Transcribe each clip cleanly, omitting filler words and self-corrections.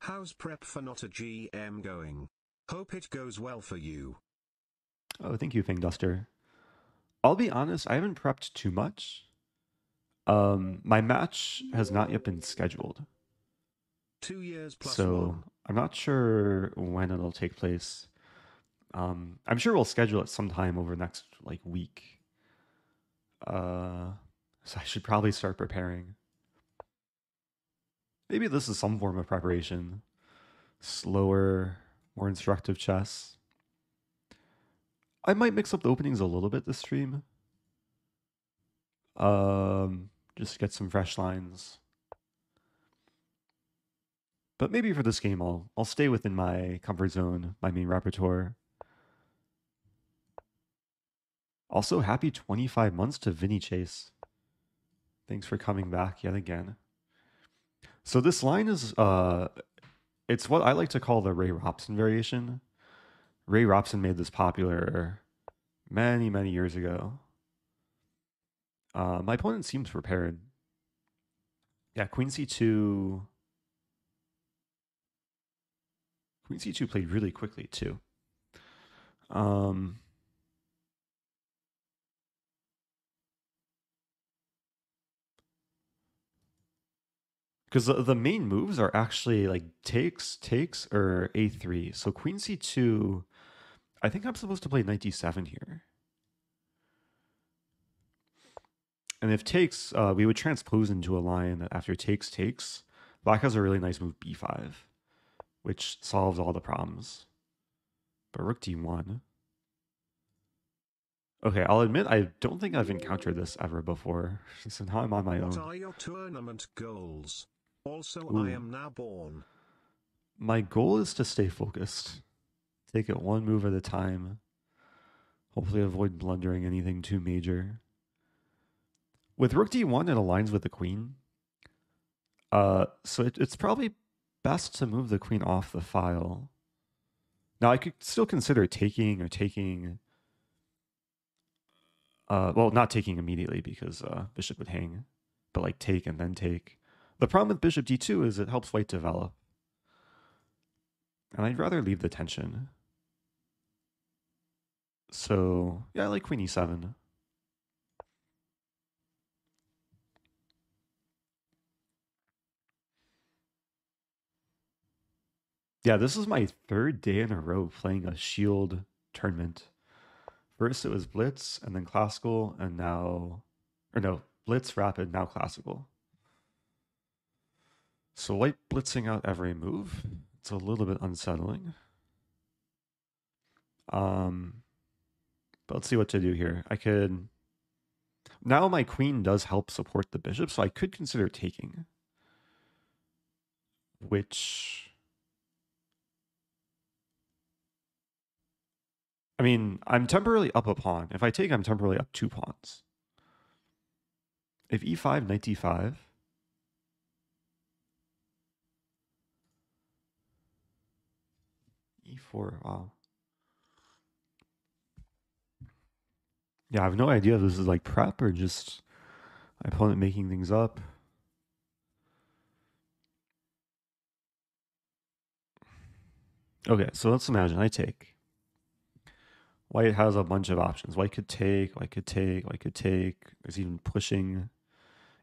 How's prep for not a GM going? Hope it goes well for you. Oh, thank you, Fang Duster. I'll be honest, I haven't prepped too much. My match has not yet been scheduled. 2 years plus So 1. I'm not sure when it'll take place. I'm sure we'll schedule it sometime over the next week. So I should probably start preparing. Maybe this is some form of preparation. Slower, more instructive chess. I might mix up the openings a little bit this stream. Just get some fresh lines. But maybe for this game, I'll stay within my comfort zone, my main repertoire. Also, happy 25 months to Vinny Chase. Thanks for coming back yet again. So this line is, it's what I like to call the Ray Robson variation. Ray Robson made this popular many, many years ago. My opponent seems prepared. Yeah, Queen C2. Queen C2 played really quickly too. Because the main moves are actually like takes, or A3. So Queen C2, I think I'm supposed to play knight D7 here. And if takes, we would transpose into a line that after takes, black has a really nice move B5, which solves all the problems. But Rook D1. Okay, I'll admit I don't think I've encountered this ever before. So now I'm on my own. What are your tournament goals? Also, Ooh. I am now born. My goal is to stay focused. Take it one move at a time. Hopefully avoid blundering anything too major. With Rook D1, it aligns with the queen. So it's probably best to move the queen off the file. Now, I could still consider taking or taking... well, not taking immediately because bishop would hang. But like take and then take. The problem with bishop D2 is it helps white develop. And I'd rather leave the tension. So, yeah, I like queen E7. Yeah, this is my third day in a row playing a Shield tournament. First it was Blitz, and then Classical, and now... Or no, Blitz, Rapid, now Classical. So white blitzing out every move. It's a little bit unsettling. But let's see what to do here. I could... Now my queen does help support the bishop, so I could consider taking. Which... I mean, I'm temporarily up a pawn. If I take, I'm temporarily up 2 pawns. If E5, knight D5... E4, wow. Yeah, I have no idea if this is like prep or just my opponent making things up. Okay, so let's imagine I take. White has a bunch of options. White could take, white could take, white could take. There's even pushing.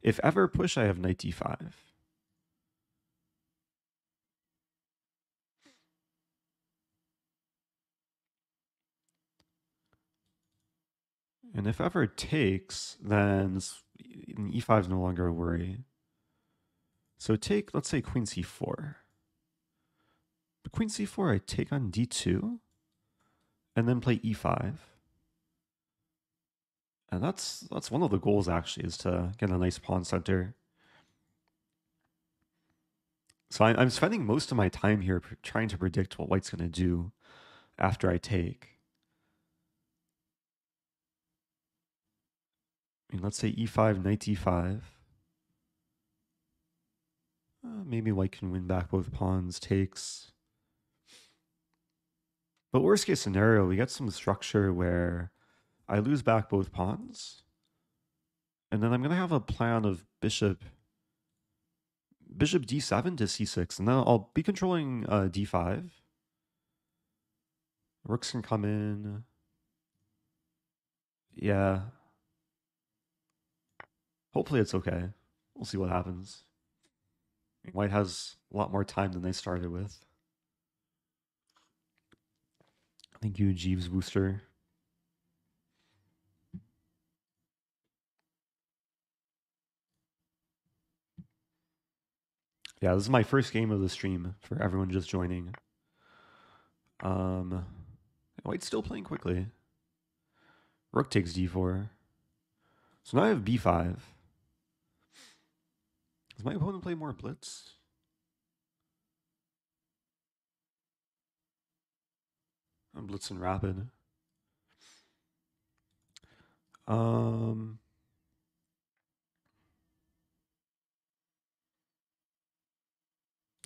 If ever push, I have knight D5. And if ever takes, then E5 is no longer a worry. So take, let's say queen C4. But queen C4, I take on D2, and then play E5. And that's one of the goals, actually, is to get a nice pawn center. So I'm spending most of my time here trying to predict what white's going to do after I take. I mean, let's say E5, knight D5. Maybe white can win back both pawns, takes. But worst case scenario, we get some structure where I lose back both pawns. And then I'm going to have a plan of bishop bishop d7 to c6, and then I'll be controlling d5. Rooks can come in. Yeah. Hopefully it's okay. We'll see what happens. White has a lot more time than they started with. Thank you, Jeeves Booster. Yeah, this is my first game of the stream for everyone just joining. White's still playing quickly. Rook takes d4. So now I have b5. Does my opponent play more blitz? I'm blitzing rapid.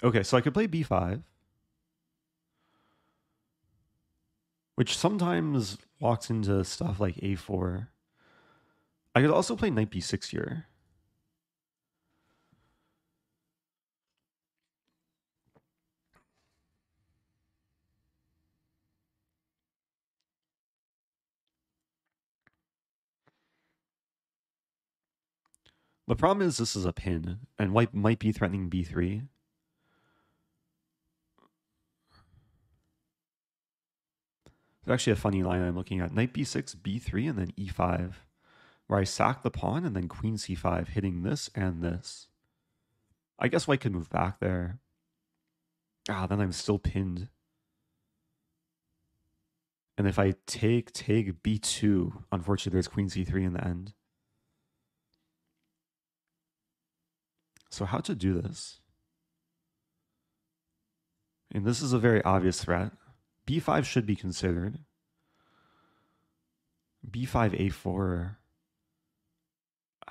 Okay, so I could play b5, which sometimes walks into stuff like a4. I could also play knight b6 here. The problem is this is a pin, and white might be threatening b3. There's actually a funny line I'm looking at. Knight b6, b3, and then e5, where I sack the pawn and then queen c5, hitting this and this. I guess white could move back there. Then I'm still pinned. And if I take b2, unfortunately there's queen c3 in the end. So how to do this? And this is a very obvious threat. b5 should be considered. b5, a4.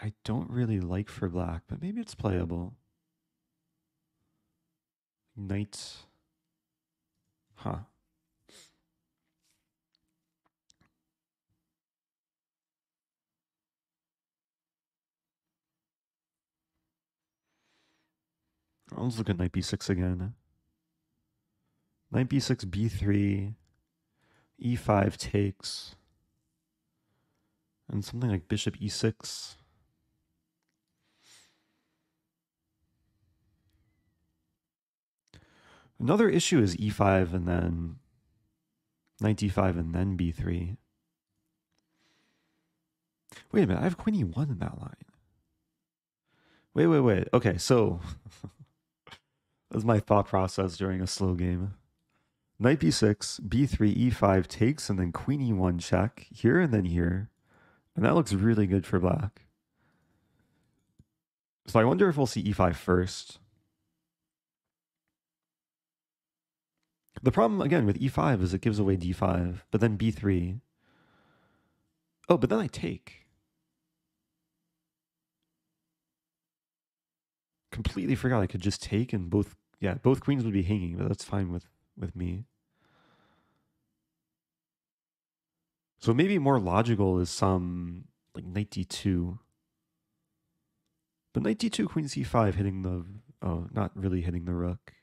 I don't really like for black, but maybe it's playable. Knight. Huh. Let's look at knight b6 again. Knight b6, b3, e5 takes, and something like bishop e6. Another issue is e5 and then knight d5 and then b3. Wait a minute, I have queen e1 in that line. Wait. Okay, so that's my thought process during a slow game. Knight b6, b3, e5 takes, and then queen e1 check here and then here. And that looks really good for black. So I wonder if we'll see e5 first. The problem, again, with e5 is it gives away d5, but then b3. Oh, but then I take. Completely forgot I could just take and both queens would be hanging, but that's fine with me. So maybe more logical is some like knight d2. But knight d2, queen c5 hitting the... Oh, not really hitting the rook.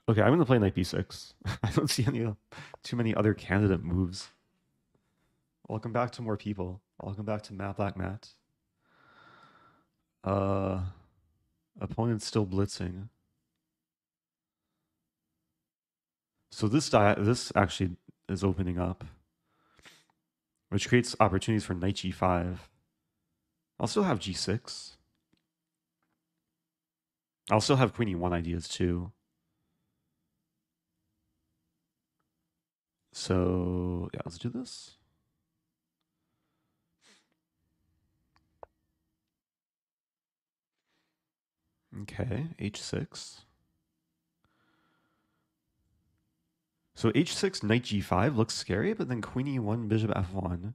Okay, I'm going to play knight b6. I don't see too many other candidate moves. Welcome back to more people. Welcome back to Matt Black Matt. Opponent's still blitzing. So this actually is opening up, which creates opportunities for knight g5. I'll still have g6. I'll still have queen e1 ideas too. So yeah, let's do this. Okay, h6. So h6, knight g5 looks scary, but then queen e1, bishop f1,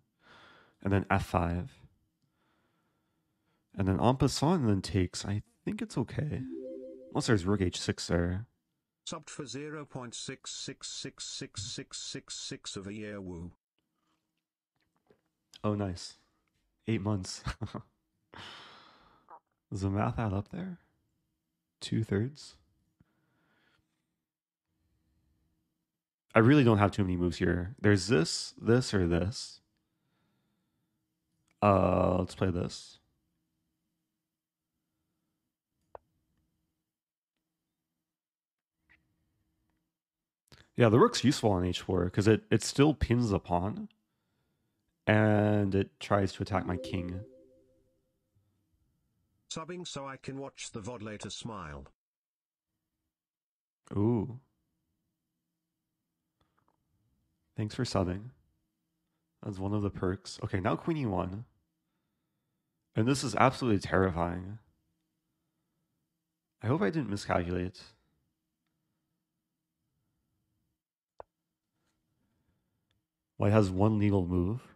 and then f5. And then en passant, and then takes. I think it's okay. Unless there's rook h6 there. Subbed for 0.66666666 of a year. Woo. Oh, nice. 8 months. Does the math add up there? 2/3? I really don't have too many moves here. There's this, this, or this. Let's play this. Yeah, the rook's useful on h4 because it still pins the pawn. And it tries to attack my king. Subbing so I can watch the VOD later. Smile. Ooh. Thanks for subbing. That's one of the perks. Okay, now queen e1. And this is absolutely terrifying. I hope I didn't miscalculate. White has one legal move.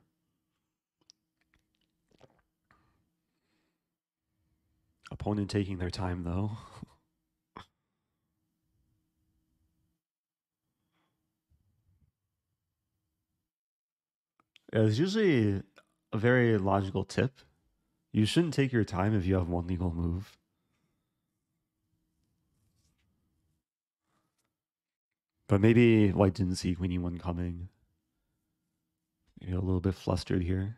Opponent taking their time, though. It's usually a very logical tip. You shouldn't take your time if you have one legal move. But maybe White didn't see queen e1 coming. Maybe a little bit flustered here.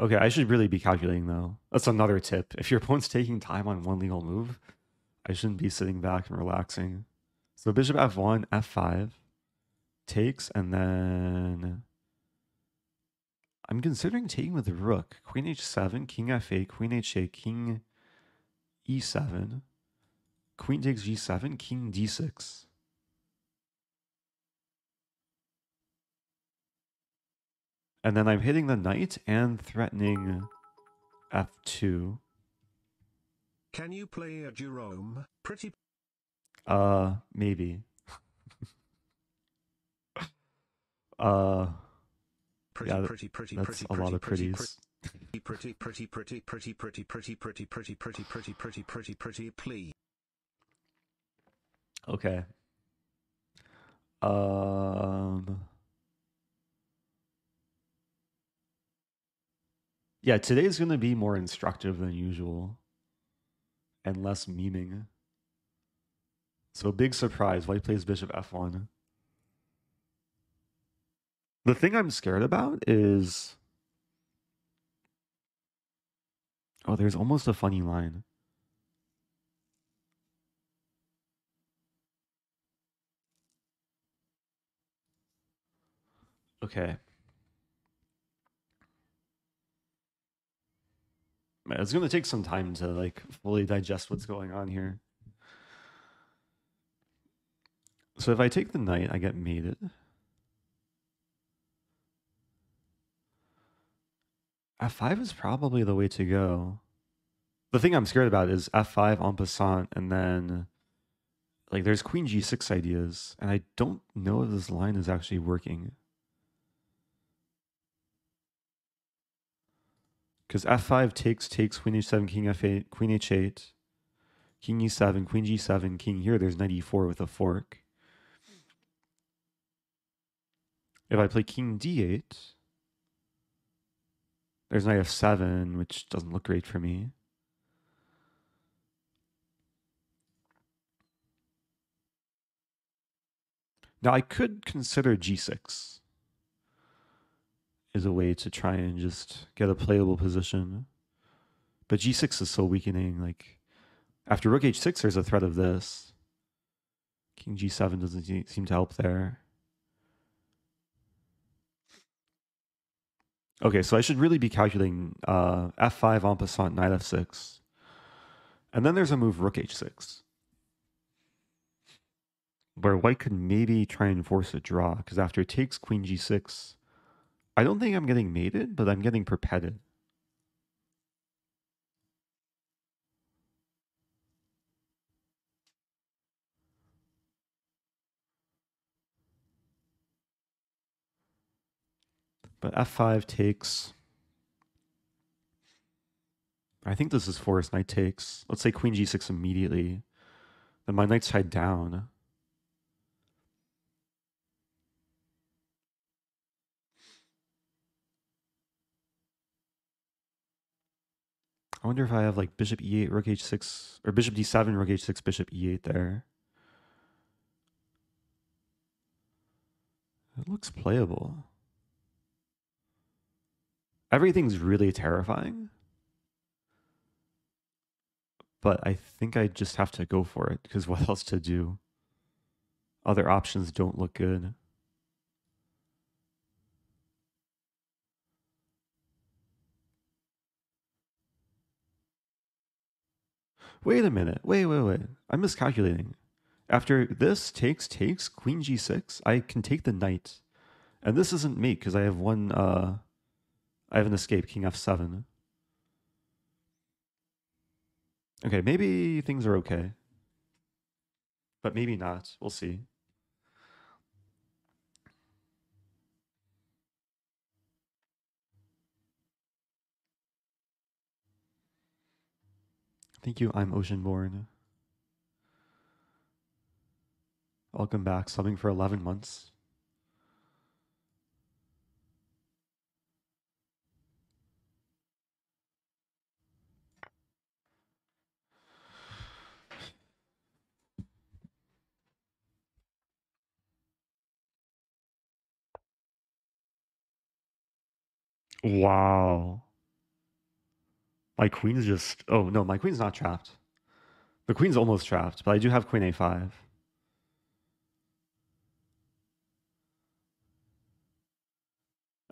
Okay, I should really be calculating, though. That's another tip. If your opponent's taking time on one legal move, I shouldn't be sitting back and relaxing. So bishop f1, f5, takes, and then I'm considering taking with the rook. Queen h7, king f8, queen h8, king e7, queen takes g7, king d6. And then I'm hitting the knight and threatening f2. Can you play a Jerome? Pretty. Maybe. Yeah, that's a lot of pretties. Please. Okay. Yeah, today's going to be more instructive than usual and less memeing. So big surprise, White plays bishop f1. The thing I'm scared about is... Oh, there's almost a funny line. Okay. It's going to take some time to like fully digest what's going on here. So if I take the knight, I get mated. F5 is probably the way to go. The thing I'm scared about is F5 en passant, and then like there's queen G6 ideas, and I don't know if this line is actually working. Because F5 takes, queen H7, king F8, queen H8, king E7, queen G7, king here, there's knight E4 with a fork. If I play king D8, there's knight F7, which doesn't look great for me. Now I could consider G6 as a way to try and just get a playable position. But G6 is so weakening. Like after rook H6, there's a threat of this. King G7 doesn't seem to help there. Okay, so I should really be calculating F5 en passant, knight F6. And then there's a move rook H6. Where White could maybe try and force a draw, because after it takes queen G6, I don't think I'm getting mated, but I'm getting perpeted. But f5 takes. I think this is forced. Knight takes. Let's say queen g6 immediately. Then my knight's tied down. I wonder if I have like bishop e8, rook h6, or bishop d7, rook h6, bishop e8 there. It looks playable. Everything's really terrifying. But I think I just have to go for it, because what else to do? Other options don't look good. Wait a minute. Wait. I'm miscalculating. After this takes, queen g6, I can take the knight. And this isn't mate, because I have one, I have an escape, king f7. Okay, maybe things are okay. But maybe not. We'll see. Thank you, I'm Oceanborn. Welcome back, subbing for 11 months. Wow. My queen's just... Oh, no, my queen's not trapped. The queen's almost trapped, but I do have queen a5.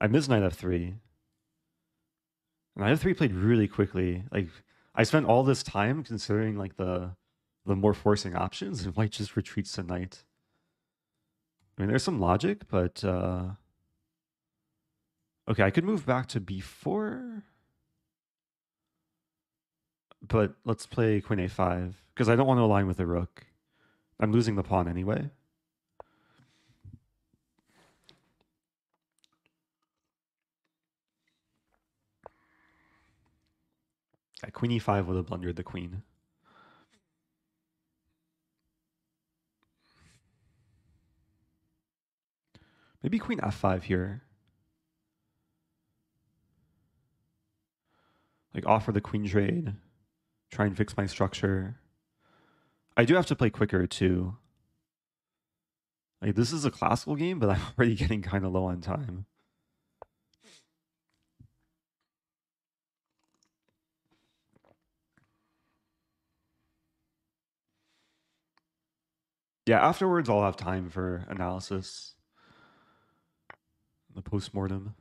I missed knight f3. And knight f3 played really quickly. Like, I spent all this time considering like the more forcing options, and white just retreats to knight. I mean, there's some logic, but... Okay, I could move back to b4. But let's play queen a5, because I don't want to align with the rook. I'm losing the pawn anyway. Yeah, queen e5 would have blundered the queen. Maybe queen f5 here. Like offer the queen trade. Try and fix my structure. I do have to play quicker too. Like this is a classical game, but I'm already getting kind of low on time. Yeah, afterwards I'll have time for analysis. The post-mortem.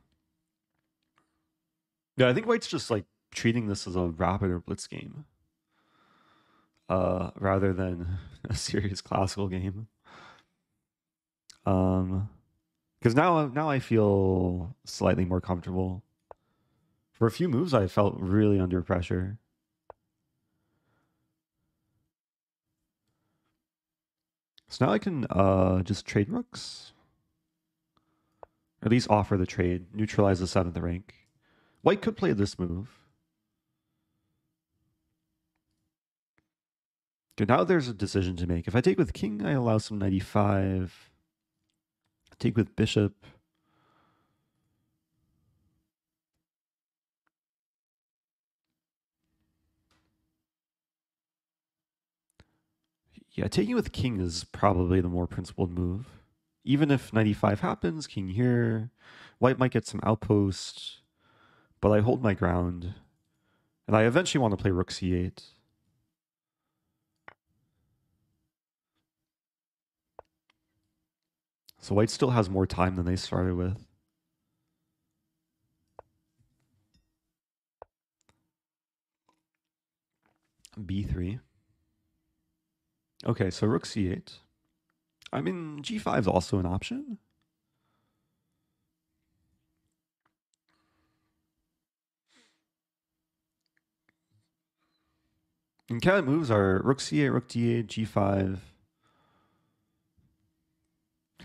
Yeah, I think white's just like treating this as a rapid or blitz game. Rather than a serious classical game. Because now I feel slightly more comfortable. For a few moves, I felt really under pressure. So now I can just trade rooks. Or at least offer the trade, neutralize the 7th rank. White could play this move. Okay, now there's a decision to make. If I take with king, I allow some 95. Take with bishop. Yeah, taking with king is probably the more principled move. Even if 95 happens, king here. White might get some outpost, but I hold my ground. And I eventually want to play rook c8. So white still has more time than they started with. b3. Okay, so rook c8. I mean, g5 is also an option. And candidate moves are rook c8, rook d8, g5.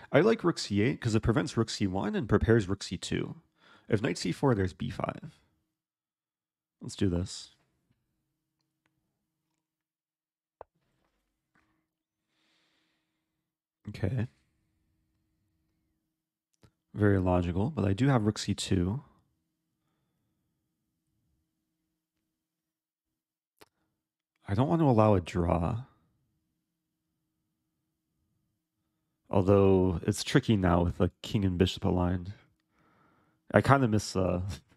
I like rook c8 because it prevents rook c1 and prepares rook c2. If knight c4, there's b5. Let's do this. Okay. Very logical, but I do have rook c2. I don't want to allow a draw. Although it's tricky now with the king and bishop aligned. I kind of miss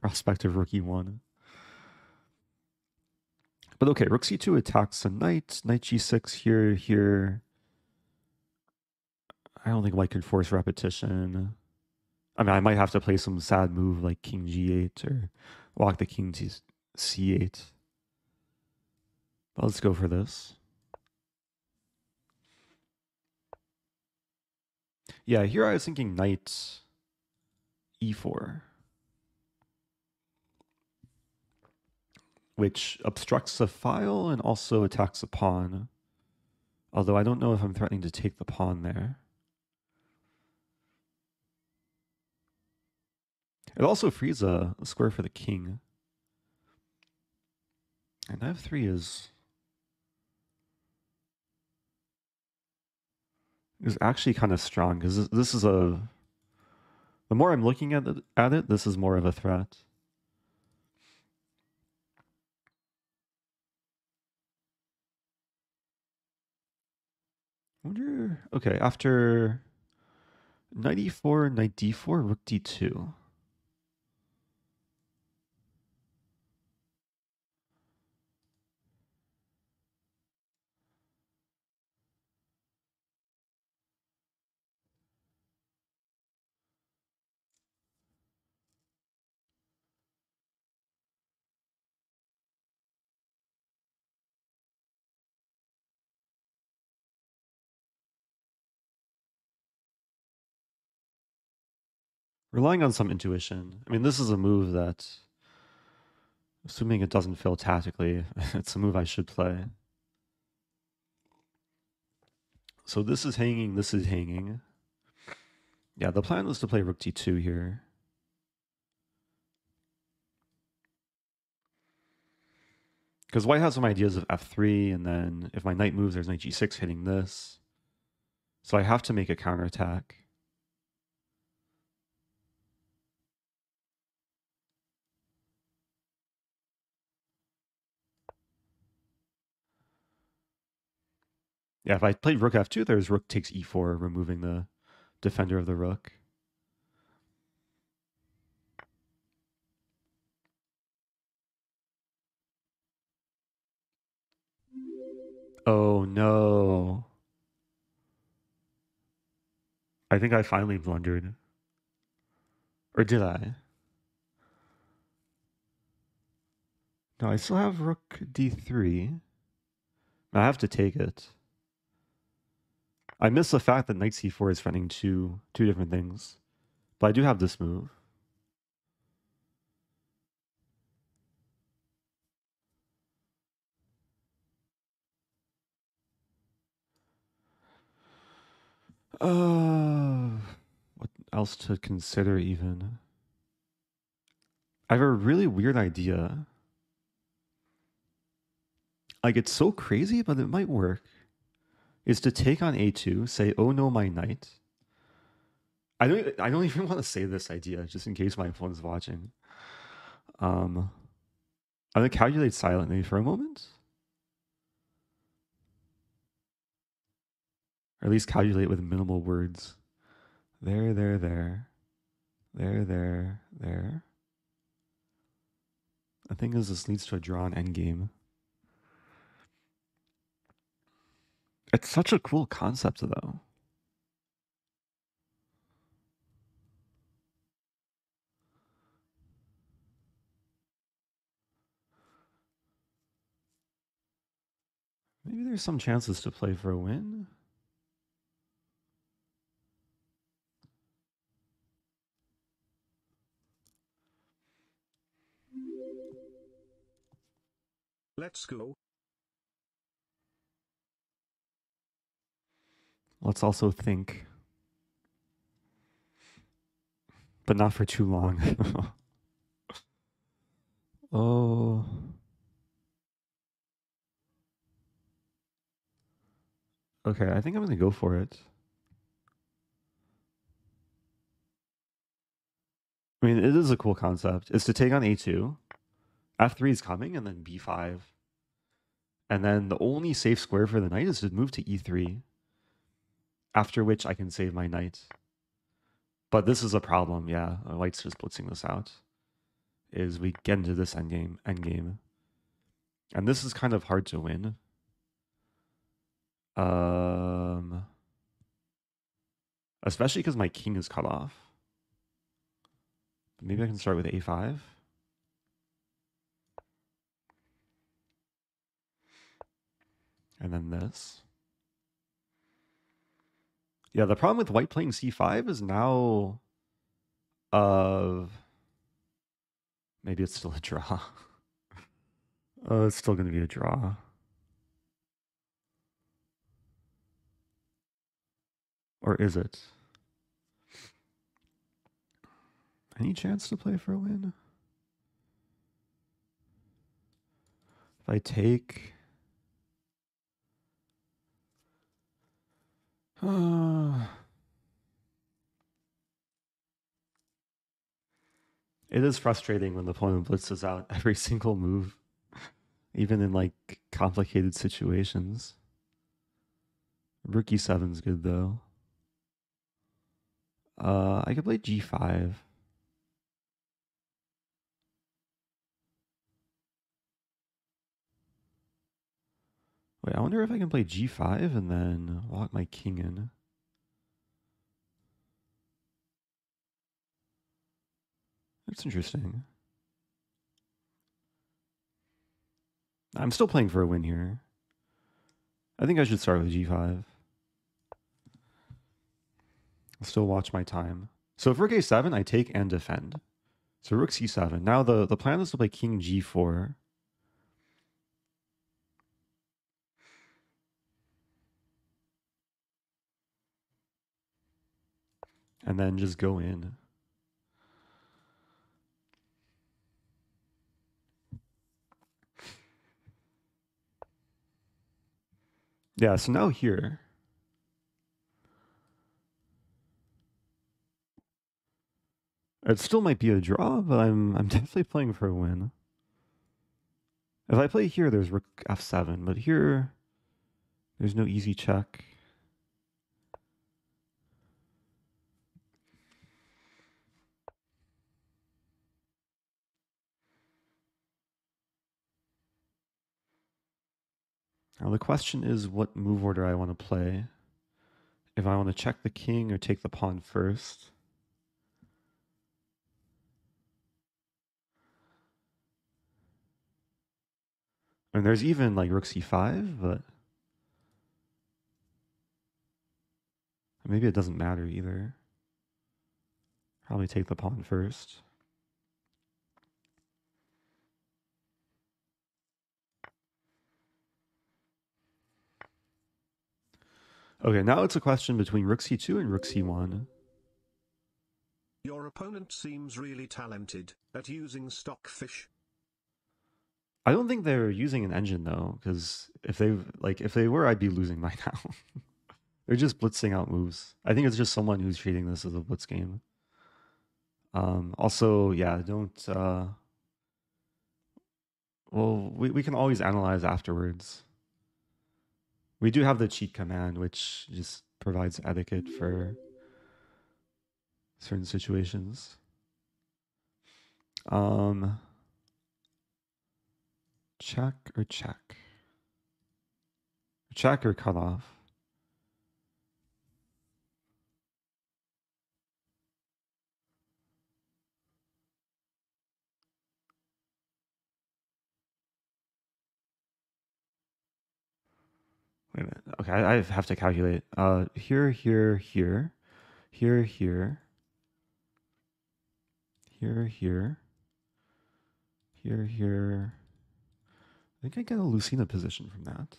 prospect of rook e1. But okay, rook c2 attacks a knight. Knight g6 here, here. I don't think white can force repetition. I mean, I might have to play some sad move like king g8 or walk the king to c8. But let's go for this. Yeah, here I was thinking knight e4, which obstructs the file and also attacks the pawn. Although I don't know if I'm threatening to take the pawn there. It also frees a square for the king. And f3 is actually kind of strong because this is a... The more I'm looking at it, this is more of a threat. I wonder... Okay, after knight e4, knight d4, rook d2. Relying on some intuition. I mean, this is a move that, assuming it doesn't fail tactically, it's a move I should play. So this is hanging, this is hanging. Yeah, the plan was to play rook d2 here. Because white has some ideas of f3, and then if my knight moves, there's knight g6 hitting this. So I have to make a counterattack. Yeah, if I played rook f2, there's rook takes e4, removing the defender of the rook. Oh no. I think I finally blundered. Or did I? No, I still have rook d3. I have to take it. I miss the fact that knight c4 is threatening two different things. But I do have this move. What else to consider even? I have a really weird idea. Like, it's so crazy, but it might work. Is to take on a2, say, oh no, my knight. I don't even want to say this idea, just in case my opponent's watching. I'm gonna calculate silently for a moment. Or at least calculate with minimal words. There, there, there. There, there, there. The thing is, this leads to a drawn endgame. It's such a cool concept, though. Maybe there's some chances to play for a win. Let's go. Let's also think. But not for too long. Oh. Okay, I think I'm going to go for it. I mean, it is a cool concept. It's to take on a2. f3 is coming, and then b5. And then the only safe square for the knight is to move to e3, after which I can save my knight. But this is a problem, yeah. White's just blitzing this out. Is we get into this endgame. And this is kind of hard to win. Especially because my king is cut off. Maybe I can start with a5. And then this. Yeah, the problem with white playing c5 is now... maybe it's still a draw. It's still going to be a draw. Or is it? Any chance to play for a win? If I take... It is frustrating when the opponent blitzes out every single move, even in like complicated situations. Rook e7 is good though. I could play g5. Wait, I wonder if I can play g5 and then lock my king in. That's interesting. I'm still playing for a win here. I think I should start with g5. I'll still watch my time. So if rook a7, I take and defend. So rook c7. Now the plan is to play king g4. And then just go in. Yeah, so now here. It still might be a draw, but I'm definitely playing for a win. If I play here, there's rook f7, but here there's no easy check. Now the question is what move order I want to play. If I want to check the king or take the pawn first. And there's even like rook c5, but maybe it doesn't matter either. Probably take the pawn first. Okay, now it's a question between rook c2 and rook c1. Your opponent seems really talented at using stockfish. I don't think they're using an engine though, because if they were, I'd be losing by now. They're just blitzing out moves. I think it's just someone who's treating this as a blitz game. Also, yeah, don't... well, we can always analyze afterwards. We do have the cheat command, which just provides etiquette for certain situations. Check or check? Check or cut off? Wait a minute. Okay, I have to calculate. Here, here, here, here, here, here, here, here, here. I think I get a Lucina position from that.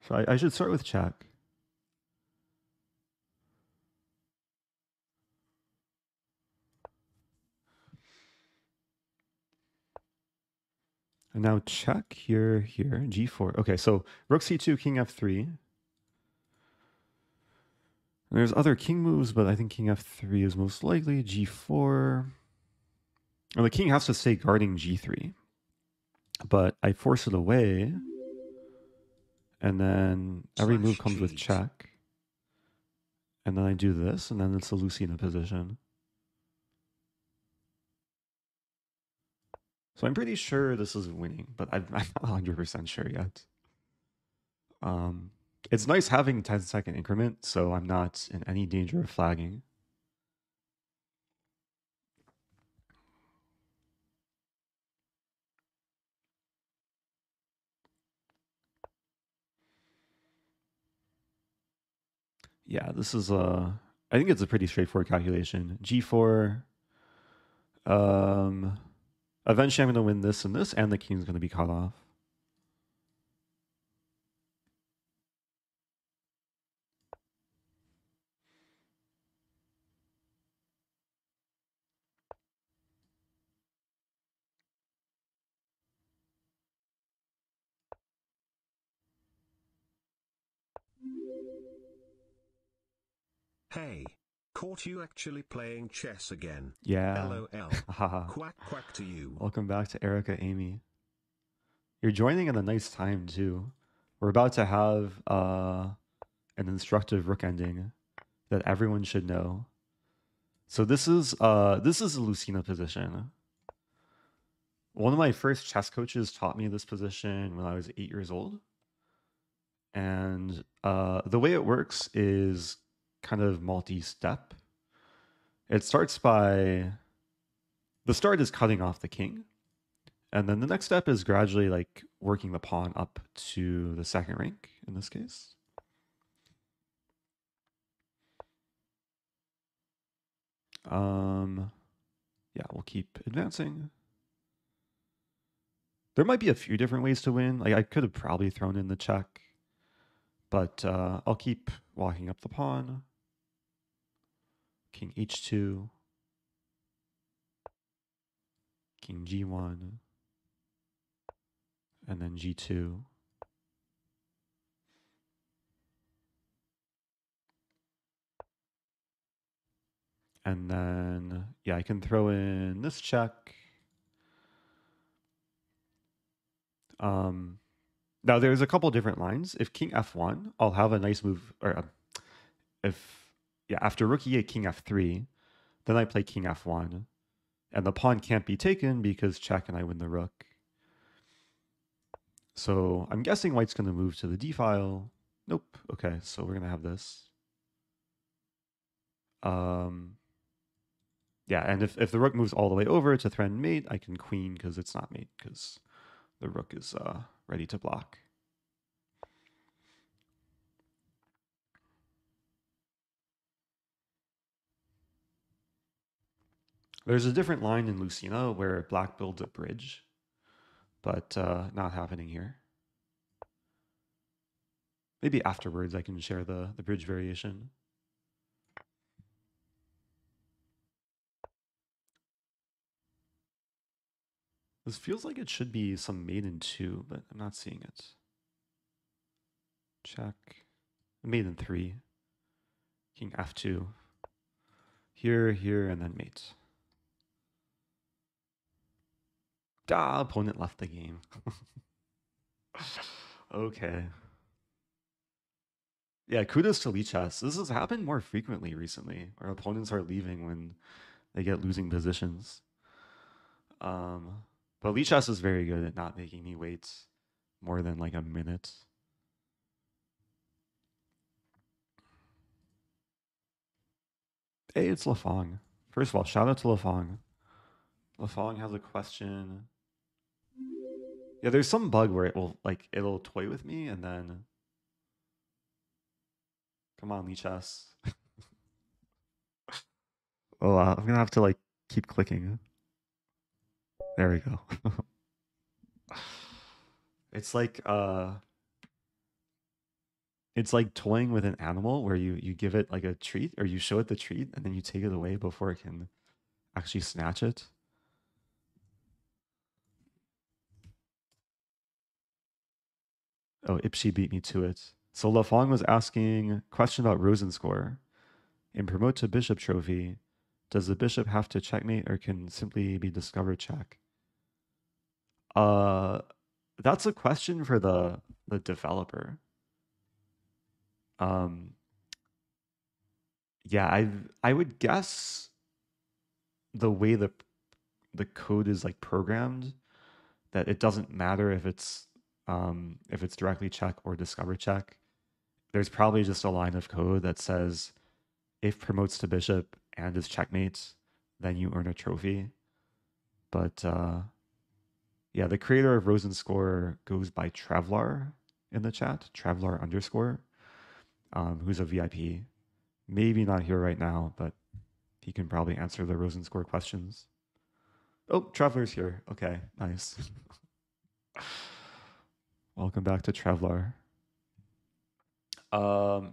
So I should start with check. And now check here, g4. Okay, so rook c2, king f3. And there's other king moves, but I think king f3 is most likely. g4. And the king has to stay guarding g3. But I force it away. And then every move comes with check. And then I do this, and then it's a Lucina position. So I'm pretty sure this is winning, but I'm not 100% sure yet. It's nice having 10-second increment, so I'm not in any danger of flagging. Yeah, this is I think it's a pretty straightforward calculation. G4. Eventually I'm going to win this and this, and the king's going to be cut off. Hey, caught you actually playing chess again. Yeah. LOL. Quack quack to you. Welcome back to Erica Amy. You're joining at a nice time too. We're about to have an instructive rook ending that everyone should know. So this is a Lucina position. One of my first chess coaches taught me this position when I was 8 years old. And the way it works is kind of multi-step. It starts by, the start is cutting off the king. And then the next step is gradually like working the pawn up to the second rank in this case. Yeah, we'll keep advancing. There might be a few different ways to win. Like I could have probably thrown in the check, but I'll keep walking up the pawn. King h2, king g1, and then g2. And then, yeah, I can throw in this check. Now there's a couple different lines. If king f1, I'll have a nice move, or after rook e8, king f3, then I play king f1, and the pawn can't be taken because check and I win the rook. So I'm guessing white's going to move to the d file. Nope. Okay, so we're going to have this. Yeah, and if the rook moves all the way over to threaten mate, I can queen because it's not mate because the rook is ready to block. There's a different line in Lucina where black builds a bridge, but not happening here. Maybe afterwards I can share the bridge variation. This feels like it should be some mate in 2, but I'm not seeing it. Check. Mate in 3. King f2. Here, and then mate. Opponent left the game. Okay. Yeah, kudos to Lichess. This has happened more frequently recently. Our opponents are leaving when they get losing positions. But Lichess is very good at not making me wait more than like a minute. Hey, it's Lafong. First of all, shout out to Lafong. Lafong has a question. Yeah, there's some bug where it'll toy with me and then. Come on, Lichess. Oh, I'm gonna have to like keep clicking. There we go. It's like toying with an animal where you give it like a treat or you show it the treat and then you take it away before it can actually snatch it. Oh, Ipshi beat me to it. So Lafong was asking question about Rosen score. In promote to bishop trophy, does the bishop have to checkmate or can simply be discovered check? That's a question for the developer. Yeah, I would guess the way the code is like programmed that it doesn't matter if it's directly check or discover check. There's probably just a line of code that says if promotes to bishop and is checkmate, then you earn a trophy. But yeah, the creator of Rosen score goes by Travelar in the chat, Travelar underscore, who's a VIP. Maybe not here right now, but he can probably answer the Rosen score questions. Oh, Traveler's here. Okay, nice. Welcome back to Travelar.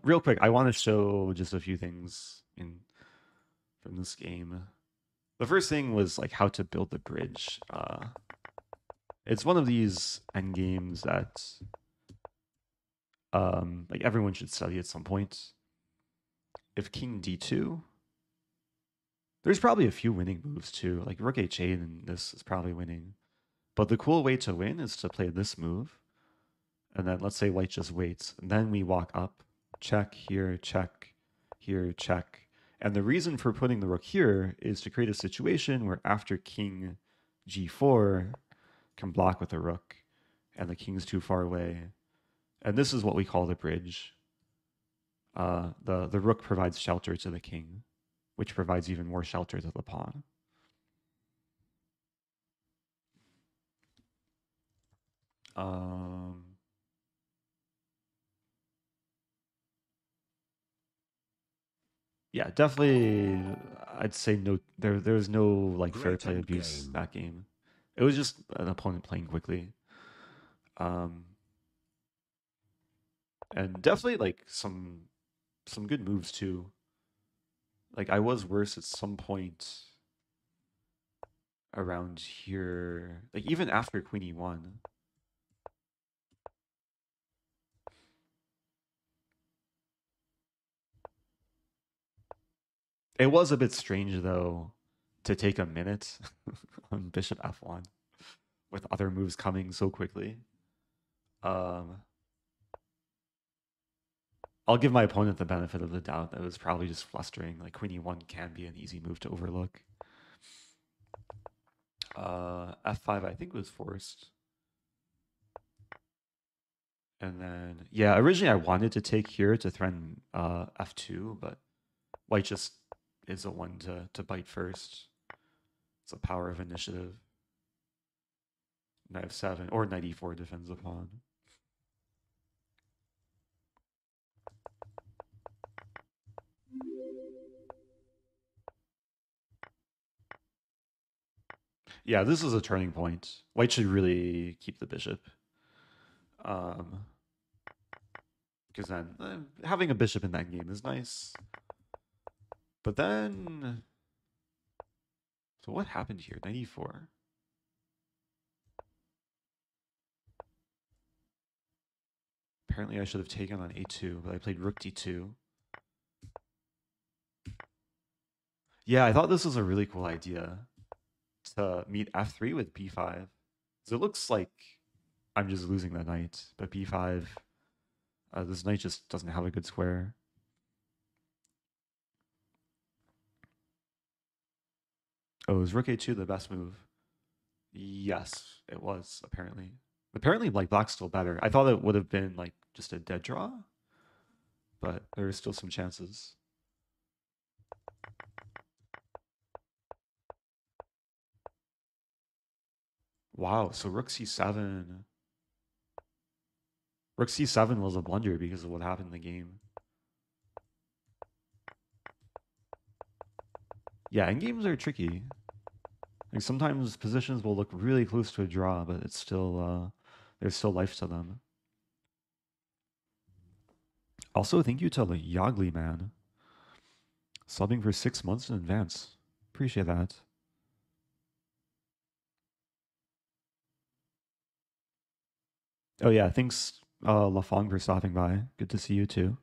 Real quick, I want to show just a few things from this game. The first thing was like how to build the bridge. It's one of these end games that like everyone should study at some point. If King D2, there's probably a few winning moves too. Like Rook H8 and this is probably winning. But the cool way to win is to play this move. And then let's say white just waits. And then we walk up, check here, check here, check. And the reason for putting the rook here is to create a situation where after king g4 can block with the rook and the king's too far away. And this is what we call the bridge. The rook provides shelter to the king, which provides even more shelter to the pawn. Yeah, definitely. I'd say no. There's no like fair play abuse in that game. It was just an opponent playing quickly, and definitely like some good moves too. Like I was worse at some point around here, like even after Queen E1. It was a bit strange though to take a minute on Bishop F1 with other moves coming so quickly. I'll give my opponent the benefit of the doubt that it was probably just flustering. Like Queen E1 can be an easy move to overlook. F5 I think was forced. And then, yeah, originally I wanted to take here to threaten F2, but white just is the one to bite first. It's the power of initiative. Knight F7 or Knight E4 defends the pawn. Yeah, this is a turning point. White should really keep the bishop. Because then having a bishop in that game is nice. But then, so what happened here? Knight E4. Apparently I should have taken on A2, but I played Rook D2. Yeah, I thought this was a really cool idea to meet F3 with B5. So it looks like I'm just losing the knight, but B5, this knight just doesn't have a good square. Oh, is Rook A2 the best move? Yes, it was, apparently. Apparently, like, black's still better. I thought it would have been, like, just a dead draw, but there are still some chances. Wow, so Rook C7. Rook C7 was a blunder because of what happened in the game. Yeah, endgames are tricky. Like sometimes positions will look really close to a draw, but it's still there's still life to them. Also, thank you to the Yogli man. Subbing for 6 months in advance. Appreciate that. Oh yeah, thanks Lafong for stopping by. Good to see you too.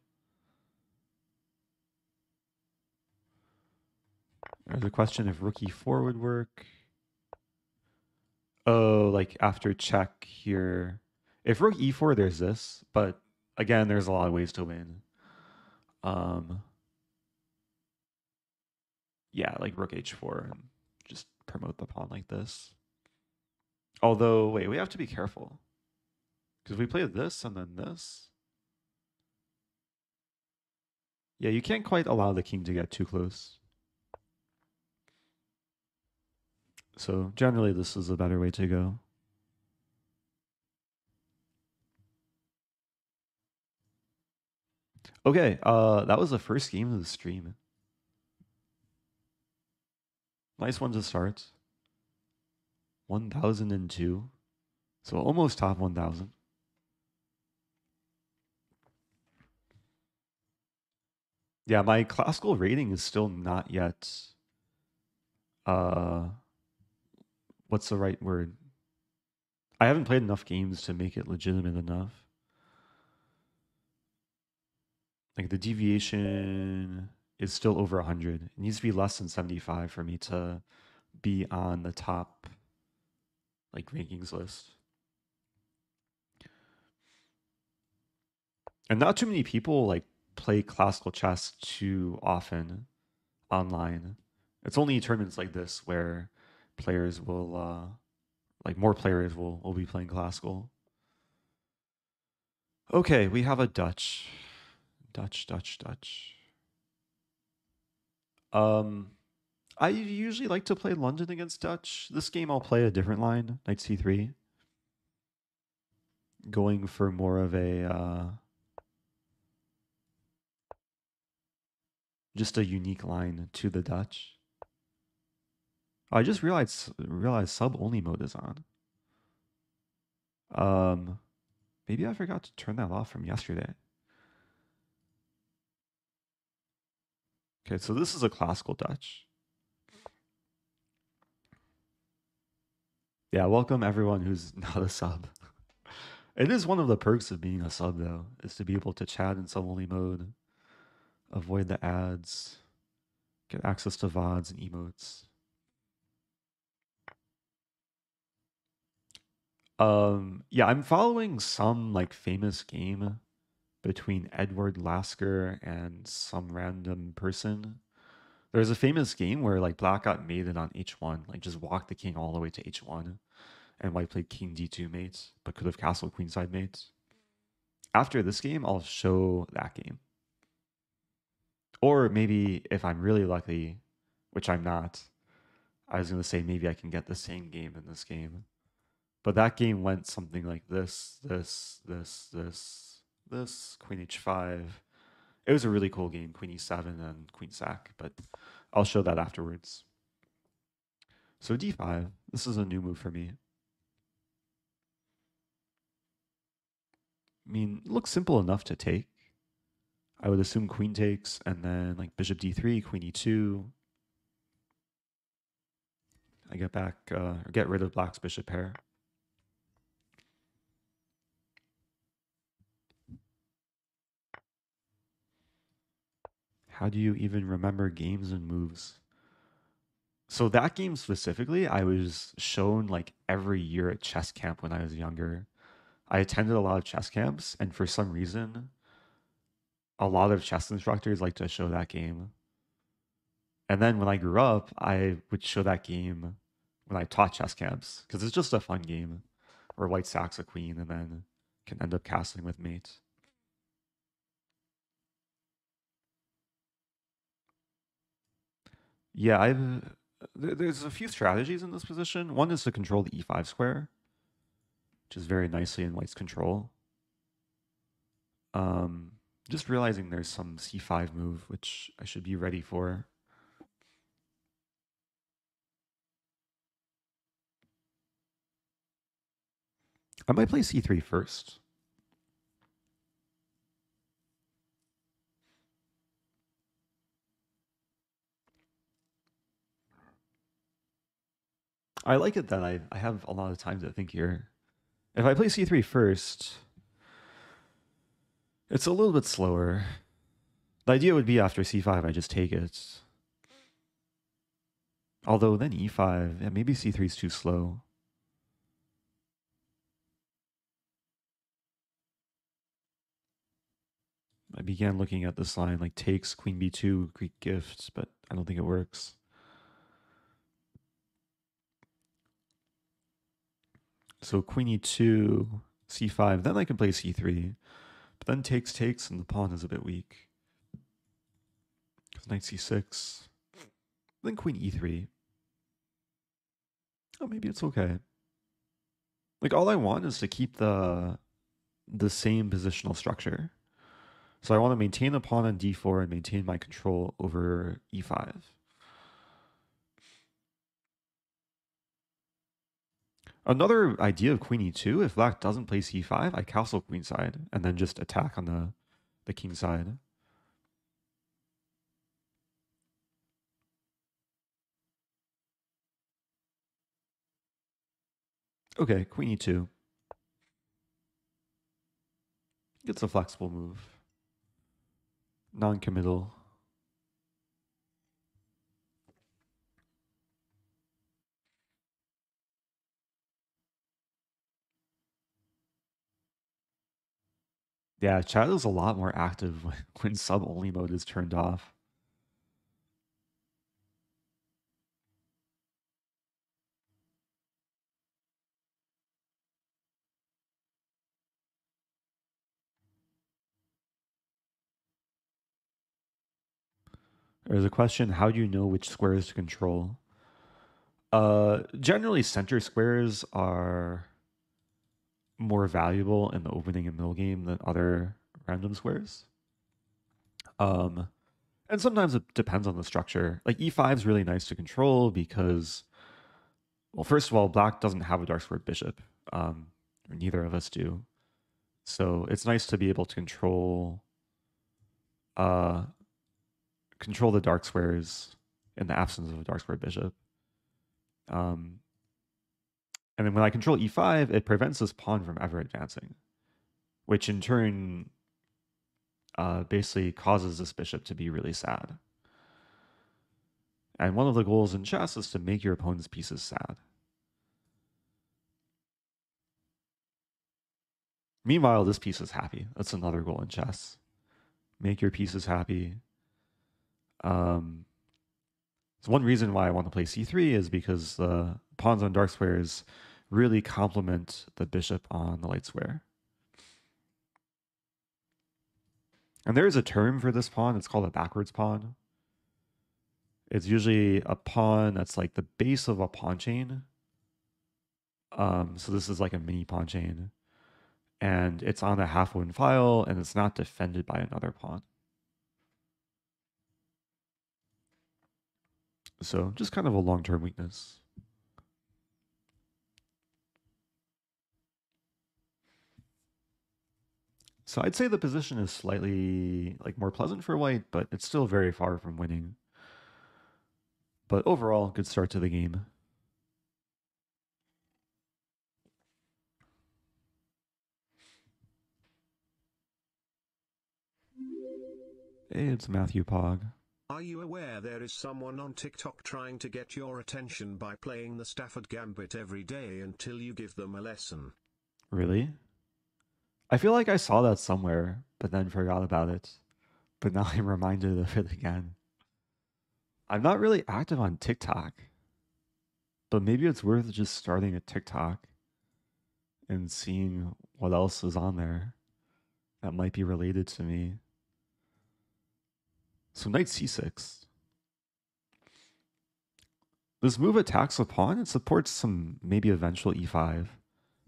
There's a question if rook e4 would work. Oh, like after check here. If rook e4, there's this, but again, there's a lot of ways to win. Yeah, like rook h4 and just promote the pawn like this. Although, wait, we have to be careful. Because we play this and then this. Yeah, you can't quite allow the king to get too close. So generally, this is a better way to go. Okay, that was the first game of the stream. Nice one to start. 1002. So almost top 1000. Yeah, my classical rating is still not yet what's the right word? I haven't played enough games to make it legitimate enough. Like the deviation is still over 100. It needs to be less than 75 for me to be on the top like rankings list. And not too many people like play classical chess too often online. It's only tournaments like this where players will like more players will be playing classical. Okay, we have a Dutch. Dutch. I usually like to play London against Dutch. This game I'll play a different line, knight c3. Going for more of a just a unique line to the Dutch. I just realized sub only mode is on. Maybe I forgot to turn that off from yesterday. Okay, so this is a classical Dutch. Yeah, welcome everyone who's not a sub. It is one of the perks of being a sub, though, is to be able to chat in sub-only mode, avoid the ads, get access to VODs and emotes. Yeah, I'm following some like famous game between Edward Lasker and some random person. There's a famous game where like black got mated on h1, like just walked the king all the way to h1, and white played king d2 mates, but could have castle queenside mates. After this game, I'll show that game. Or maybe if I'm really lucky, which I'm not, I was going to say maybe I can get the same game in this game. But that game went something like this, queen h5. It was a really cool game, queen e7 and queen sac, but I'll show that afterwards. So d5, this is a new move for me. I mean, it looks simple enough to take. I would assume queen takes, and then like bishop d3, queen e2. I get back, or get rid of black's bishop pair. How do you even remember games and moves? So that game specifically, I was shown like every year at chess camp when I was younger. I attended a lot of chess camps, and for some reason, a lot of chess instructors like to show that game. And then when I grew up, I would show that game when I taught chess camps because it's just a fun game where white sacks a queen and then can end up castling with mate. Yeah, there's a few strategies in this position. One is to control the e5 square, which is very nicely in white's control. Just realizing there's some c5 move, which I should be ready for. I might play c3 first. I like it that I have a lot of time to think here. If I play c3 first, It's a little bit slower. The idea would be after c5, I just take it. Although then e5, yeah, maybe c3 is too slow. I began looking at this line like takes, queen b2, Greek gift, but I don't think it works. So queen e2, c5, then I can play c3. But then takes, and the pawn is a bit weak. Knight c6. Then queen e3. Oh, maybe it's okay. Like, all I want is to keep the same positional structure. So I want to maintain the pawn on d4 and maintain my control over e5. Another idea of queen e2, if black doesn't play c5, I castle queenside and then just attack on the king side. Okay, queen e2. It's a flexible move. Non-committal. Yeah, chat is a lot more active when sub-only mode is turned off. There's a question, how do you know which squares to control? Generally, center squares are more valuable in the opening and middle game than other random squares. And sometimes it depends on the structure. Like e5 is really nice to control because, well, first of all, black doesn't have a dark squared bishop. Or neither of us do. So it's nice to be able to control the dark squares in the absence of a dark squared bishop. And then when I control e5, it prevents this pawn from ever advancing, which in turn basically causes this bishop to be really sad. And one of the goals in chess is to make your opponent's pieces sad. Meanwhile, this piece is happy. That's another goal in chess. Make your pieces happy. So one reason why I want to play c3 is because the pawns on dark squares really complement the bishop on the light square. And there is a term for this pawn. It's called a backwards pawn. It's usually a pawn that's like the base of a pawn chain. So this is like a mini pawn chain. And it's on a half-wooden file, and it's not defended by another pawn. So just kind of a long-term weakness. So I'd say the position is slightly like more pleasant for white, but it's still very far from winning. But overall, good start to the game. Hey, it's Matthew Pog. Are you aware there is someone on TikTok trying to get your attention by playing the Stafford Gambit every day until you give them a lesson? Really? I feel like I saw that somewhere, but then forgot about it. But now I'm reminded of it again. I'm not really active on TikTok, but maybe it's worth just starting a TikTok and seeing what else is on there that might be related to me. So knight c6. This move attacks a pawn. It supports some maybe eventual e5,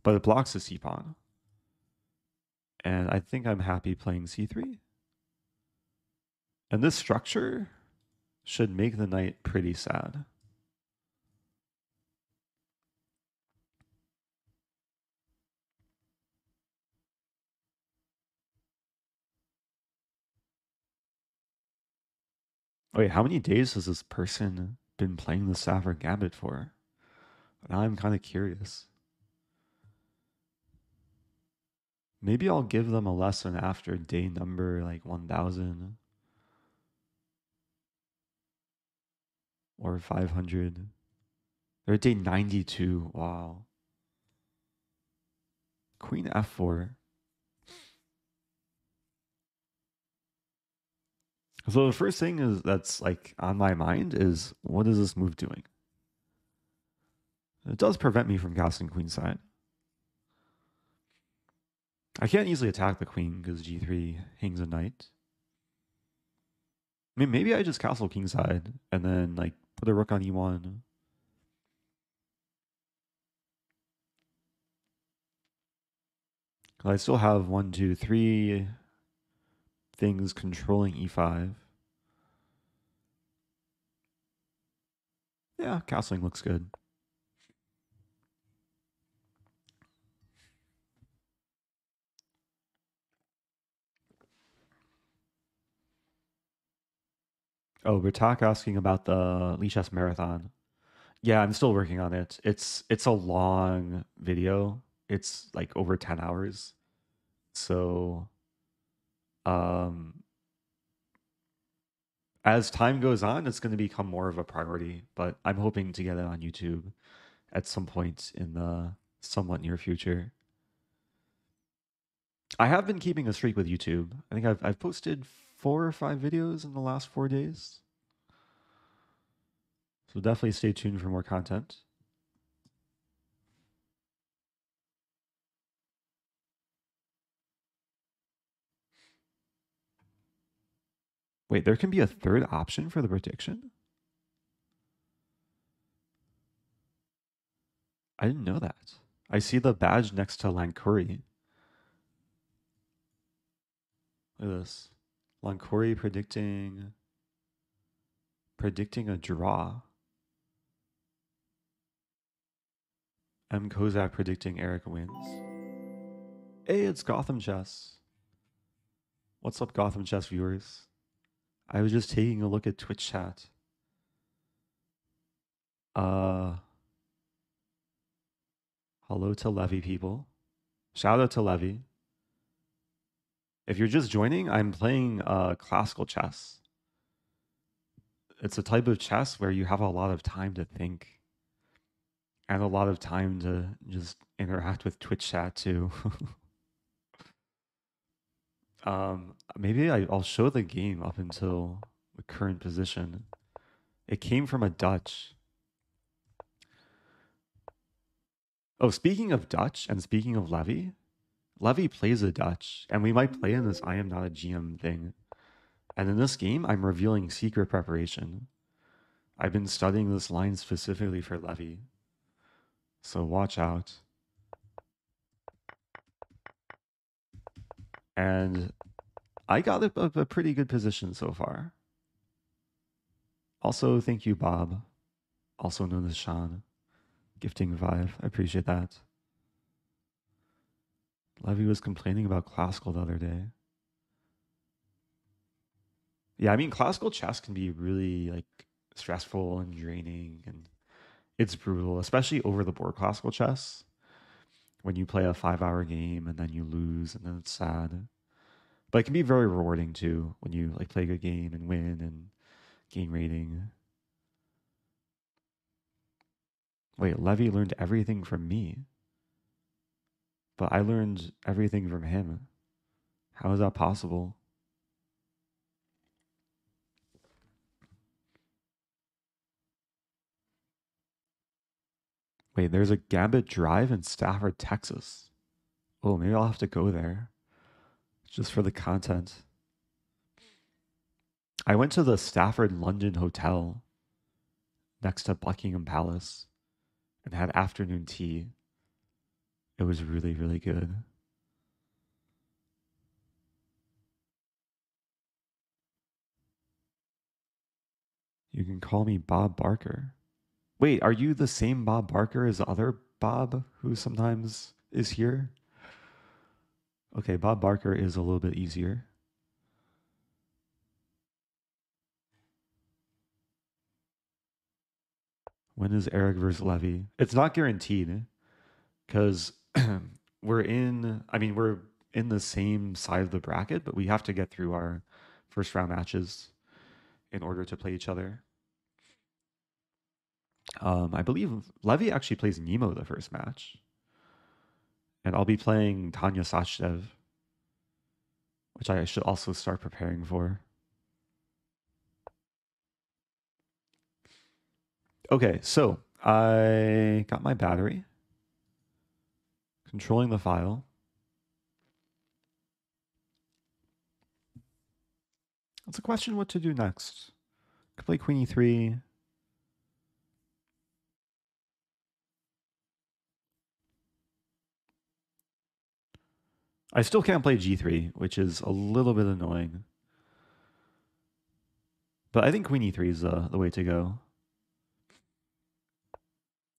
but it blocks the c pawn. And I think I'm happy playing c3. And this structure should make the knight pretty sad. Wait, how many days has this person been playing the Stafford Gambit for? Now I'm kind of curious. Maybe I'll give them a lesson after day number like 1000 or 500. They're at day 92. Wow. Queen f4. So the first thing is that's like on my mind is, what is this move doing? It does prevent me from casting queenside. I can't easily attack the queen because g3 hangs a knight. I mean, maybe I just castle kingside and then like put a rook on e1. I still have 1, 2, 3 things controlling e5. Yeah, castling looks good. Oh, Bertak asking about the Lichess Marathon. Yeah, I'm still working on it. It's a long video. It's like over 10 hours. So as time goes on, it's going to become more of a priority, but I'm hoping to get it on YouTube at some point in the somewhat near future. I have been keeping a streak with YouTube. I think I've posted 4 or 5 videos in the last 4 days. So definitely stay tuned for more content. Wait, there can be a third option for the prediction? I didn't know that. I see the badge next to Lankuri. Look at this. Lankuri predicting a draw. M. Kozak predicting Eric wins. Hey, it's Gotham Chess. What's up, Gotham Chess viewers? I was just taking a look at Twitch chat. Hello to Levy people. Shout out to Levy. If you're just joining, I'm playing classical chess. It's a type of chess where you have a lot of time to think and a lot of time to just interact with Twitch chat too. Maybe I'll show the game up until the current position. It came from a Dutch. Oh, speaking of Dutch and speaking of Levy, Levy plays a Dutch, and we might play in this I am not a GM thing. And in this game, I'm revealing secret preparation. I've been studying this line specifically for Levy. So watch out. And I got a pretty good position so far. Also, thank you, Bob, also known as Sean, gifting 5. I appreciate that. Levy was complaining about classical the other day. Yeah, I mean, classical chess can be really like stressful and draining, and it's brutal, especially over the board classical chess. When you play a 5-hour game and then you lose, and then it's sad. But it can be very rewarding too when you like play a good game and win and gain rating. Wait, Levy learned everything from me, but I learned everything from him. How is that possible? Wait, there's a Gambit Drive in Stafford, Texas. Oh, maybe I'll have to go there just for the content. I went to the Stafford London Hotel next to Buckingham Palace and had afternoon tea. It was really, really good. You can call me Bob Barker. Wait, are you the same Bob Barker as the other Bob who sometimes is here? Okay, Bob Barker is a little bit easier. When is Eric versus Levy? It's not guaranteed because we're in the same side of the bracket, but we have to get through our first round matches in order to play each other. I believe Levy actually plays Nemo the first match. And I'll be playing Tania Sachdev, which I should also start preparing for. Okay, so I got my battery. Controlling the file. It's a question what to do next. Could play Queen E3. I still can't play G3, which is a little bit annoying. But I think Queen E3 is the way to go.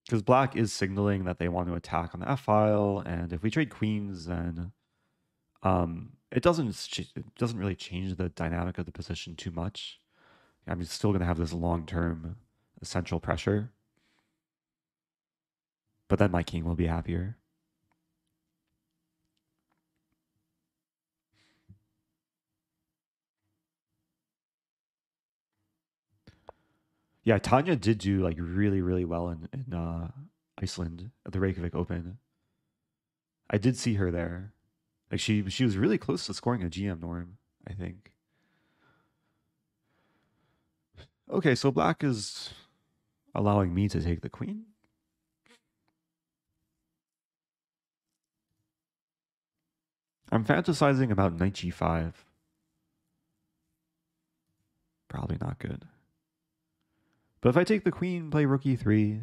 Because black is signaling that they want to attack on the F file, and if we trade queens, then it doesn't really change the dynamic of the position too much. I'm still going to have this long-term central pressure, but then my king will be happier. Yeah, Tanya did do like really, really well in Iceland at the Reykjavik Open. I did see her there. Like she was really close to scoring a GM norm, I think. Okay, so black is allowing me to take the queen. I'm fantasizing about knight g5. Probably not good. But if I take the queen, play rook e3.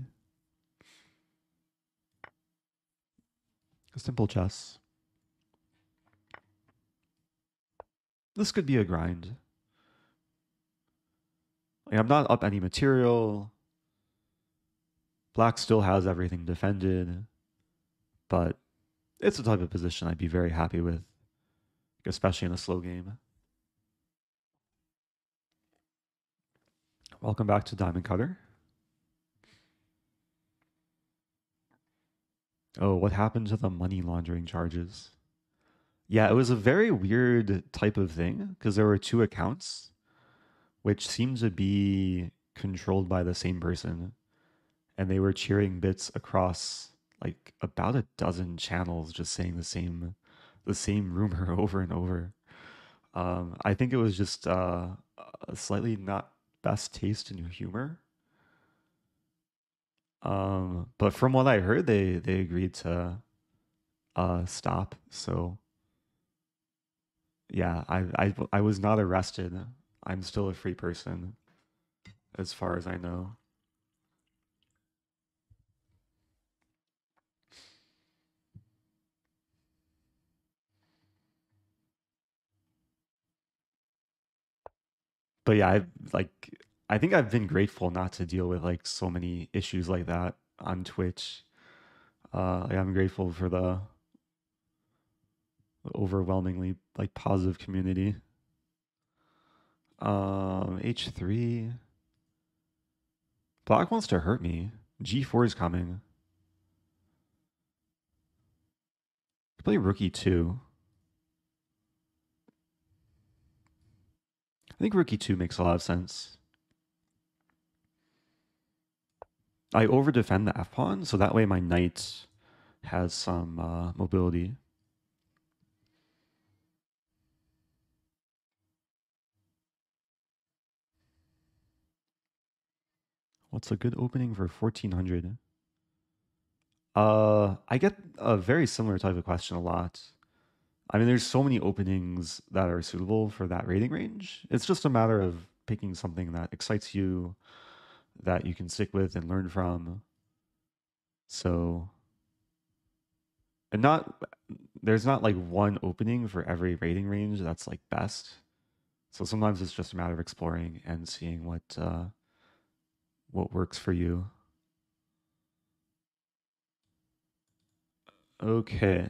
Simple chess. This could be a grind. Like, I'm not up any material. Black still has everything defended. But it's the type of position I'd be very happy with, especially in a slow game. Welcome back to Diamond Cutter. Oh, what happened to the money laundering charges? Yeah, it was a very weird type of thing because there were two accounts which seemed to be controlled by the same person, and they were cheering bits across like about a dozen channels just saying the same rumor over and over. I think it was just a slightly not best taste in humor. But from what I heard, they agreed to stop. So yeah, I was not arrested. I'm still a free person, as far as I know. But yeah, I think I've been grateful not to deal with like so many issues like that on Twitch. I'm grateful for the overwhelmingly like positive community. H3. Black wants to hurt me. G4 is coming. Play rook e2. I think rook e2 makes a lot of sense. I over defend the f pawn, so that way my knight has some mobility. What's a good opening for 1400? I get a very similar type of question a lot. I mean, there's so many openings that are suitable for that rating range. It's just a matter of picking something that excites you, that you can stick with and learn from. So, and there's not like one opening for every rating range that's like best. So sometimes it's just a matter of exploring and seeing what works for you. Okay.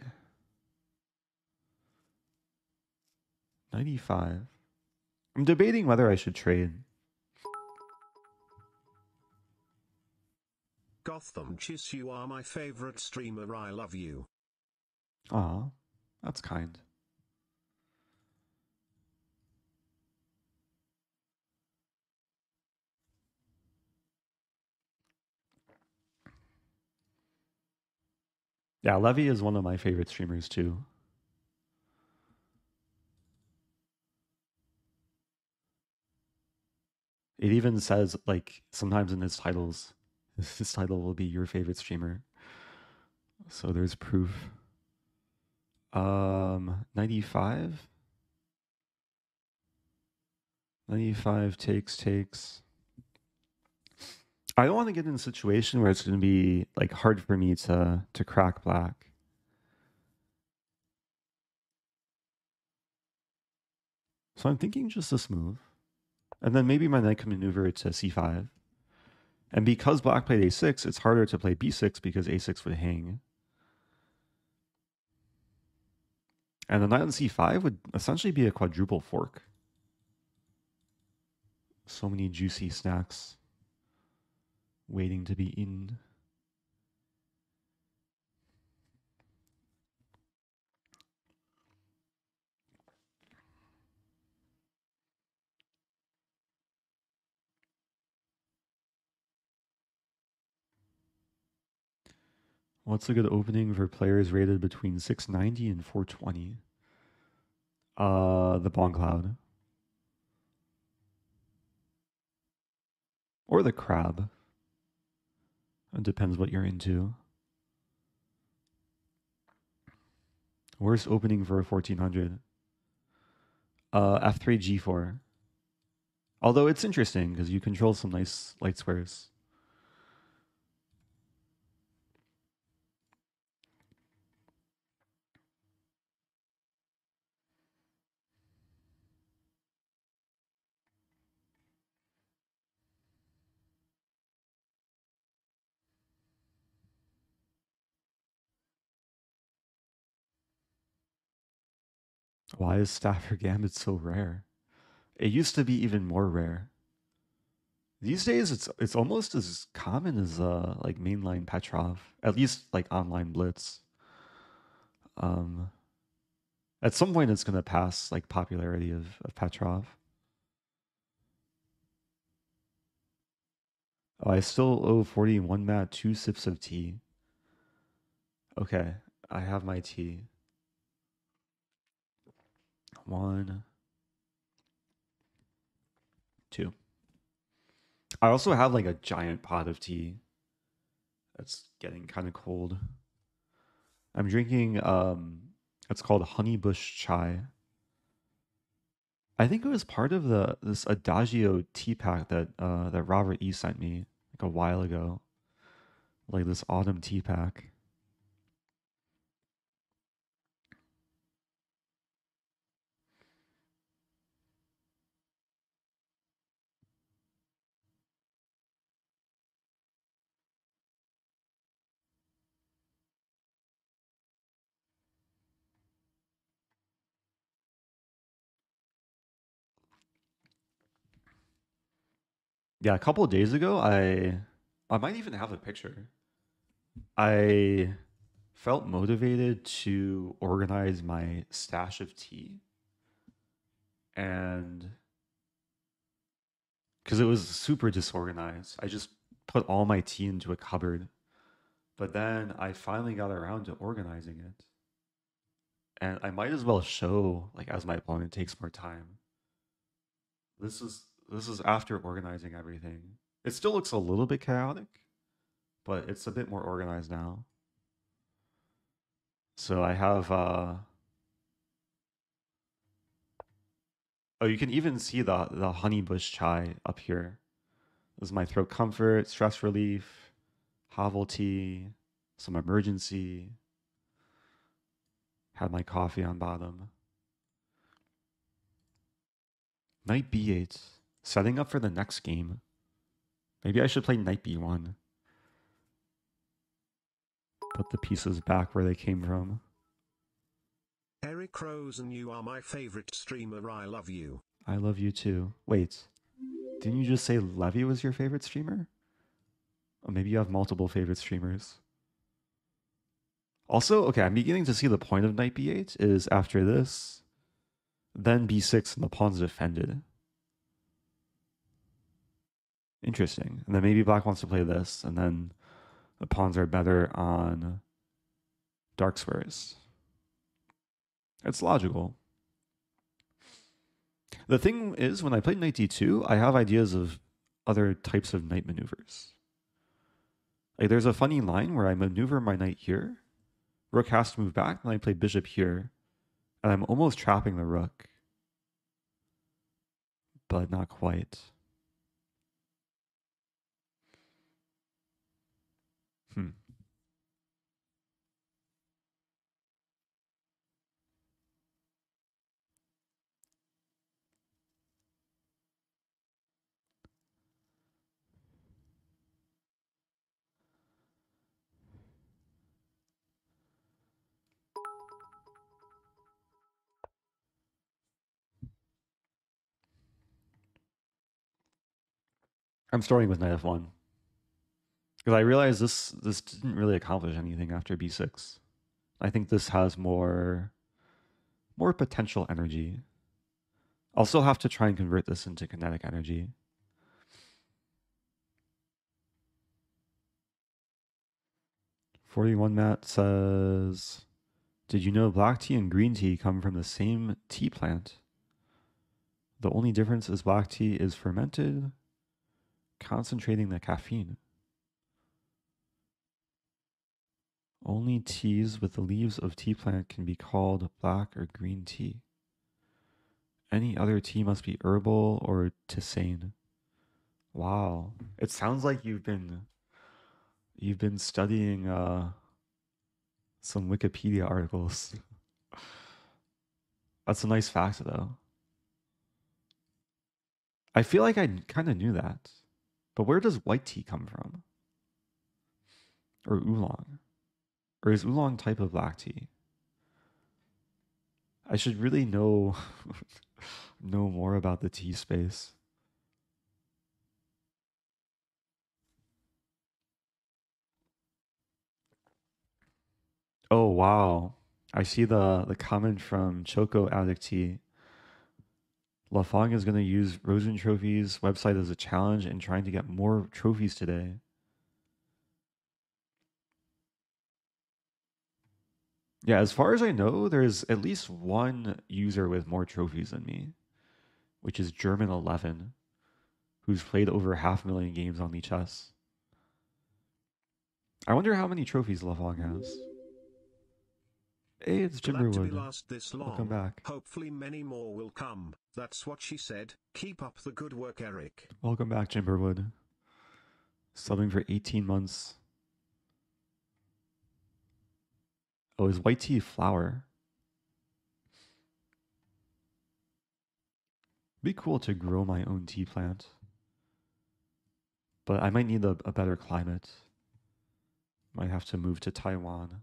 95. I'm debating whether I should trade. Gotham Chiss, you are my favorite streamer. I love you. Aw, that's kind. Yeah, Levy is one of my favorite streamers too. It even says, like, sometimes in his titles, his title will be your favorite streamer. So there's proof. 95? 95 takes. I don't want to get in a situation where it's going to be like hard for me to crack black. So I'm thinking just this move. And then maybe my knight can maneuver to c5. And because black played a6, it's harder to play b6 because a6 would hang. And the knight on c5 would essentially be a quadruple fork. So many juicy snacks waiting to be eaten. What's a good opening for players rated between 690 and 420? The Bong Cloud. Or the Crab. It depends what you're into. Worst opening for a 1400? F3 G4. Although it's interesting because you control some nice light squares. Why is Stafford Gambit so rare? It used to be even more rare. These days, it's almost as common as like mainline Petrov, at least like online Blitz. At some point, it's gonna pass like popularity of Petrov. Oh, I still owe 41 mat 2 sips of tea. Okay, I have my tea. 1, 2. I also have like a giant pot of tea that's getting kind of cold. I'm drinking it's called honeybush chai. I think it was part of this Adagio tea pack that that Robert E sent me like a while ago. Like this autumn tea pack. Yeah, a couple of days ago I might even have a picture. I felt motivated to organize my stash of tea. And because it was super disorganized, I just put all my tea into a cupboard. But then I finally got around to organizing it. And I might as well show, like, as my opponent takes more time. This is after organizing everything. It still looks a little bit chaotic, but it's a bit more organized now. So I have oh, you can even see the honeybush chai up here. This is my throat comfort, stress relief, Havel tea, some emergency. Had my coffee on bottom. Knight b8. Setting up for the next game. Maybe I should play knight b1. Put the pieces back where they came from. Eric Rosen, you are my favorite streamer. I love you. I love you too. Wait, didn't you just say Levy was your favorite streamer? Or maybe you have multiple favorite streamers. Also, okay, I'm beginning to see the point of knight b8 is after this, then b6 and the pawn's defended. Interesting. And then maybe black wants to play this, and then the pawns are better on dark squares. It's logical. The thing is, when I play knight d2, I have ideas of other types of knight maneuvers. Like there's a funny line where I maneuver my knight here, rook has to move back, and I play bishop here, and I'm almost trapping the rook, but not quite. I'm starting with knight f1 because I realize this didn't really accomplish anything after b6. I think this has more potential energy. I'll still have to try and convert this into kinetic energy. "41 Matt says, did you know black tea and green tea come from the same tea plant? The only difference is black tea is fermented, concentrating the caffeine. Only teas with the leaves of tea plant can be called black or green tea. Any other tea must be herbal or tisane." Wow. It sounds like you've been studying some Wikipedia articles. That's a nice fact though. I feel like I kind of knew that. But where does white tea come from? Or oolong? Or is oolong type of black tea? I should really know more about the tea space. Oh wow. I see the comment from Choco Addict Tea. Lafong is going to use Rosen Trophies website as a challenge and trying to get more trophies today. Yeah, as far as I know, there's at least one user with more trophies than me, which is German11, who's played over 500,000 games on chess. I wonder how many trophies Lafong has. Hey, it's Jimberwood. Welcome back. Hopefully many more will come. That's what she said. Keep up the good work, Eric. Welcome back, Jimberwood. Subbing for 18 months. Oh, is white tea flour? Be cool to grow my own tea plant. But I might need a better climate. Might have to move to Taiwan.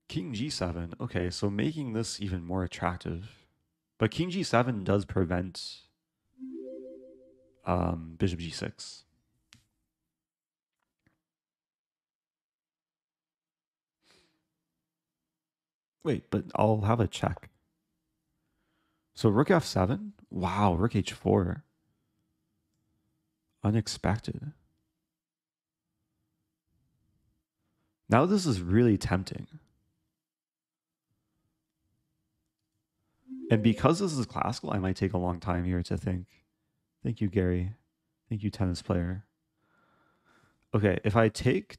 King g7. Okay, so making this even more attractive. But King g7 does prevent bishop g6. Wait, but I'll have a check. So rook f7? Wow, rook h4. Unexpected. Now this is really tempting. And because this is classical, I might take a long time here to think. Thank you, Gary. Thank you, tennis player. Okay, if I take,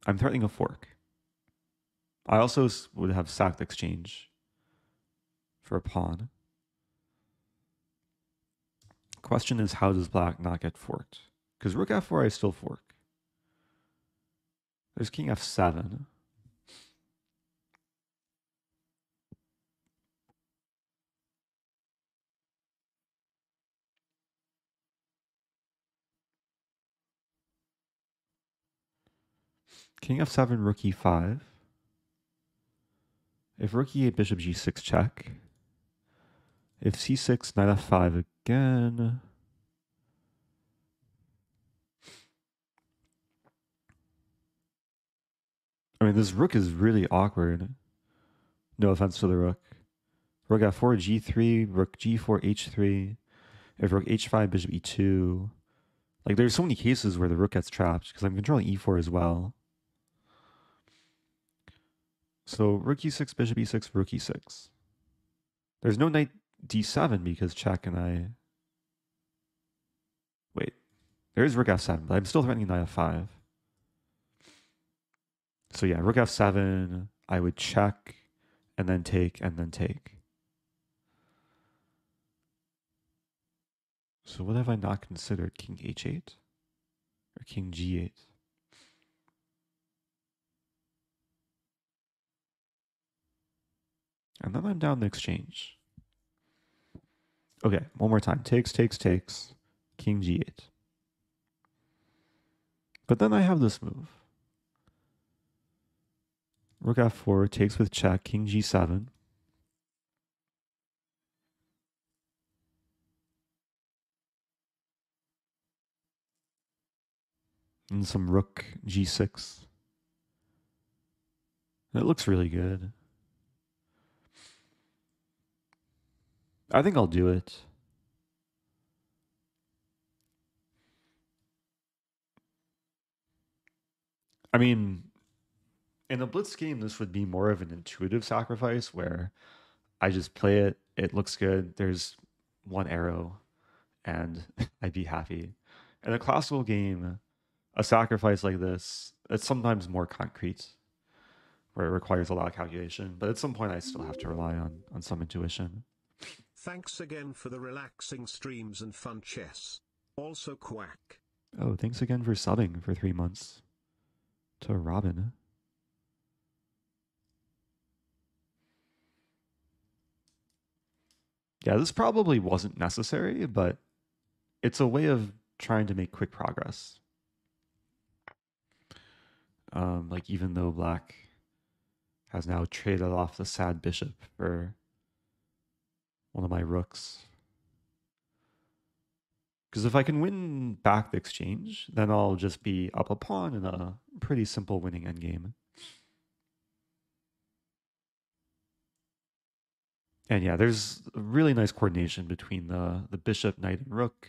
I'm threatening a fork. I also would have sacked exchange for a pawn. Question is, how does black not get forked? Because rook f4, I still fork. There's king f7. King f7, rook e5. If rook e8, bishop g6 check. If c6, knight f5 again. I mean, this rook is really awkward. No offense to the rook. Rook f4, g3, rook g4, h3. If rook h5, bishop e2, Like, there's so many cases where the rook gets trapped because I'm controlling e4 as well. So rook e6, bishop e6, rook e6. There's no knight d7 because check and I... Wait. There is rook f7, but I'm still threatening knight f5. So yeah, rook f7, I would check, and then take, and then take. So what have I not considered? King h8? Or king g8? And then I'm down the exchange. Okay, one more time. Takes, takes, takes. King g8. But then I have this move. Rook f4, takes with check, king g7. And some rook g6. It looks really good. I think I'll do it. I mean, in a blitz game, this would be more of an intuitive sacrifice where I just play it, it looks good, there's one arrow, and I'd be happy. In a classical game, a sacrifice like this, it's sometimes more concrete, where it requires a lot of calculation, but at some point I still have to rely on some intuition. Thanks again for the relaxing streams and fun chess. Also quack. Oh, thanks again for subbing for 3 months to Robin. Yeah, this probably wasn't necessary, but it's a way of trying to make quick progress. Like even though black has now traded off the sad bishop for one of my rooks. Because if I can win back the exchange, then I'll just be up a pawn in a pretty simple winning endgame. And yeah, there's a really nice coordination between the bishop, knight, and rook.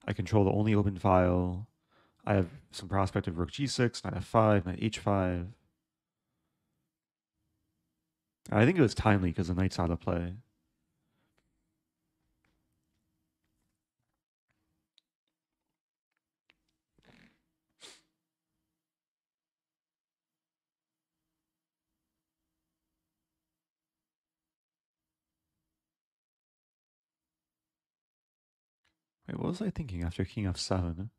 I control the only open file. I have some prospect of rook g6, knight f5, knight h5. I think it was timely because the knight's out of play. Wait, what was I thinking after king f7?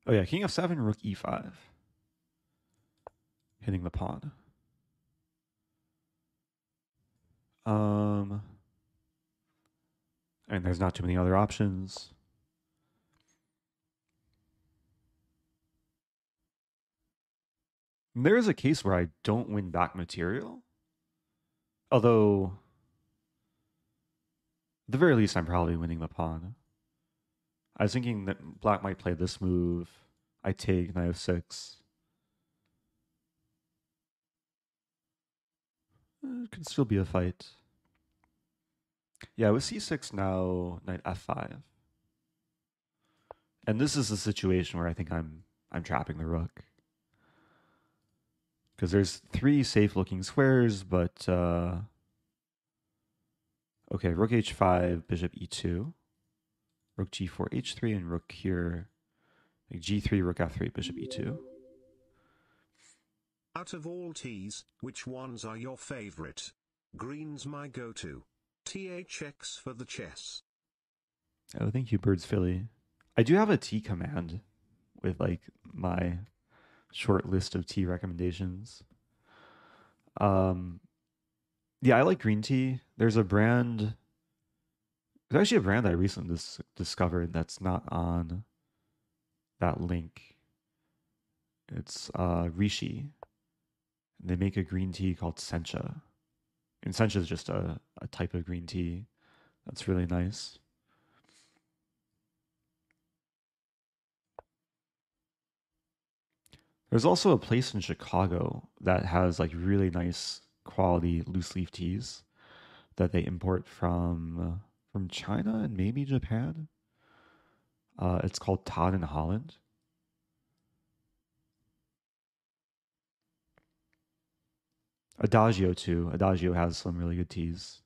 Oh yeah, king f7, rook e5. Hitting the pawn. And there's not too many other options. There is a case where I don't win back material. Although, at the very least, I'm probably winning the pawn. I was thinking that black might play this move. I take knight f6. It could still be a fight. Yeah, with c6 now, knight f5. And this is a situation where I think I'm trapping the rook. Because there's 3 safe-looking squares, but... okay, rook h5, bishop e2. Rook g4, h3, and rook here. Like g3, rook f3, bishop e2. Out of all teas, which ones are your favorite? Green's my go-to. THX for the chess. Oh, thank you, Birds Philly. I do have a tea command with like my short list of tea recommendations. Yeah, I like green tea. There's actually a brand I recently discovered that's not on that link. It's Rishi. They make a green tea called sencha. And sencha is just a type of green tea that's really nice. There's also a place in Chicago that has like really nice quality loose leaf teas that they import from China and maybe Japan. It's called Todd in Holland. Adagio too. Adagio has some really good teas.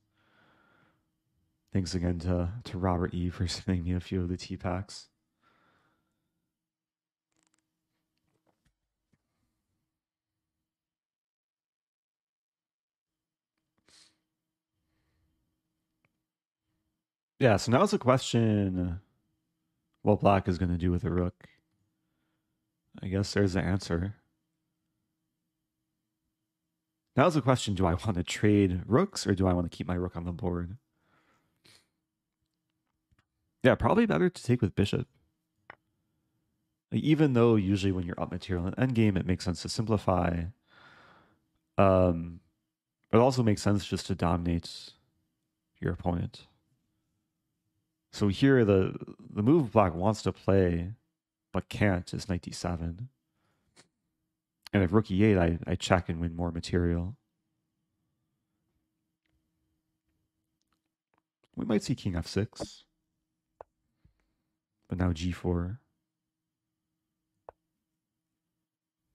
Thanks again to Robert E for sending me a few of the tea packs. Yeah, so now it's a question what black is going to do with a rook. I guess there's the answer. Now it's a question, do I want to trade rooks or do I want to keep my rook on the board? Yeah, probably better to take with bishop. Even though usually when you're up material in endgame, it makes sense to simplify. It also makes sense just to dominate your opponent. So here, the move black wants to play, but can't, is knight d7. And if rook e8, I check and win more material. We might see king f6. But now g4.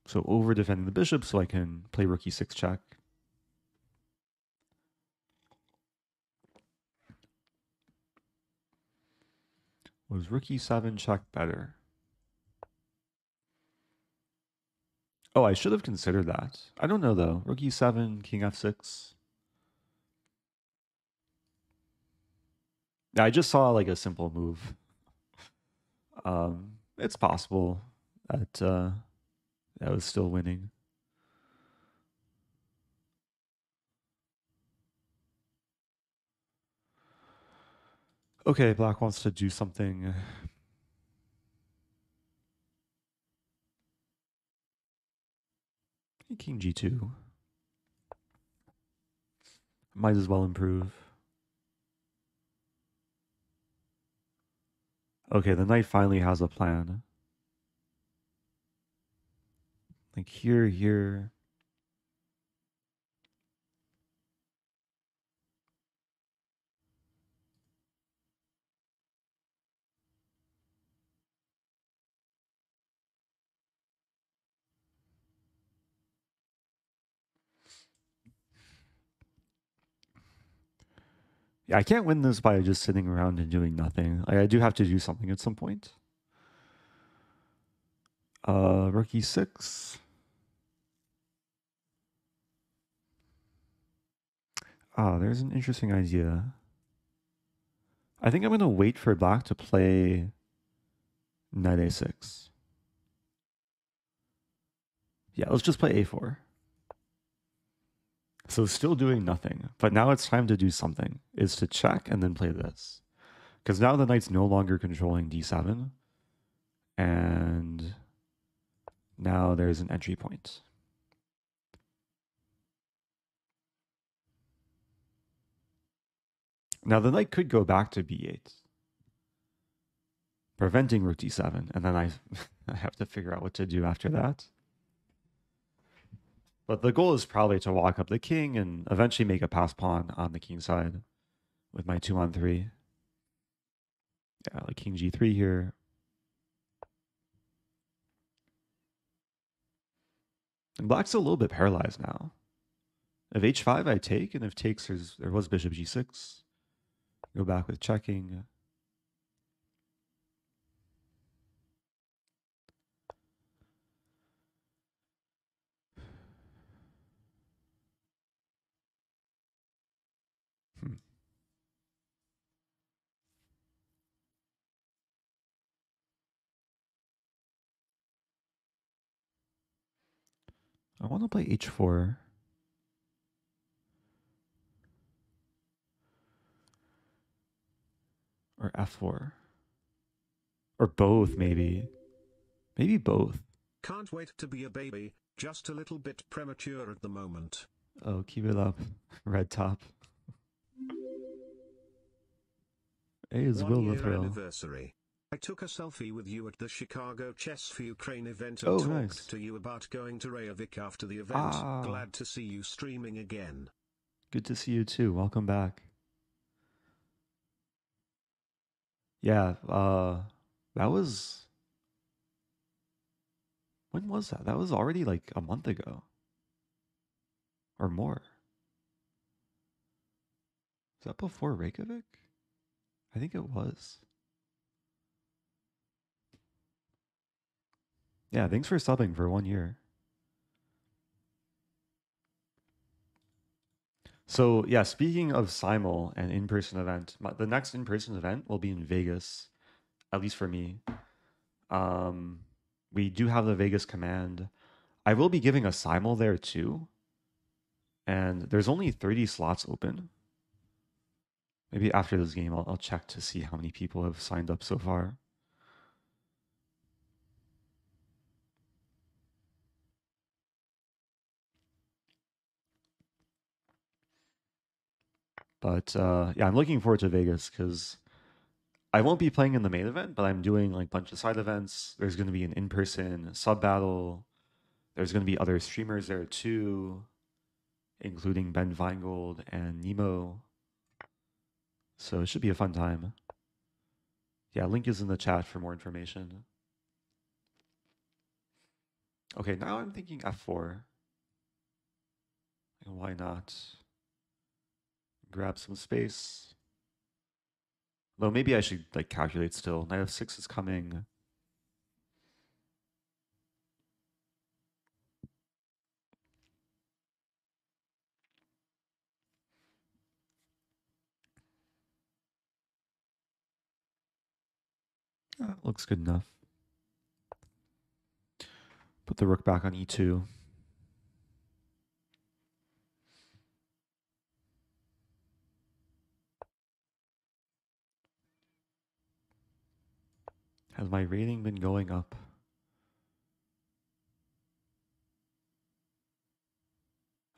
So over defending the bishop so I can play rook e6 check. Was rook e7 check better? Oh, I should have considered that. I don't know though. Rook e7, king f6. Yeah, I just saw like a simple move. It's possible that I was still winning. Okay, black wants to do something. King g2. Might as well improve. Okay, the knight finally has a plan. Like here. Yeah, I can't win this by just sitting around and doing nothing. Like, I do have to do something at some point. Rook e6. Ah, there's an interesting idea. I think I'm going to wait for black to play knight a6. Yeah, let's just play a4. So still doing nothing, but now it's time to do something, is to check and then play this. Because now the knight's no longer controlling d7, and now there's an entry point. Now the knight could go back to b8, preventing rook d7, and then I have to figure out what to do after that. But the goal is probably to walk up the king and eventually make a pass pawn on the king side with my 2-on-3. Yeah, like king g3 here. And black's a little bit paralyzed now. If h5 I take, and if takes there was bishop g6. Go back with checking. I want to play h4. Or f4. Or both, maybe. Maybe both. Can't wait to be a baby, just a little bit premature at the moment. Oh, keep it up. Red top. A is Will the Thrill. Anniversary. I took a selfie with you at the Chicago Chess for Ukraine event Oh, and talked nice. to you about going to Reykjavik after the event. Glad to see you streaming again. Good to see you too. Welcome back. Yeah, That was... When was that? That was already like a month ago. Or more. Was that before Reykjavik? I think it was. Yeah, thanks for subbing for 1 year. So yeah, speaking of Simul and in-person event, the next in-person event will be in Vegas, at least for me. We do have the Vegas command. I will be giving a Simul there too. And there's only 30 slots open. Maybe after this game, I'll check to see how many people have signed up so far. But yeah, I'm looking forward to Vegas because I won't be playing in the main event, but I'm doing like a bunch of side events. There's going to be an in-person sub battle. There's going to be other streamers there too, including Ben Feingold and Nemo. So it should be a fun time. Yeah, link is in the chat for more information. Okay, now I'm thinking F4. And why not? Grab some space. Though maybe I should like calculate still. Knight F6 is coming. Looks good enough. Put the rook back on E2. Has my rating been going up?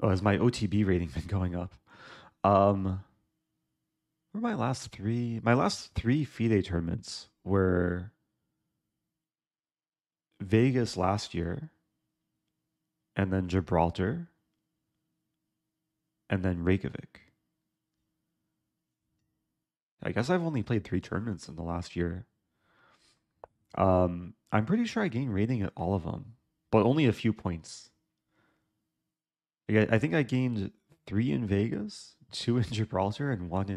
Oh, has my OTB rating been going up? Were my last three? My last three FIDE tournaments were Vegas last year, and then Gibraltar, and then Reykjavik. I guess I've only played 3 tournaments in the last year. I'm pretty sure I gained rating at all of them, but only a few points. I think I gained 3 in Vegas, 2 in Gibraltar, and 1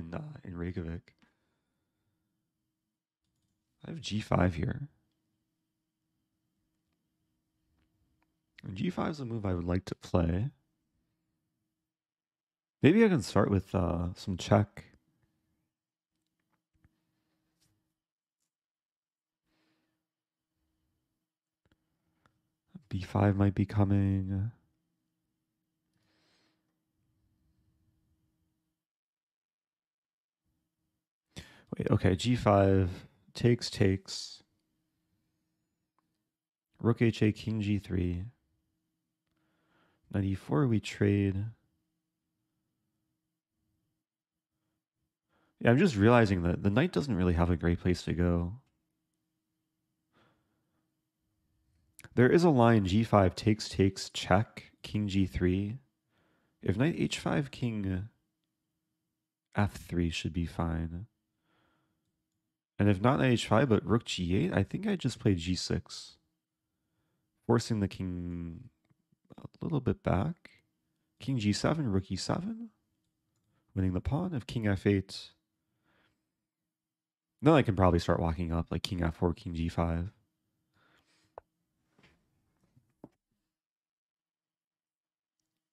in Reykjavik. I have G5 here. And G5 is a move I would like to play. Maybe I can start with some check. B5 might be coming. Wait, okay, G5 takes. Rook HA, King G3. Knight E4, we trade. Yeah, I'm just realizing that the knight doesn't really have a great place to go. There is a line G5 takes, check, King G3. If knight H5, King F3 should be fine. And if not knight H5, but Rook G8, I think I just played G6. Forcing the king a little bit back. King G7, Rook E7. Winning the pawn. If King F8... Then I can probably start walking up, like King F4, King G5.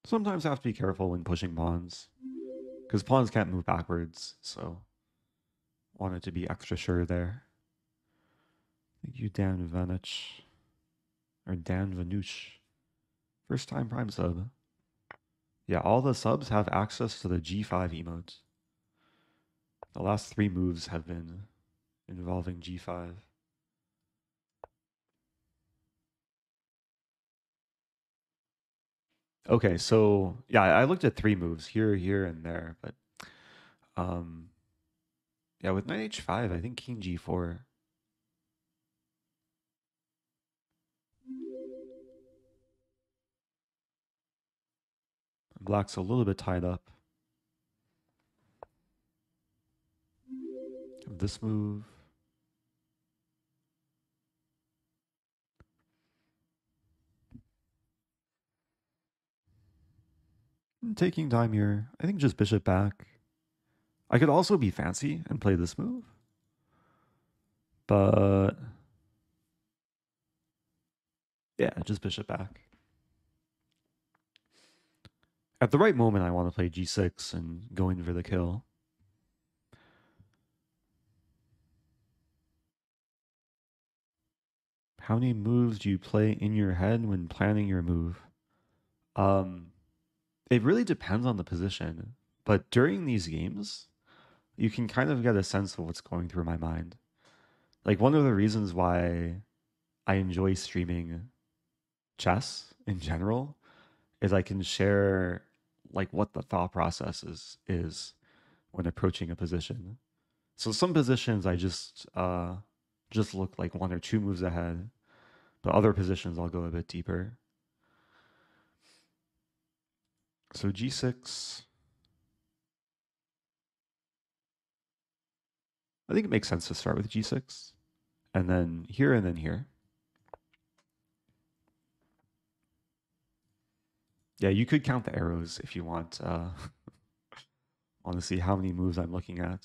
Sometimes I have to be careful when pushing pawns, because pawns can't move backwards, so wanted to be extra sure there. Thank you, Dan Vanich. Or Dan Vanush. First time Prime sub. Yeah, all the subs have access to the G5 emote. The last 3 moves have been involving G5. Okay, so yeah, I looked at 3 moves here, here, and there, but yeah, with knight H5, I think King G4. Black's a little bit tied up. This move. taking time here. I think just bishop back. I could also be fancy and play this move. But yeah, just bishop back. At the right moment, I want to play g6 and go in for the kill. How many moves do you play in your head when planning your move? It really depends on the position. But during these games, you can kind of get a sense of what's going through my mind. Like, one of the reasons why I enjoy streaming chess in general is I can share like what the thought process is when approaching a position. So some positions I just look like one or two moves ahead, but other positions I'll go a bit deeper. So g6. I think it makes sense to start with g6 and then here and then here. Yeah, you could count the arrows if you want. Want to see how many moves I'm looking at.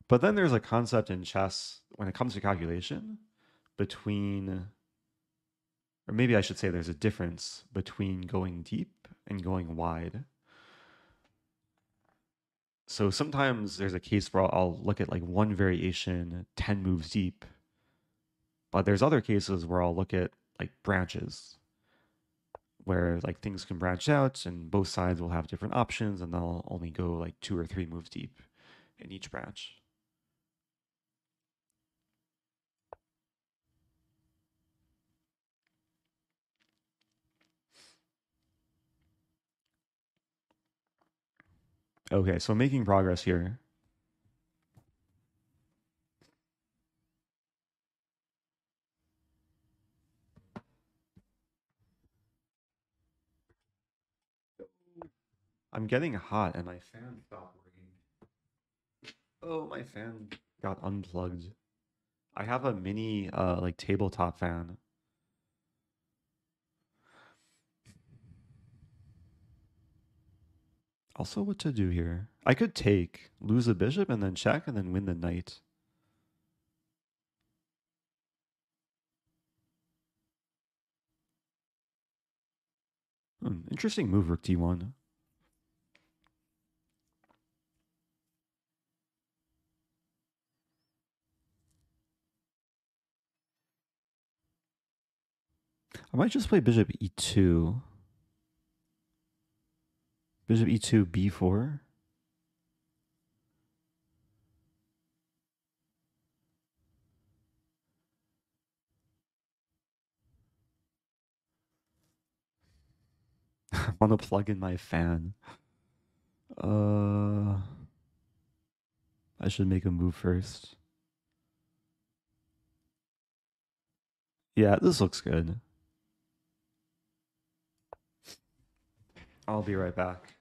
But then there's a concept in chess when it comes to calculation between, or maybe I should say there's a difference between going deep and going wide. So sometimes there's a case where I'll look at like one variation 10 moves deep, but there's other cases where I'll look at like branches where like things can branch out and both sides will have different options and they'll only go like 2 or 3 moves deep in each branch. Okay, so making progress here. I'm getting hot and my fan stopped working. Oh, my fan got unplugged. I have a mini like tabletop fan. Also, what to do here? I could take, lose a bishop and then check and then win the knight. Interesting move, Rook d1. I might just play bishop e2. Bishop e2, b4. I want to plug in my fan. I should make a move first. Yeah, this looks good. I'll be right back.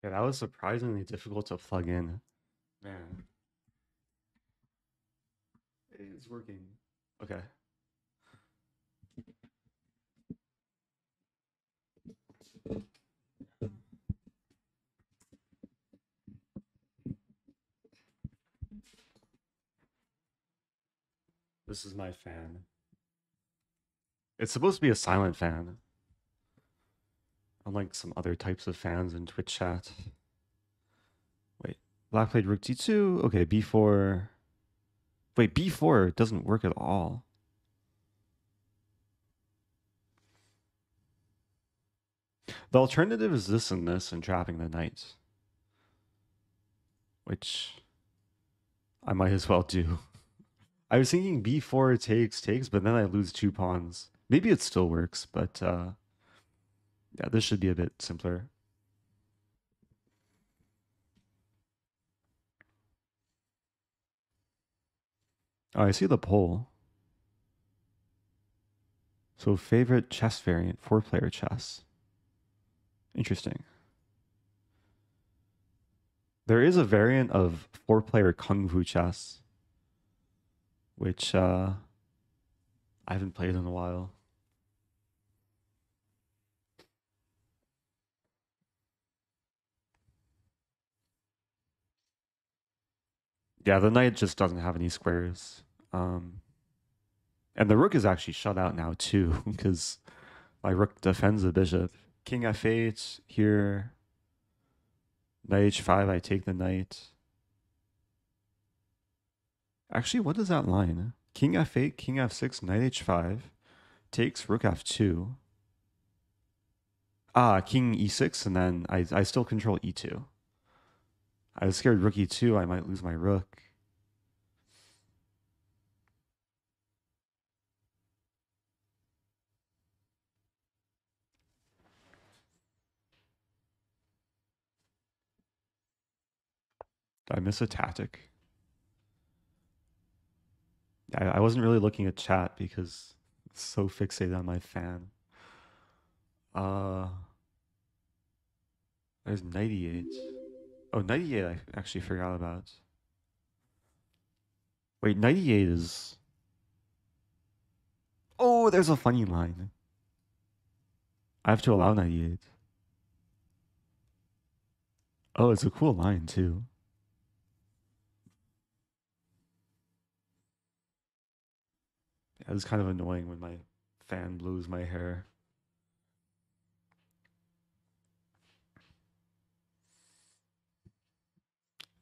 Yeah, that was surprisingly difficult to plug in. Man. It's working. Okay. This is my fan. It's supposed to be a silent fan. Unlike some other types of fans in Twitch chat. Wait. Black played rook d2. Okay, b4. Wait, b4 doesn't work at all. The alternative is this and this and trapping the knight. Which I might as well do. I was thinking b4 takes, but then I lose 2 pawns. Maybe it still works, but yeah, this should be a bit simpler. Oh, I see the poll. So favorite chess variant, 4-player chess. Interesting. There is a variant of 4-player Kung Fu chess, which I haven't played in a while. Yeah, the knight just doesn't have any squares. And the rook is actually shut out now too, because my rook defends the bishop. King f8 here. Knight h5, I take the knight. Actually, what is that line? King f8, king f6, knight h5, takes rook f2. Ah, king e6, and then I still control e2. I was scared rook e2, I might lose my rook. Did I miss a tactic? I wasn't really looking at chat because it's so fixated on my fan. There's 98. Oh, 98 I actually forgot about. Wait, 98 is... Oh, there's a funny line. I have to allow 98. Oh, it's a cool line too. Yeah, it's kind of annoying when my fan blows my hair.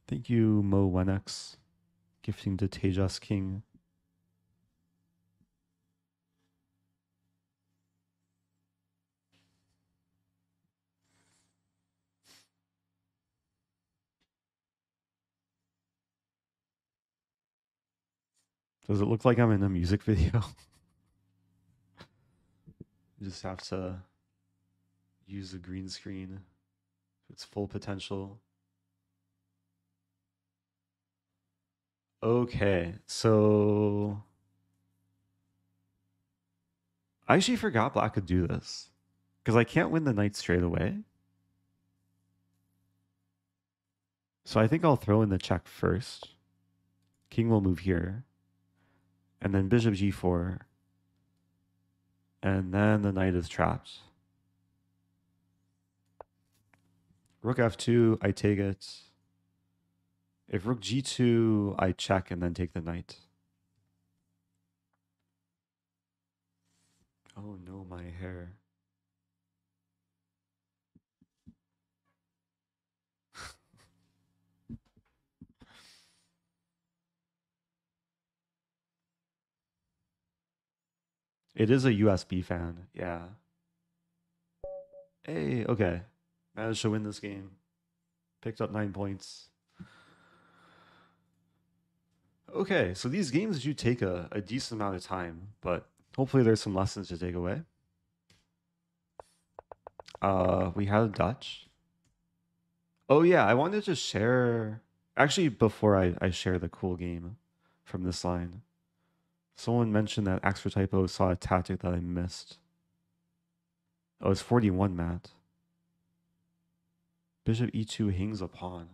Thank you, Mo1x, gifting to Tejas King. Does it look like I'm in a music video? Just have to use the green screen to its full potential. Okay, so I actually forgot Black could do this because I can't win the knight straight away. So I think I'll throw in the check first. King will move here. And then bishop g4. And then the knight is trapped. Rook f2, I take it. If rook g2, I check and then take the knight. Oh no, my hair. It is a USB fan, yeah. Hey, okay. Managed to win this game. Picked up 9 points. Okay, so these games do take a decent amount of time, but hopefully there's some lessons to take away. We had a Dutch. Oh yeah, I wanted to share... Actually, before I share the cool game from this line, someone mentioned that Axe for Typo saw a tactic that I missed. Oh, it's 41, Matt. Bishop e2 hangs a pawn.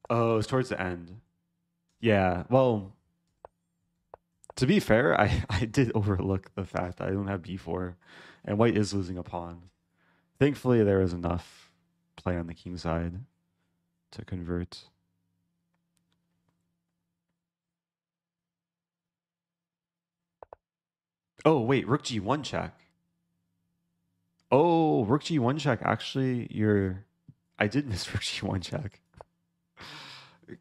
Oh, it's towards the end. Yeah, well, to be fair, I did overlook the fact that I don't have b4, and white is losing a pawn. Thankfully, there is enough play on the king side to convert. Oh, wait, rook g1 check. Oh, Rook G1 check. Actually, I did miss Rook G1 check.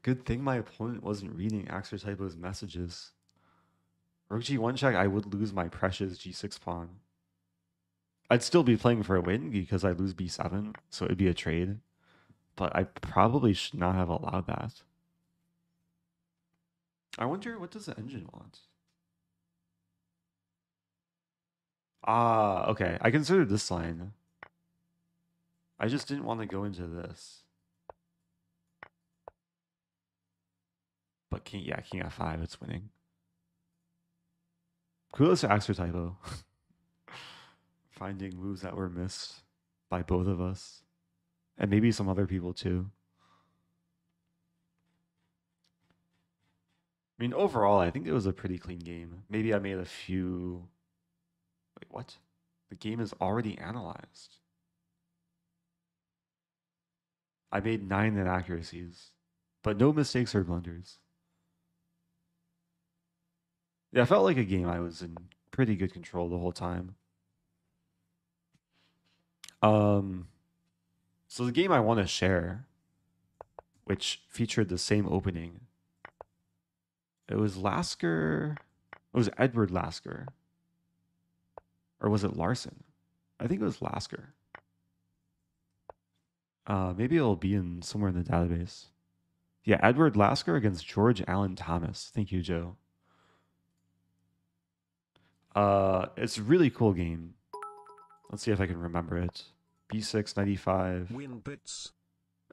Good thing my opponent wasn't reading Axer Typo's messages. Rook G1 check, I would lose my precious G6 pawn. I'd still be playing for a win because I lose B7, so it'd be a trade. But I probably should not have allowed that. I wonder, what does the engine want? Ah, okay. I considered this line. I just didn't want to go into this. But king F5, it's winning. Coolest Axer Typo. Finding moves that were missed by both of us. And maybe some other people too. I mean, overall, I think it was a pretty clean game. Maybe I made a few... Wait, what? The game is already analyzed. I made 9 inaccuracies, but no mistakes or blunders. Yeah, I felt like a game I was in pretty good control the whole time. So the game I want to share, which featured the same opening, it was Lasker. It was Edward Lasker. Or was it Larson? I think it was Lasker. Maybe it'll be in somewhere in the database. Yeah, Edward Lasker against George Allen Thomas. Thank you, Joe. It's a really cool game. Let's see if I can remember it. B6 95. Win bits.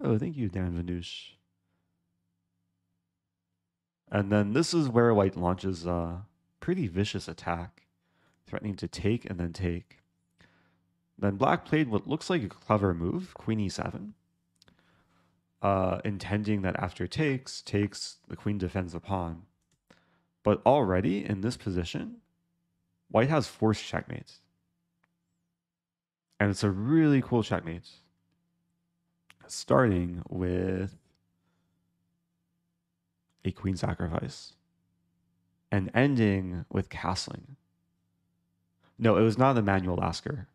Oh, thank you, Dan Vanush. And then this is where white launches a pretty vicious attack, threatening to take and then take. Then black played what looks like a clever move, queen e7, intending that after takes, the queen defends the pawn. But already in this position, white has forced checkmate. And it's a really cool checkmate. Starting with a queen sacrifice and ending with castling. No, it was not Emmanuel Lasker.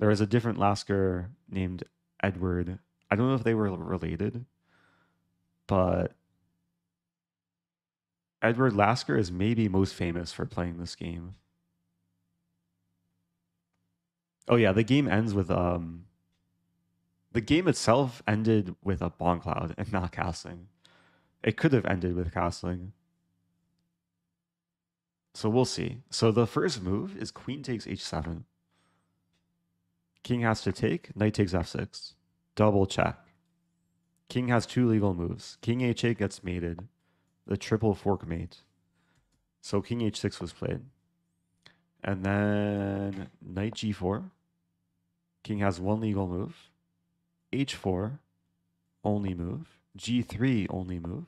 There was a different Lasker named Edward. I don't know if they were related, but Edward Lasker is maybe most famous for playing this game. Oh yeah, the game ends with the game itself ended with a bomb cloud and not castling. It could have ended with castling. So we'll see. So the first move is queen takes h7. King has to take, knight takes f6. Double check. King has 2 legal moves. King h8 gets mated. The triple fork mate. So king h6 was played. And then knight g4. King has 1 legal move. h4, only move. g3, only move.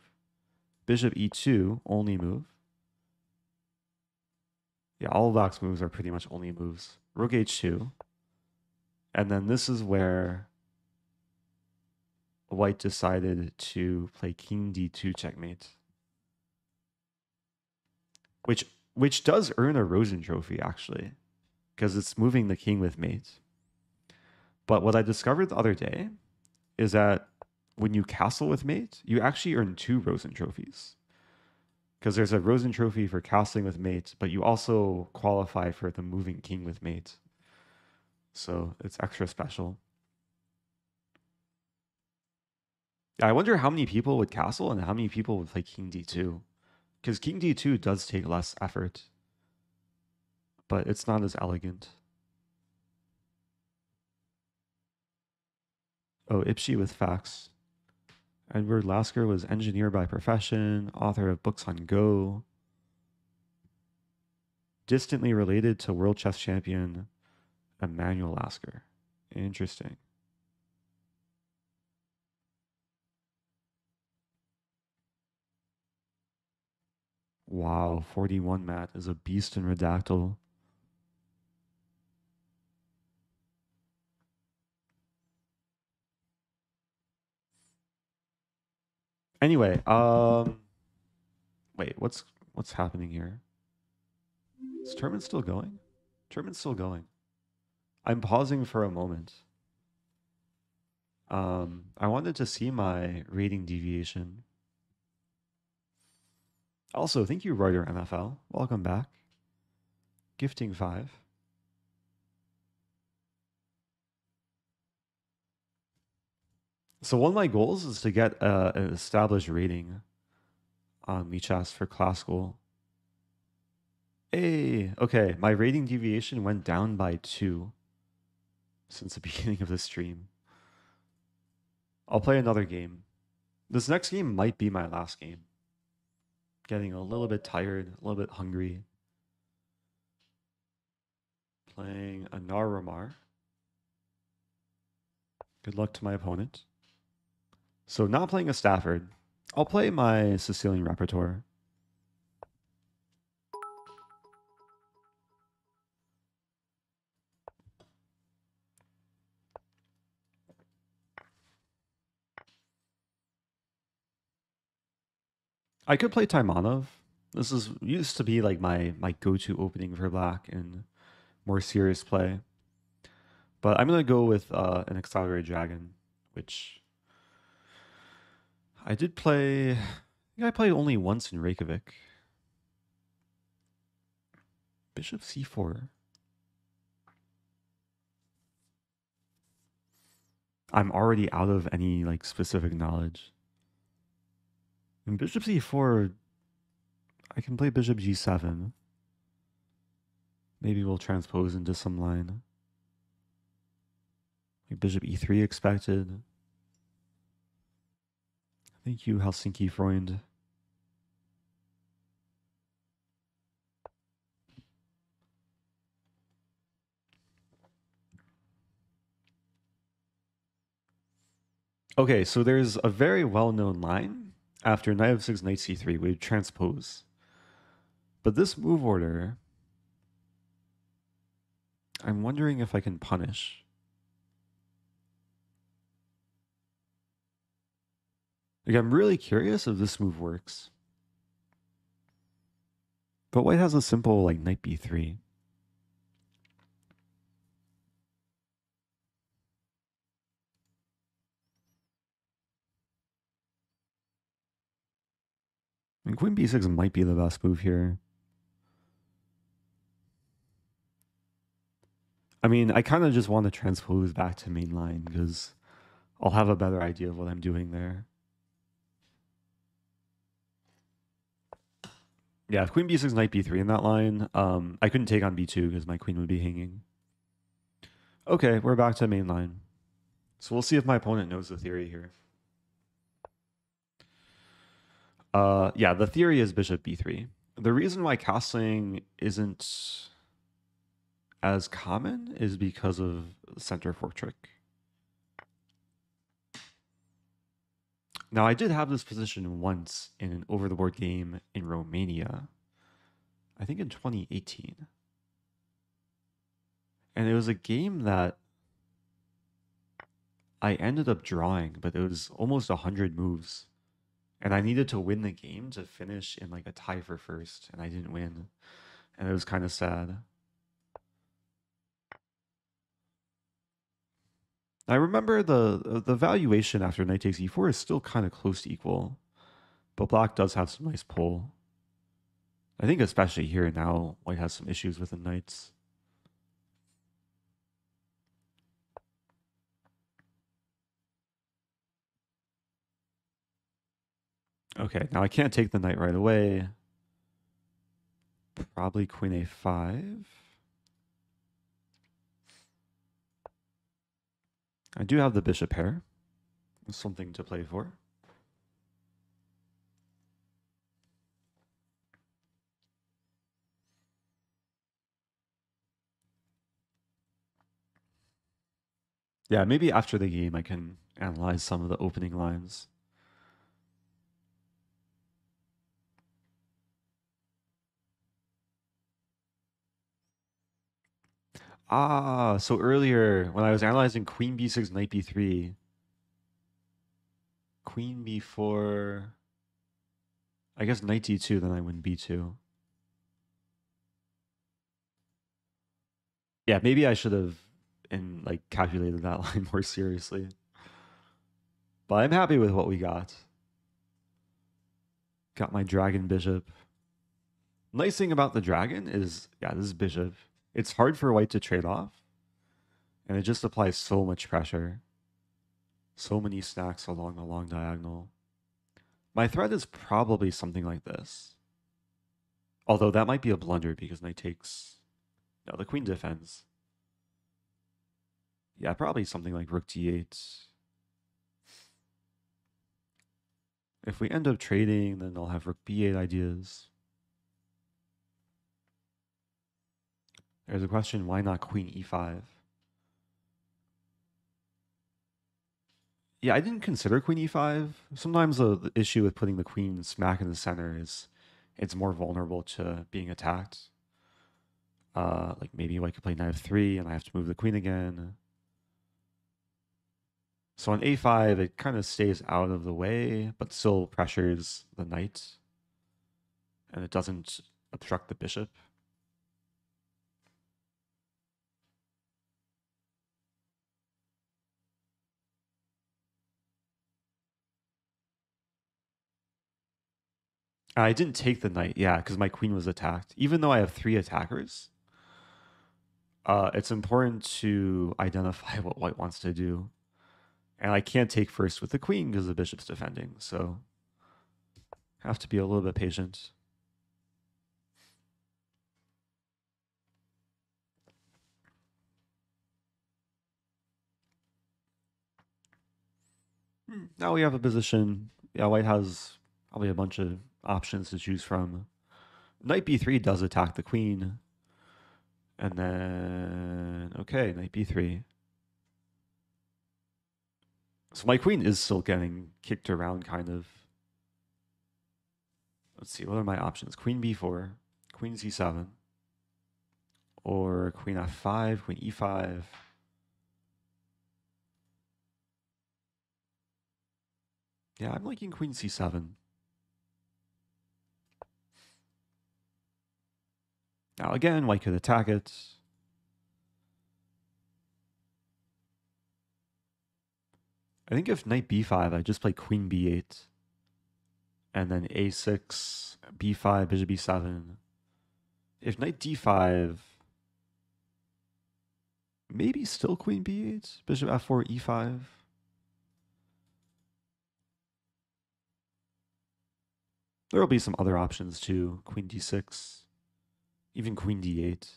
Bishop e2, only move. Yeah, all of Black's moves are pretty much only moves. Rook h2. And then this is where white decided to play king d2 checkmate. Which does earn a Rosen trophy, actually, because it's moving the king with mate. But what I discovered the other day is that when you castle with mate, you actually earn 2 Rosen trophies. Because there's a Rosen trophy for castling with mate, but you also qualify for the moving king with mate. So it's extra special. I wonder how many people would castle and how many people would play king d2. Because king d2 does take less effort, but it's not as elegant. Oh, Ipsy with facts. Edward Lasker was engineer by profession, author of books on Go. Distantly related to world chess champion Emmanuel Lasker. Interesting. Wow, 41 Matt is a beast in Redactyl. Anyway, wait, what's happening here? Is tournament still going? Tournament's still going. I'm pausing for a moment. I wanted to see my rating deviation. Also, thank you, Reuter NFL. Welcome back. Gifting 5. So one of my goals is to get an established rating on Lichess for classical. Hey, okay, my rating deviation went down by 2 since the beginning of the stream. I'll play another game. This next game might be my last game. Getting a little bit tired, a little bit hungry. Playing a Narramar. Good luck to my opponent. So not playing a Stafford. I'll play my Sicilian repertoire. I could play Taimanov. This used to be like my go-to opening for black in more serious play. But I'm going to go with an Accelerated Dragon, which I did play. I think I played only once in Reykjavik. Bishop c4. I'm already out of any like specific knowledge. In Bishop c4, I can play Bishop g7. Maybe we'll transpose into some line. Like Bishop e3 expected. Thank you, Helsinki Freund. Okay, so there's a very well-known line. After knight f6, knight c3, we transpose. But this move order, I'm wondering if I can punish. Like, I'm really curious if this move works. But white has a simple, like, knight b3. And queen b6 might be the best move here. I mean, I kind of just want to transpose back to main line because I'll have a better idea of what I'm doing there. Yeah, if queen b6, knight b3 in that line, I couldn't take on b2 because my queen would be hanging. Okay, we're back to main line. So we'll see if my opponent knows the theory here. Yeah, the theory is bishop b3. The reason why castling isn't as common is because of center fork trick. Now, I did have this position once in an over-the-board game in Romania, I think in 2018. And it was a game that I ended up drawing, but it was almost 100 moves. And I needed to win the game to finish in like a tie for first, and I didn't win. And it was kind of sad. I remember the valuation after knight takes e4 is still kind of close to equal. But black does have some nice pull. I think especially here now, white has some issues with the knights. Okay, now I can't take the knight right away. Probably queen a5. I do have the bishop pair. Something to play for. Yeah, maybe after the game I can analyze some of the opening lines. Ah, so earlier when I was analyzing queen b6, knight b3, queen b4, I guess knight d2, then I win b2. Yeah, maybe I should have and like calculated that line more seriously. But I'm happy with what we got. Got my dragon bishop. Nice thing about the dragon is, yeah, this is bishop. It's hard for white to trade off. And it just applies so much pressure. So many stacks along the long diagonal. My threat is probably something like this. Although that might be a blunder because knight takes... No, the queen defends. Yeah, probably something like rook d8. If we end up trading, then I'll have rook b8 ideas. There's a question, why not queen e5? Yeah, I didn't consider queen e5. Sometimes the issue with putting the queen smack in the center is it's more vulnerable to being attacked. Like maybe I could play knight f3 and I have to move the queen again. So on a5, it kind of stays out of the way, but still pressures the knight. And it doesn't obstruct the bishop. I didn't take the knight, yeah, because my queen was attacked. Even though I have 3 attackers, it's important to identify what white wants to do. And I can't take first with the queen because the bishop's defending, so I have to be a little bit patient. Now we have a position. Yeah, white has probably a bunch of options to choose from. Knight b3 does attack the queen. And then, okay, knight b3. So my queen is still getting kicked around, kind of. Let's see, what are my options? Queen b4, queen c7, or queen f5, queen e5. Yeah, I'm liking queen c7. Now again, white could attack it. I think if knight b5, I just play queen b8. And then a6, b5, bishop b7. If knight d5, maybe still queen b8, bishop f4, e5. There will be some other options too. Queen d6, even queen d8.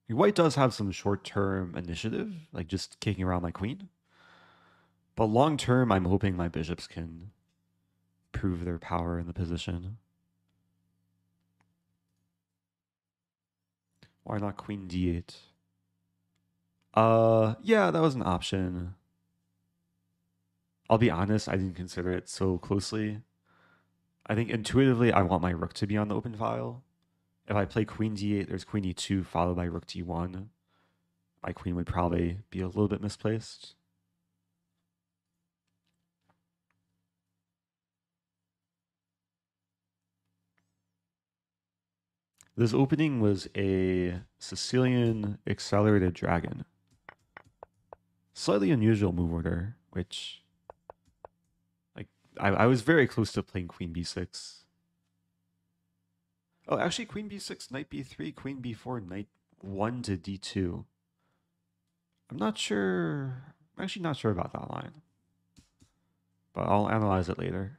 White does have some short-term initiative, like just kicking around my queen. But long-term, I'm hoping my bishops can prove their power in the position. Why not queen d8? Yeah, that was an option. I'll be honest, I didn't consider it so closely. I think intuitively, I want my rook to be on the open file. If I play queen d8, there's queen e2 followed by rook d1. My queen would probably be a little bit misplaced. This opening was a Sicilian accelerated dragon. Slightly unusual move order, which, like, I was very close to playing queen b6. Oh, actually, queen b6, knight b3, queen b4, knight 1 to d2. I'm not sure. I'm actually not sure about that line. But I'll analyze it later.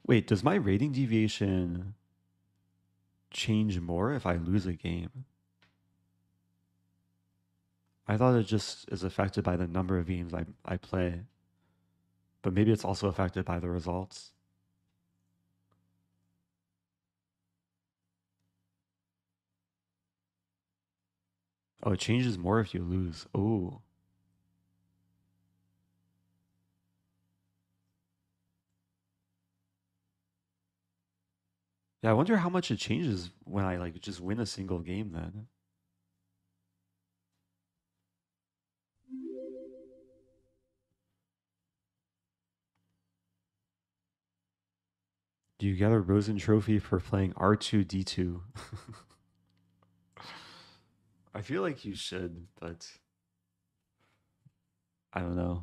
Wait, does my rating deviation change more if I lose a game? I thought it just is affected by the number of games I play. But maybe it's also affected by the results. Oh, it changes more if you lose. Oh. Yeah, I wonder how much it changes when I like just win a single game then. Do you get a Rosen trophy for playing R2D2? I feel like you should, but I don't know.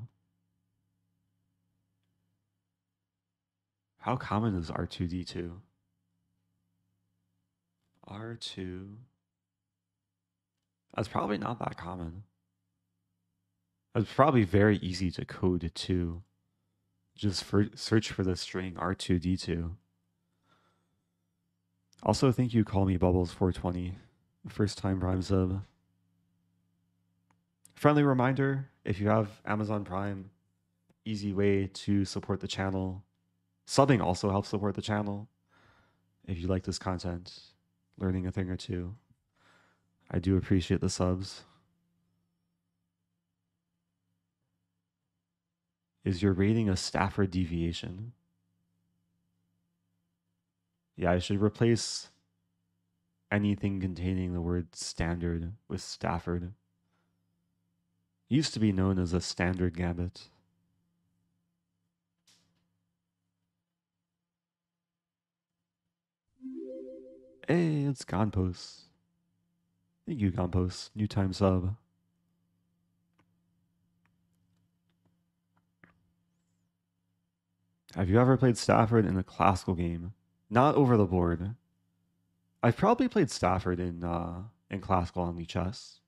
How common is R2D2? R2. That's probably not that common. It's probably very easy to code too. Just search for the string R2D2. Also, thank you, Call Me Bubbles 420. First time Prime sub. Friendly reminder, if you have Amazon Prime, easy way to support the channel. Subbing also helps support the channel. If you like this content, learning a thing or two, I do appreciate the subs. Is your rating a Stafford deviation? Yeah, I should replace anything containing the word standard with Stafford. It used to be known as a standard gambit. Hey, it's Gonpost. Thank you, Gonpost. New time sub. Have you ever played Stafford in a classical game? Not over the board. I've probably played Stafford in classical only chess.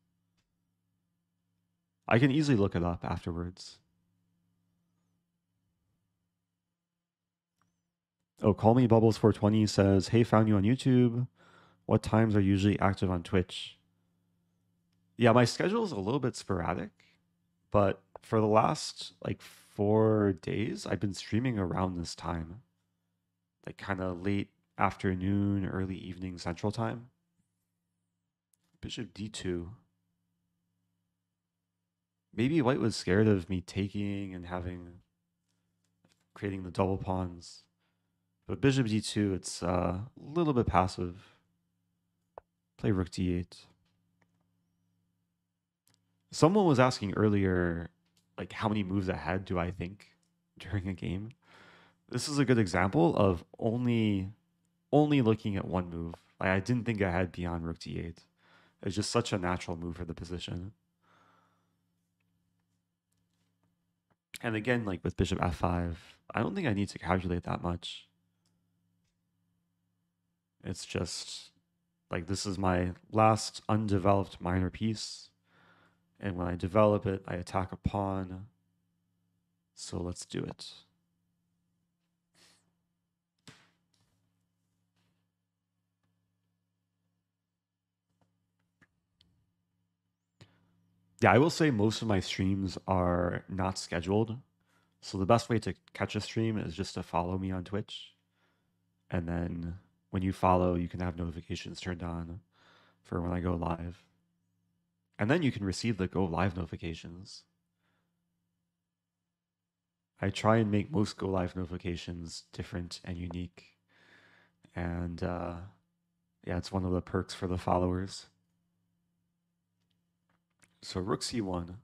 I can easily look it up afterwards. Oh, Call Me Bubbles 420 says, hey, found you on YouTube. What times are usually active on Twitch? Yeah, my schedule is a little bit sporadic, but for the last like 4 days, I've been streaming around this time, like kind of late afternoon, early evening Central Time. Bishop D2. Maybe White was scared of me taking and creating the double pawns. But Bishop D2, it's a little bit passive. Play Rook D8. Someone was asking earlier, like, how many moves ahead do I think during a game? This is a good example of only looking at one move. Like, I didn't think ahead beyond Rook D8. It's just such a natural move for the position. And again, like with Bishop F5, I don't think I need to calculate that much. It's just like this is my last undeveloped minor piece. And when I develop it, I attack a pawn. So let's do it. Yeah, I will say most of my streams are not scheduled. So the best way to catch a stream is just to follow me on Twitch. And then when you follow, you can have notifications turned on for when I go live. And then you can receive the go live notifications. I try and make most go live notifications different and unique. And yeah, it's one of the perks for the followers. So Rook C1.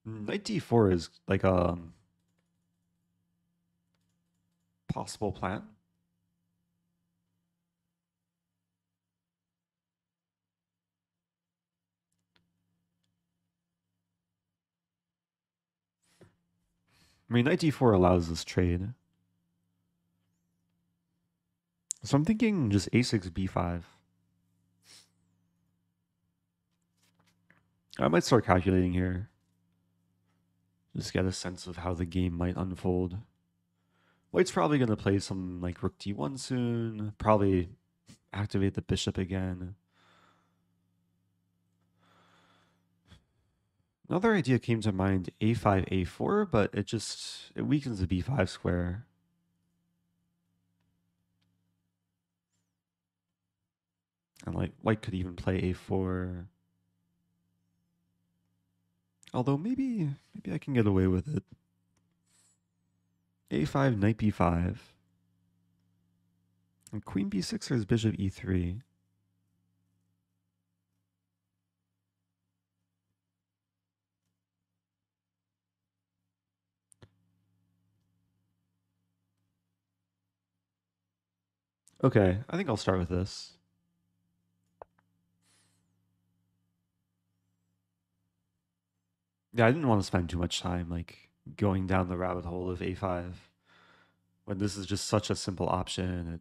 Knight D4 is like a possible plan. I mean, Knight D4 allows this trade. So I'm thinking just A6, B5. I might start calculating here. Just get a sense of how the game might unfold. White's probably going to play some like Rook D1 soon. Probably activate the bishop again. Another idea came to mind, A5, A4, but it weakens the B5 square. And like White could even play A4. Although maybe I can get away with it. A5, Knight B5. And Queen B6 is Bishop E3. Okay, I think I'll start with this. Yeah, I didn't want to spend too much time like going down the rabbit hole of a5 when this is just such a simple option.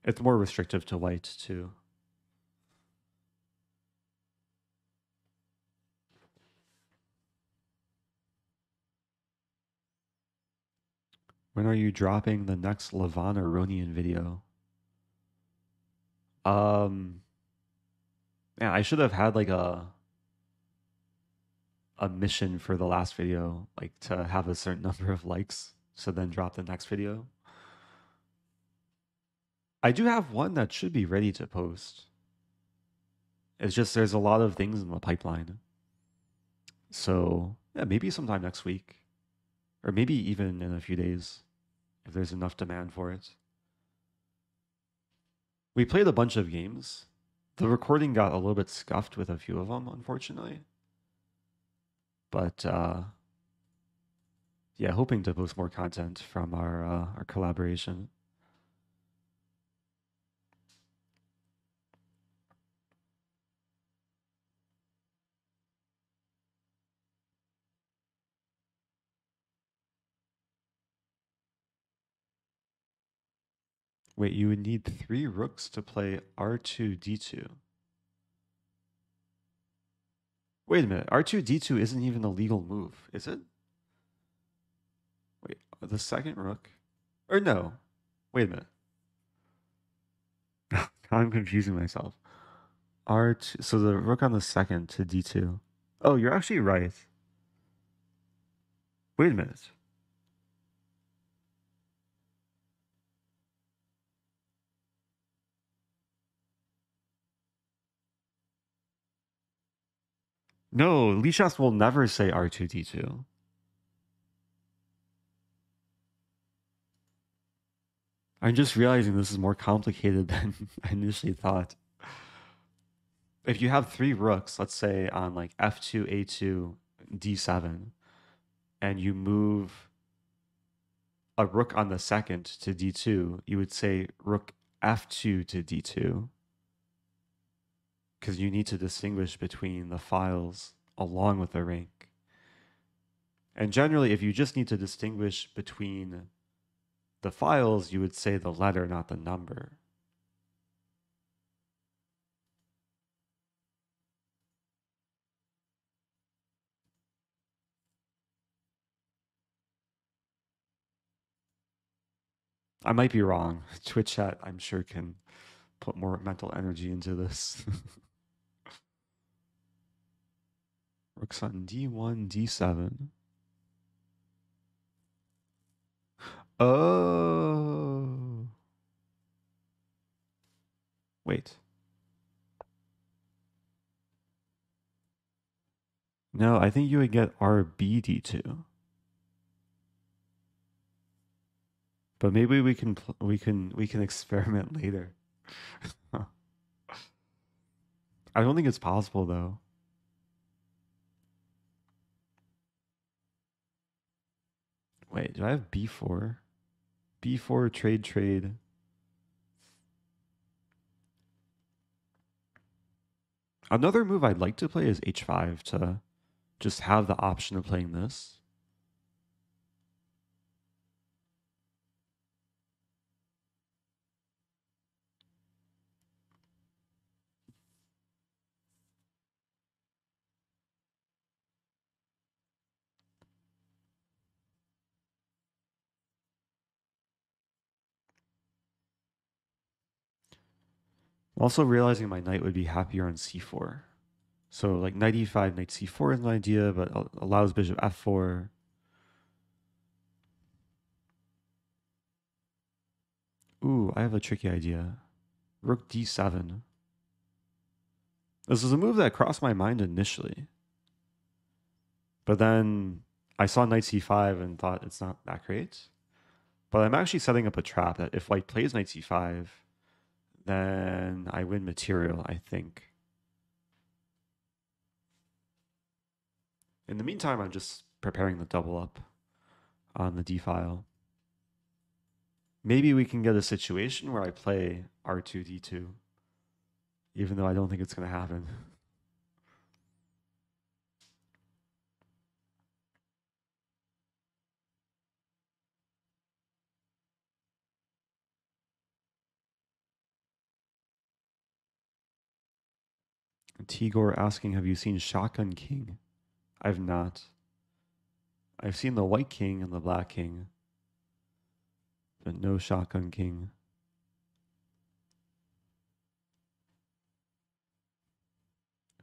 It's more restrictive to white too. When are you dropping the next Levon Aronian video? Yeah, I should have had like a mission for the last video, like to have a certain number of likes, so then drop the next video. I do have one that should be ready to post. It's just there's a lot of things in the pipeline. So yeah, maybe sometime next week. Or maybe even in a few days, if there's enough demand for it. We played a bunch of games. The recording got a little bit scuffed with a few of them, unfortunately. But yeah, hoping to post more content from our collaboration. Wait, you would need 3 rooks to play R2 D2. Wait a minute, R2 D2 isn't even a legal move, is it? Wait, the second rook? Or no? Wait a minute. I'm confusing myself. R2, so the rook on the second to D2. Oh, you're actually right. Wait a minute. No, Lichas will never say R2D2. I'm just realizing this is more complicated than I initially thought. If you have 3 rooks, let's say on like F2, A2, D7, and you move a rook on the second to D2, you would say rook F2 to D2. Because you need to distinguish between the files along with the rank. And generally, if you just need to distinguish between the files, you would say the letter, not the number. I might be wrong. Twitch chat, I'm sure, can put more mental energy into this. Rook's on D1, D7. Oh. Wait. No, I think you would get RBD2. But maybe we can experiment later. I don't think it's possible though. Wait, do I have B4? B4 trade. Another move I'd like to play is H5 to just have the option of playing this. I'm also realizing my knight would be happier on C4. So like knight E5, knight C4 is an idea, but allows bishop F4. Ooh, I have a tricky idea. Rook D7. This is a move that crossed my mind initially. But then I saw knight C5 and thought it's not that great. But I'm actually setting up a trap that if white plays knight C5, then I win material, I think. In the meantime, I'm just preparing the double up on the D file. Maybe we can get a situation where I play r2, d2, even though I don't think it's going to happen. Tigor asking, have you seen Shotgun King? I've not. I've seen the White King and the Black King, but no Shotgun King.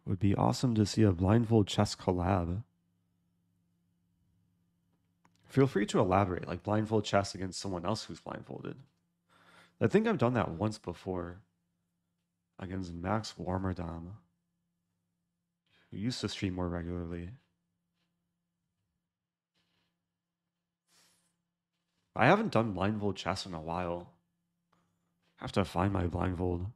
It would be awesome to see a blindfold chess collab. Feel free to elaborate, like blindfold chess against someone else who's blindfolded. I think I've done that once before against Max Warmerdam, who used to stream more regularly. I haven't done blindfold chess in a while. I have to find my blindfold.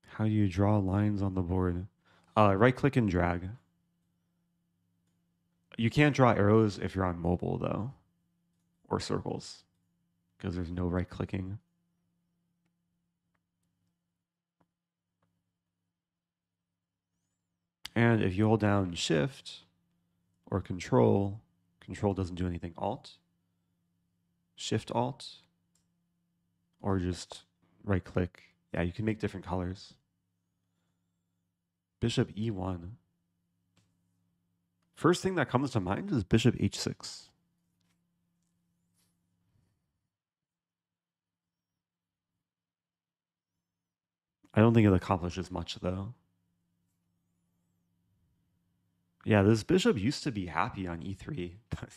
How do you draw lines on the board? Right click and drag. You can't draw arrows if you're on mobile though, or circles, because there's no right clicking. And if you hold down Shift or Control, Control doesn't do anything, Alt, Shift Alt, or just right click. Yeah, you can make different colors. Bishop E1. First thing that comes to mind is Bishop H6. I don't think it accomplishes much though. Yeah, this bishop used to be happy on E3, but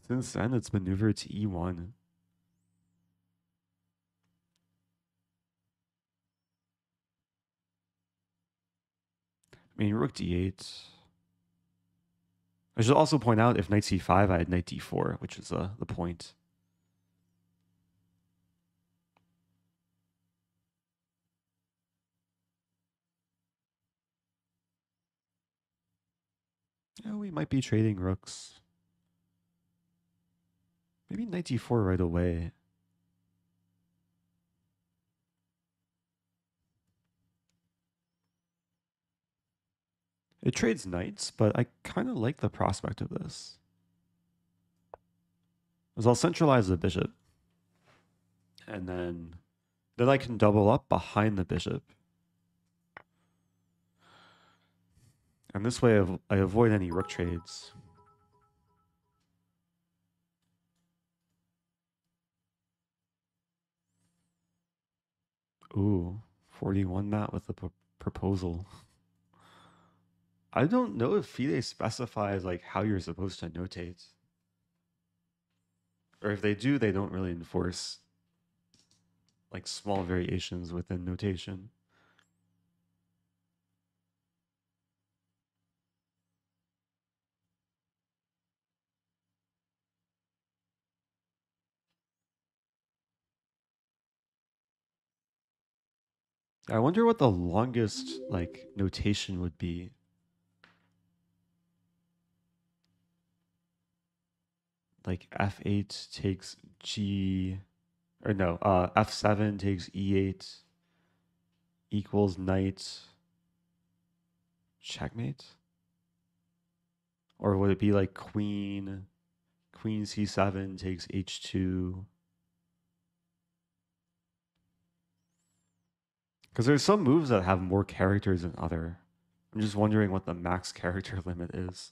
since then it's maneuvered to E1. I mean, Rook D8. I should also point out if Knight C5, I had Knight D4, which is the point. Yeah, we might be trading rooks. Maybe Knight D4 right away. It trades knights, but I kind of like the prospect of this. Because I'll centralize the bishop. And then I can double up behind the bishop. And this way I avoid any rook trades. Ooh, 41 mat with the proposal. I don't know if FIDE specifies like how you're supposed to notate. Or if they do, they don't really enforce like small variations within notation. I wonder what the longest like notation would be. Like F8 takes G, or no, F7 takes E8 equals knight checkmate? Or would it be like queen C7 takes H2? Because there's some moves that have more characters than other. I'm just wondering what the max character limit is.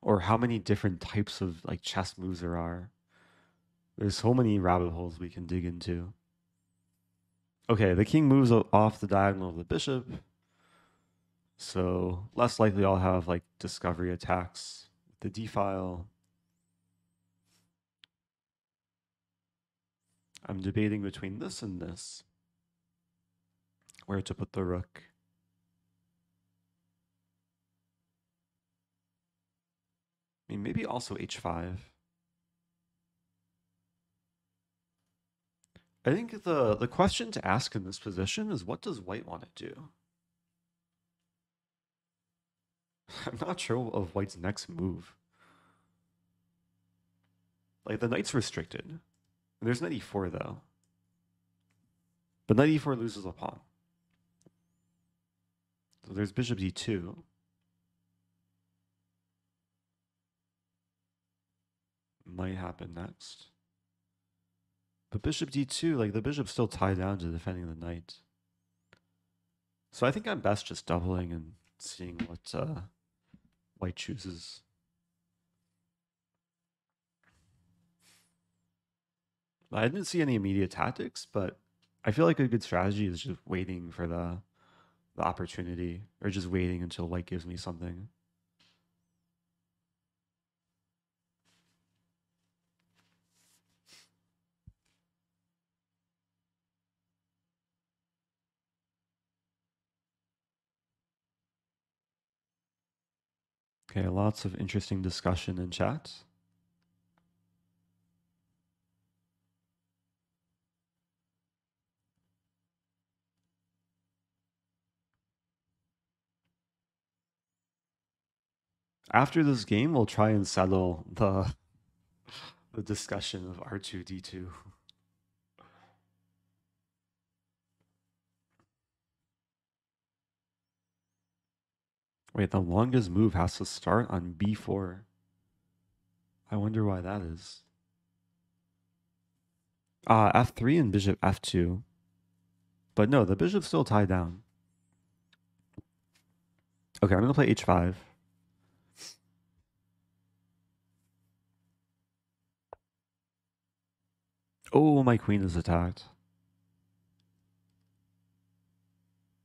Or how many different types of like chess moves there are. There's so many rabbit holes we can dig into. Okay, the king moves off the diagonal of the bishop. So less likely I'll have like discovery attacks with the d-file. I'm debating between this and this. Where to put the rook. I mean, maybe also h5. I think the question to ask in this position is what does white want to do? I'm not sure of white's next move. Like, the knight's restricted. There's knight e4, though. But knight e4 loses a pawn. So there's bishop d2. Might happen next. But bishop d2, like, the bishop's still tied down to defending the knight. So I think I'm best just doubling and seeing what white chooses. I didn't see any immediate tactics, but I feel like a good strategy is just waiting for the opportunity, or just waiting until white gives me something. Okay, lots of interesting discussion in chat. After this game, we'll try and settle the discussion of R2, D2. Wait, the longest move has to start on B4. I wonder why that is. F3 and bishop F2. But no, the bishop's still tied down. Okay, I'm going to play H5. Oh, my queen is attacked.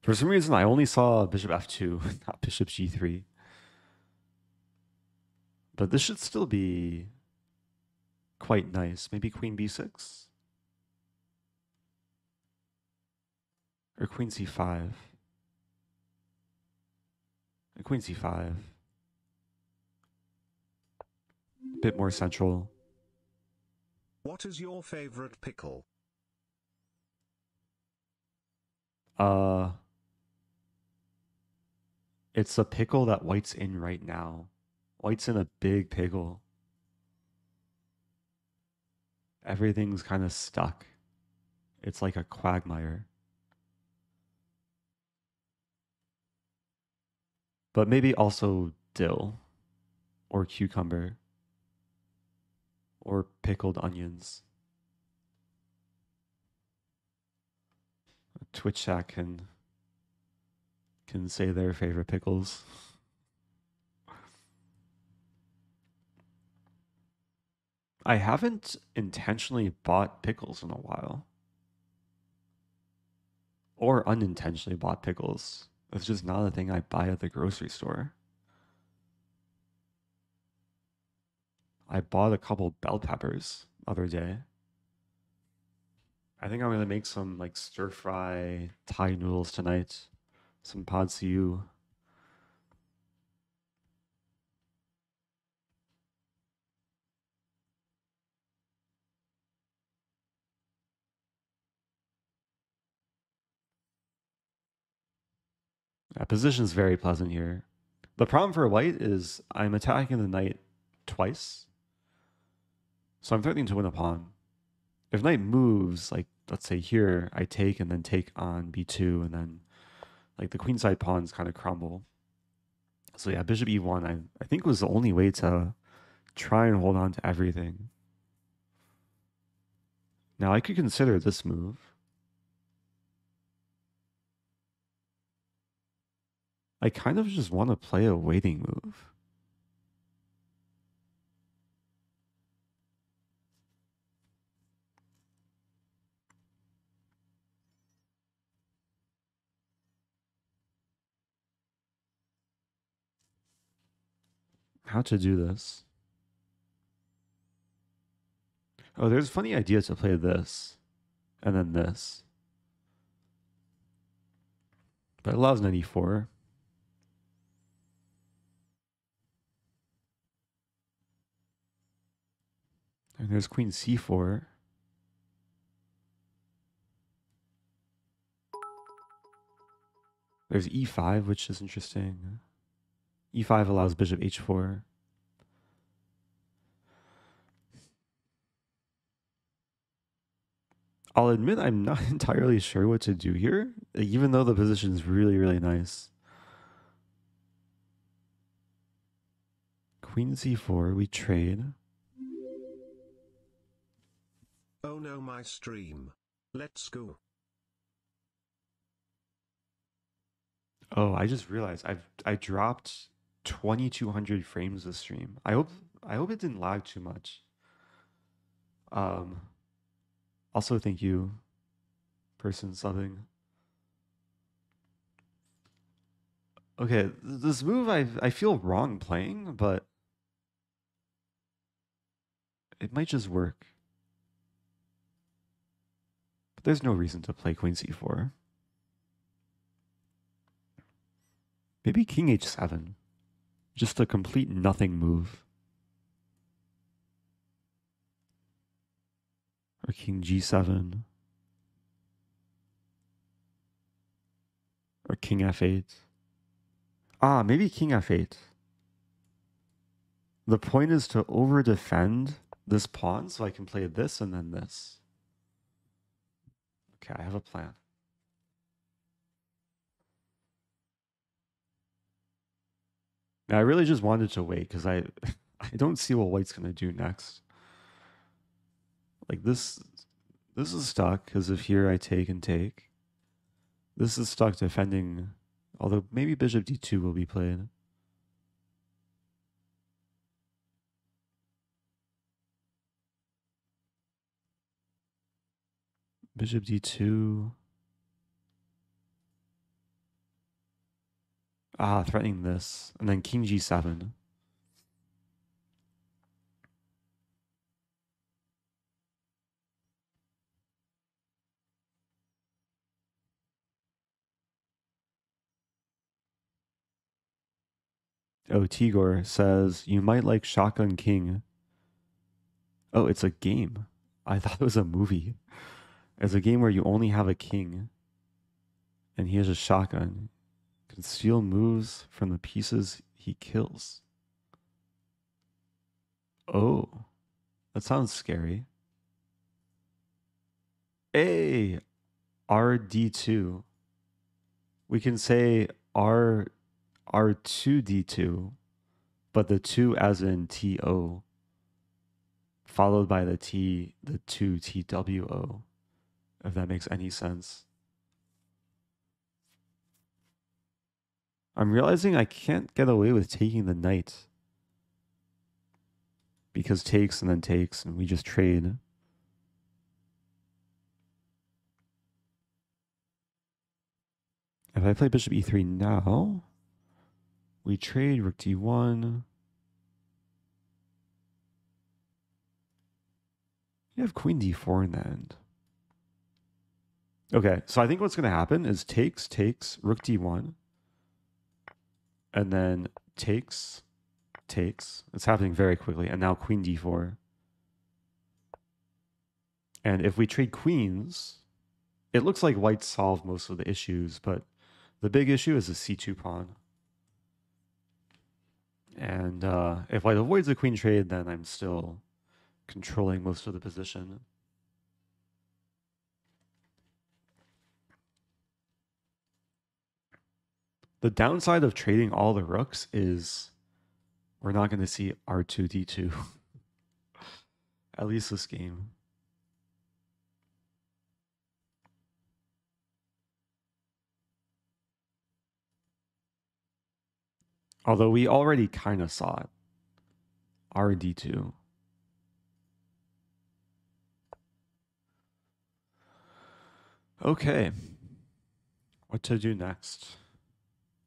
For some reason, I only saw bishop F2, not bishop G3. But this should still be quite nice. Maybe queen B6? Or queen C5? Queen C5. Bit more central. What is your favorite pickle? It's a pickle that white's in right now. White's in a big pickle. Everything's kind of stuck. It's like a quagmire. But maybe also dill or cucumber or pickled onions. Twitch chat can say their favorite pickles. I haven't intentionally bought pickles in a while. Or unintentionally bought pickles. It's just not a thing I buy at the grocery store. I bought a couple bell peppers the other day. I think I'm going to make some like stir fry Thai noodles tonight. Some pad see ew. That position's very pleasant here. The problem for white is I'm attacking the knight twice. So I'm threatening to win a pawn. If knight moves, like let's say here, I take and then take on b2, and then like the queenside pawns kind of crumble. So yeah, bishop e1 I think was the only way to try and hold on to everything. Now I could consider this move. I kind of just want to play a waiting move. How to do this? Oh, there's a funny idea to play this and then this. But it allows knight e4. And there's queen c4. There's e5, which is interesting. e5 allows bishop h4. I'll admit I'm not entirely sure what to do here, even though the position is really, really nice. Queen c4, we trade. Oh no, my stream. Let's go. Oh, I just realized I dropped 2200 frames this stream. I hope it didn't lag too much. Also thank you, person subbing. Okay, this move I feel wrong playing, but it might just work. But there's no reason to play queen c4. Maybe king h7. Just a complete nothing move. Or king g7. Or king f8. Ah, maybe king f8. The point is to over-defend this pawn so I can play this and then this. Okay, I have a plan. Now, I really just wanted to wait because I don't see what white's going to do next. Like this is stuck because if here I take and take. This is stuck defending, although maybe bishop d2 will be played. Bishop d2. Ah, threatening this. And then king g7. Oh, Tigor says, you might like Shotgun King. Oh, it's a game. I thought it was a movie. It's a game where you only have a king. And he has a shotgun. Can steal moves from the pieces he kills. Oh, that sounds scary. Hey, RD2. We can say R2D2, but the 2 as in TO, followed by the 2 TWO, if that makes any sense. I'm realizing I can't get away with taking the knight. Because takes and then takes, and we just trade. If I play bishop e3 now, we trade rook d1. You have queen d4 in the end. Okay, so I think what's going to happen is takes, rook d1. And then takes. It's happening very quickly. And now queen d4. And if we trade queens, it looks like white solved most of the issues, but the big issue is the c2 pawn. And if white avoids the queen trade, then I'm still controlling most of the position. The downside of trading all the rooks is we're not going to see R2D2. At least this game. Although we already kind of saw it. RD2. Okay. What to do next?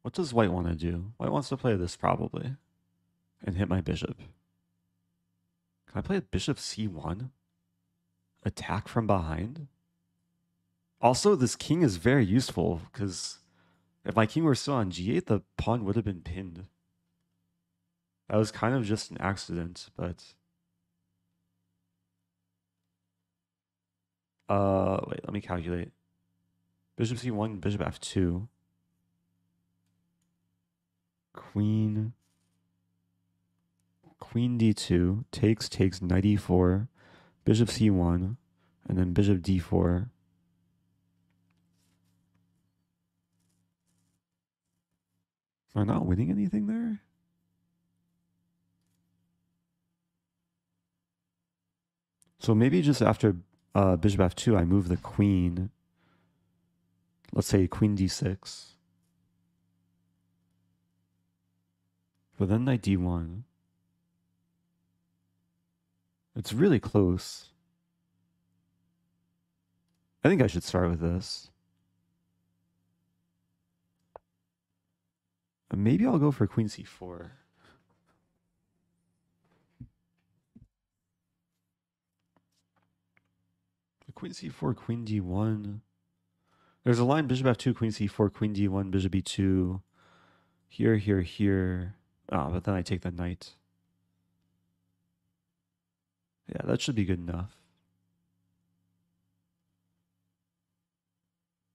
What does white want to do? White wants to play this probably. And hit my bishop. Can I play bishop c1? Attack from behind? Also, this king is very useful because if my king were still on g8, the pawn would have been pinned. That was kind of just an accident, but... wait, let me calculate. Bishop c1, bishop f2. queen d2, takes, knight e4, bishop c1, and then bishop d4. Am I not winning anything there? So maybe just after bishop f2, I move the queen. Let's say queen d6. But then knight d1. It's really close. I think I should start with this. Maybe I'll go for queen c4. Queen c4, queen d1. There's a line bishop f2, queen c4, queen d1, bishop e2. Here, here, here. Ah, but then I take the knight. Yeah, that should be good enough.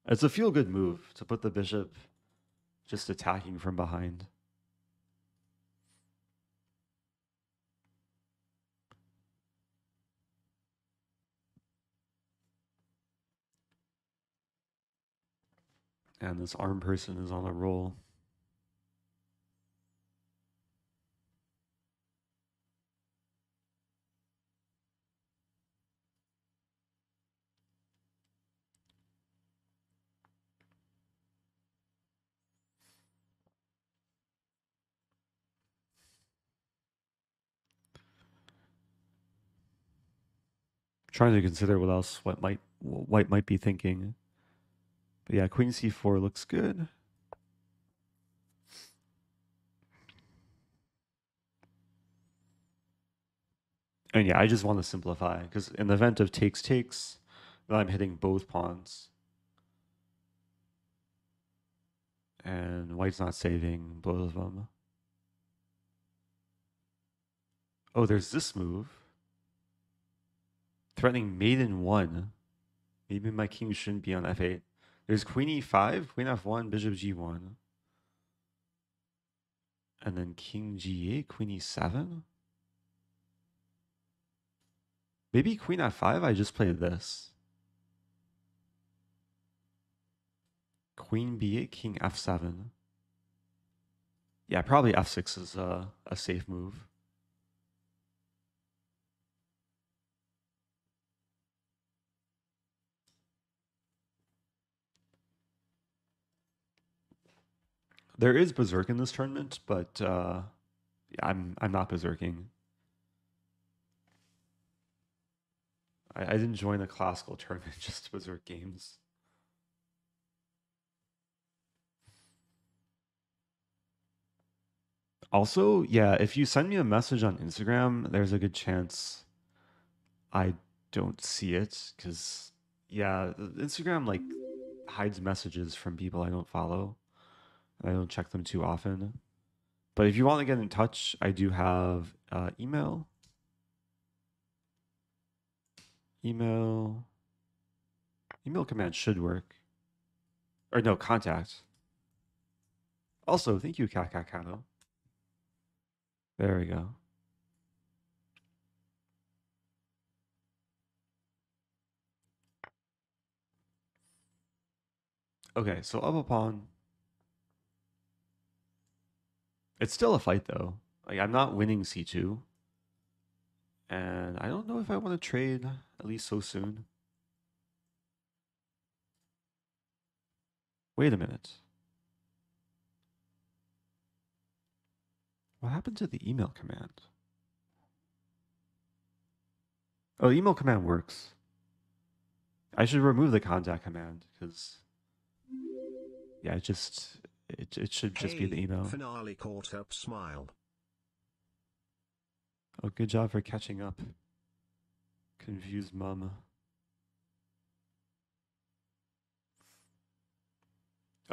It's a feel-good move to put the bishop just attacking from behind. And this arm person is on a roll. Trying to consider what else white might be thinking. But yeah, queen c4 looks good. And yeah, I just want to simplify because in the event of takes, then I'm hitting both pawns. And white's not saving both of them. Oh, there's this move. Threatening mate in 1. Maybe my king shouldn't be on f8. There's queen e5, queen f1, bishop g1. And then king g8, queen e7. Maybe queen f5, I just play this. Queen b8, king f7. Yeah, probably f6 is a safe move. There is berserk in this tournament, but yeah, I'm not berserking. I didn't join a classical tournament just to berserk games. Also, yeah, if you send me a message on Instagram, there's a good chance I don't see it because, yeah, Instagram like hides messages from people I don't follow. I don't check them too often. But if you want to get in touch, I do have email. Email command should work. Or no, contact. Also, thank you, Kakakano. There we go. Okay, so up a pawn. It's still a fight though. Like I'm not winning c2. And I don't know if I want to trade, at least so soon. Wait a minute. What happened to the email command? Oh, the email command works. I should remove the contact command because, yeah, it should just be the email. Finale caught up smile. Oh, good job for catching up. Confused mama.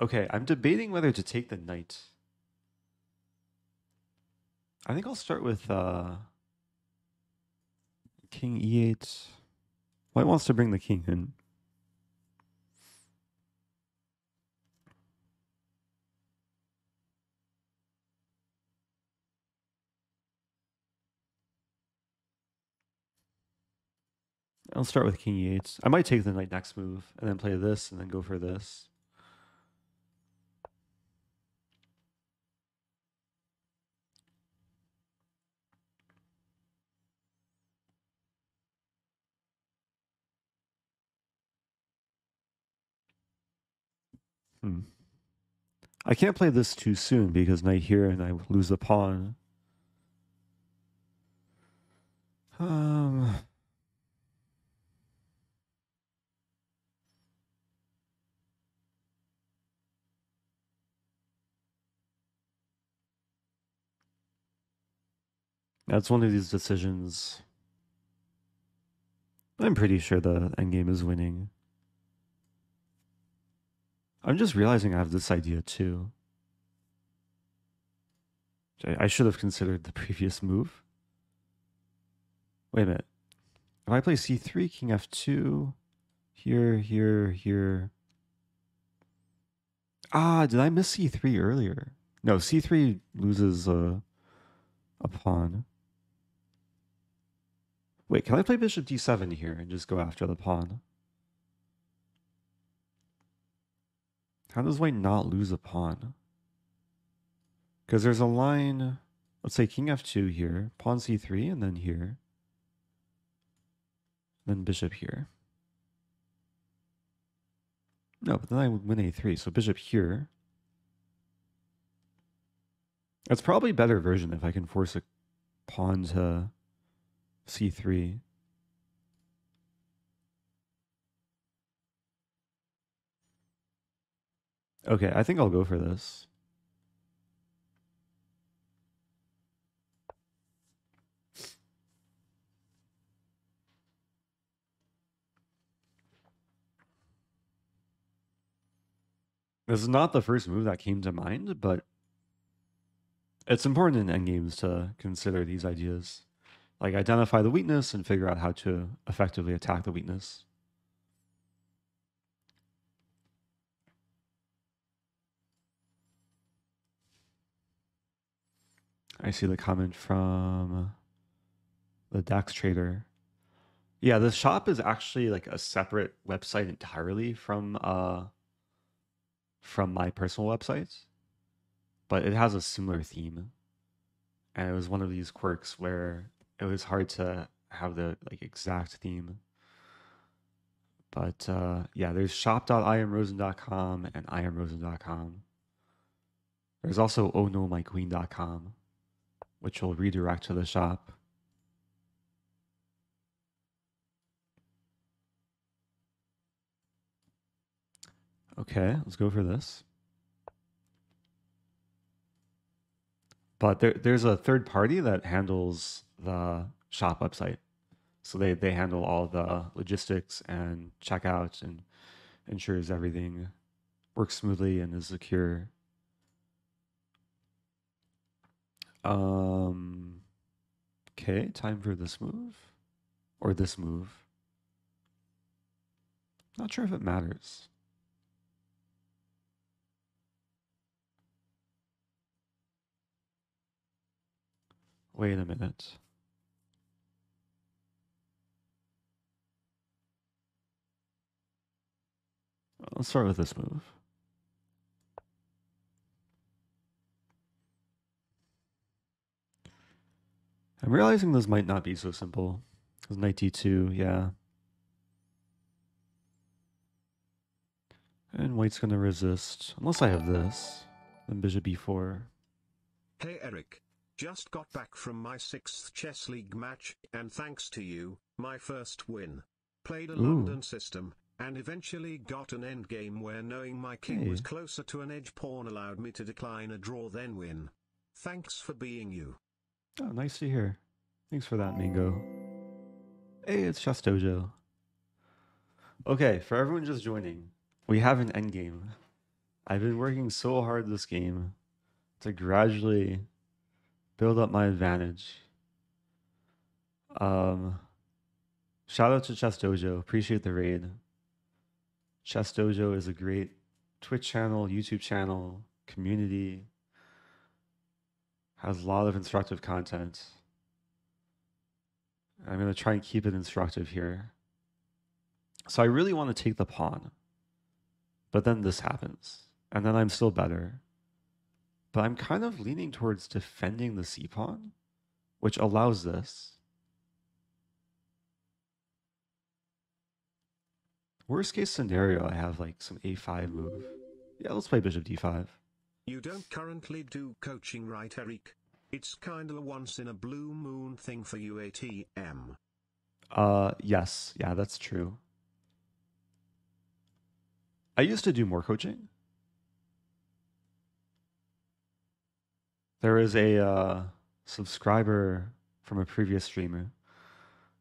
Okay, I'm debating whether to take the knight. I think I'll start with king e8. White wants to bring the king in. I'll start with king e8. I might take the knight next move and then play this and then go for this. I can't play this too soon because knight here and I lose the pawn. That's one of these decisions. I'm pretty sure the endgame is winning. I'm just realizing I have this idea too. I should have considered the previous move. Wait a minute. If I play c3, king f2, here, here, here. Ah, did I miss c3 earlier? No, c3 loses a pawn. Wait, can I play bishop d7 here and just go after the pawn? How does white not lose a pawn? Because there's a line, let's say king f2 here, pawn c3, and then here. Then bishop here. No, but then I would win a3, so bishop here. It's probably a better version if I can force a pawn to c3. Okay, I think I'll go for this. This is not the first move that came to mind, but it's important in endgames to consider these ideas. Like identify the weakness and figure out how to effectively attack the weakness. I see the comment from the DAX trader. Yeah, the shop is actually like a separate website entirely from my personal website, but it has a similar theme. And it was one of these quirks where it was hard to have the like exact theme. But yeah, there's shop.iamrosen.com and iamrosen.com. There's also ohnomyqueen.com, which will redirect to the shop. Okay, let's go for this. But there's a third party that handles the shop website. So they handle all the logistics and checkout and ensures everything works smoothly and is secure. Okay, time for this move. Or this move. Not sure if it matters. Wait a minute. Let's start with this move. I'm realizing this might not be so simple. Because knight d2, yeah. And white's going to resist. Unless I have this. Then bishop b4. Hey Eric. Just got back from my 6th chess league match, and thanks to you, my first win. Played a London system, and eventually got an endgame where knowing my king was closer to an edge pawn allowed me to decline a draw then win. Thanks for being you. Oh, nice to hear. Thanks for that, Mingo. Hey, it's Chess Dojo. Okay, for everyone just joining, we have an endgame. I've been working so hard this game to gradually build up my advantage. Shout out to Chess Dojo. Appreciate the raid. Chess Dojo is a great Twitch channel, YouTube channel, community. Has a lot of instructive content. I'm going to try and keep it instructive here. So I really want to take the pawn. But then this happens. And then I'm still better. But I'm kind of leaning towards defending the c-pawn, which allows this. Worst case scenario, I have like some a5 move. Yeah, let's play bishop d5. You don't currently do coaching, right, Eric? It's kinda a once in a blue moon thing for you, ATM. Yes. Yeah, that's true. I used to do more coaching. There is a subscriber from a previous streamer.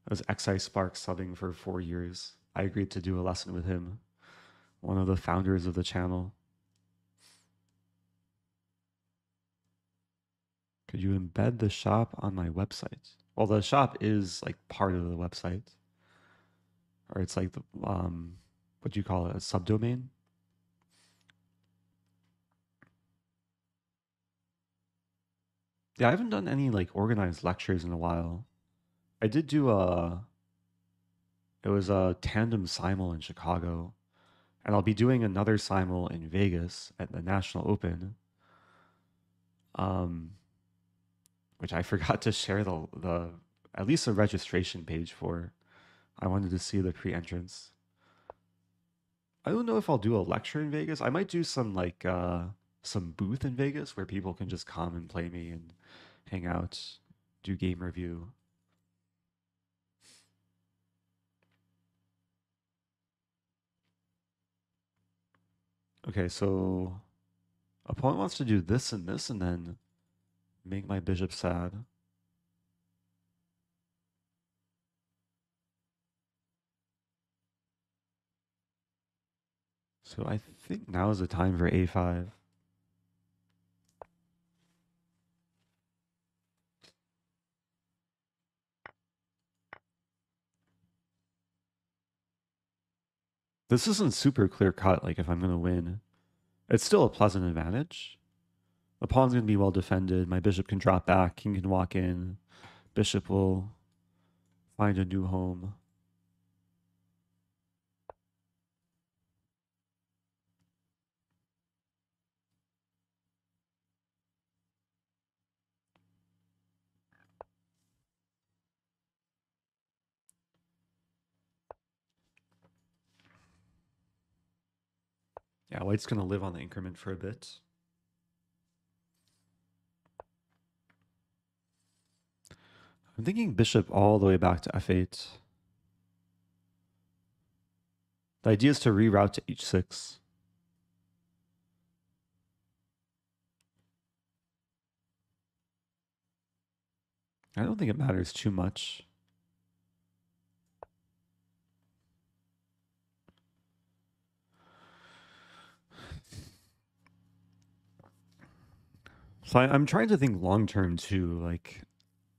It was XI Spark subbing for 4 years. I agreed to do a lesson with him, one of the founders of the channel. Could you embed the shop on my website? Well, the shop is like part of the website. Or it's like the, what do you call it, a subdomain? Yeah, I haven't done any like organized lectures in a while. I did do it was a tandem simul in Chicago, and I'll be doing another simul in Vegas at the National Open. Which I forgot to share the at least a registration page for. I wanted to see the pre-entrance. I don't know if I'll do a lecture in Vegas. I might do some like some booth in Vegas where people can just come and play me and hang out, do game review. Okay, so opponent wants to do this and this and then make my bishop sad. So I think now is the time for a5. This isn't super clear cut, like if I'm going to win. It's still a pleasant advantage. The pawn's going to be well defended. My bishop can drop back. King can walk in. Bishop will find a new home. Yeah, white's going to live on the increment for a bit. I'm thinking bishop all the way back to f8. The idea is to reroute to h6. I don't think it matters too much. So I'm trying to think long term too, like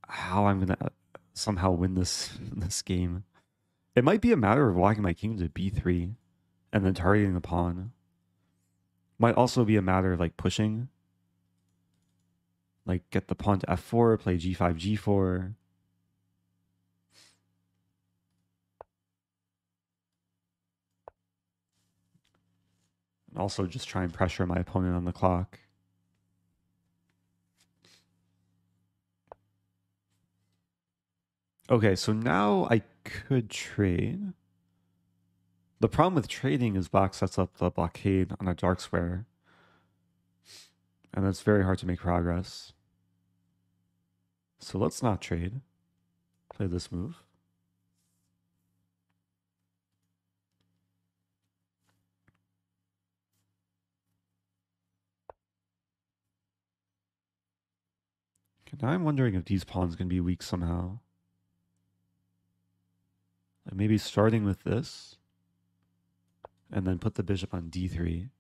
how I'm going to somehow win this this game. It might be a matter of walking my king to b3 and then targeting the pawn. Might also be a matter of like pushing. Like get the pawn to f4, play g5, g4. And also just try and pressure my opponent on the clock. Okay, so now I could trade. The problem with trading is black sets up the blockade on a dark square. And it's very hard to make progress. So let's not trade. Play this move. Okay, now I'm wondering if these pawns can be weak somehow. Like maybe starting with this. And then put the bishop on d3.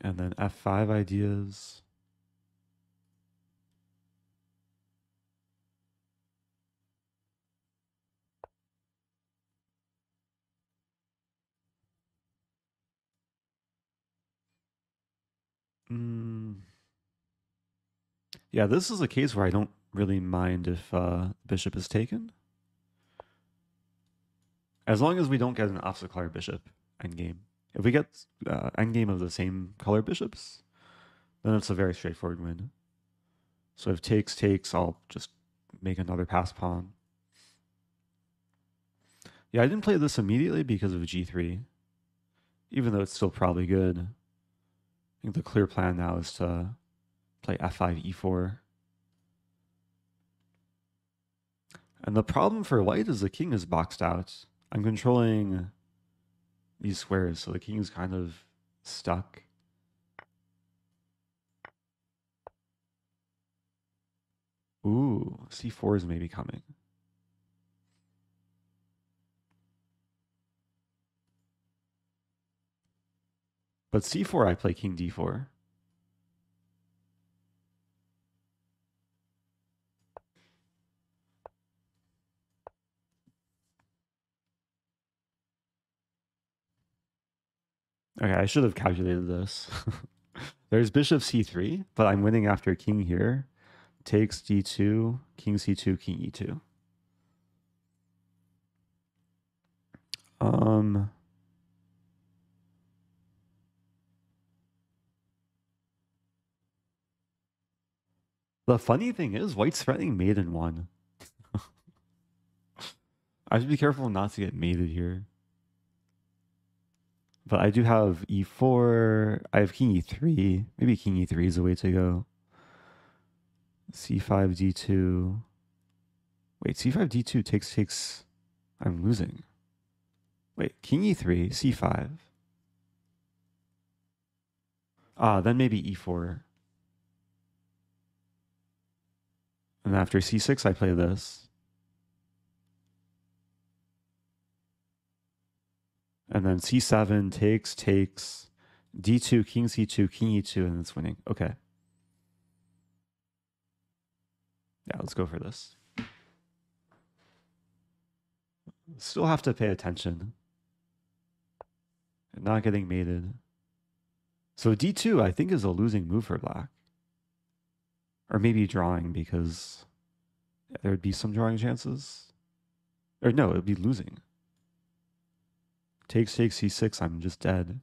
And then f5 ideas. Yeah, this is a case where I don't really mind if bishop is taken. As long as we don't get an opposite color bishop endgame. If we get endgame of the same color bishops, then it's a very straightforward win. So if takes, I'll just make another pass pawn. Yeah, I didn't play this immediately because of g3, even though it's still probably good. I think the clear plan now is to play f5, e4. And the problem for white is the king is boxed out. I'm controlling these squares, so the king is kind of stuck. Ooh, c4 is maybe coming. But c4, I play king d4. Okay, I should have calculated this. There's bishop c3, but I'm winning after king here. Takes d2, king c2, king e2. The funny thing is, white's threatening mate in one. I have to be careful not to get mated here. But I do have e4. I have king e3. Maybe king e3 is the way to go. c5, d2. Wait, c5, d2 takes. I'm losing. Wait, king e3, c5. Then maybe e4. And after c6, I play this. And then c7 takes, d2, king c2, king e2, and it's winning. Okay. Yeah, let's go for this. Still have to pay attention. And not getting mated. So d2, I think, is a losing move for black. Or maybe drawing, because there would be some drawing chances. Or no, it would be losing. Takes, c6, I'm just dead.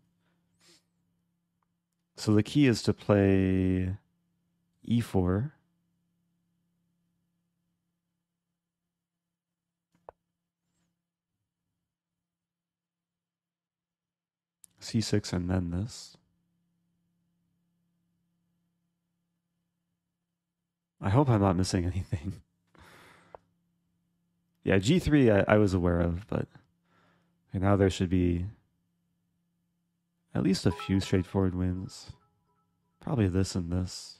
So the key is to play e4. c6 and then this. I hope I'm not missing anything. Yeah, g3 I was aware of, but okay, now there should be at least a few straightforward wins. Probably this and this.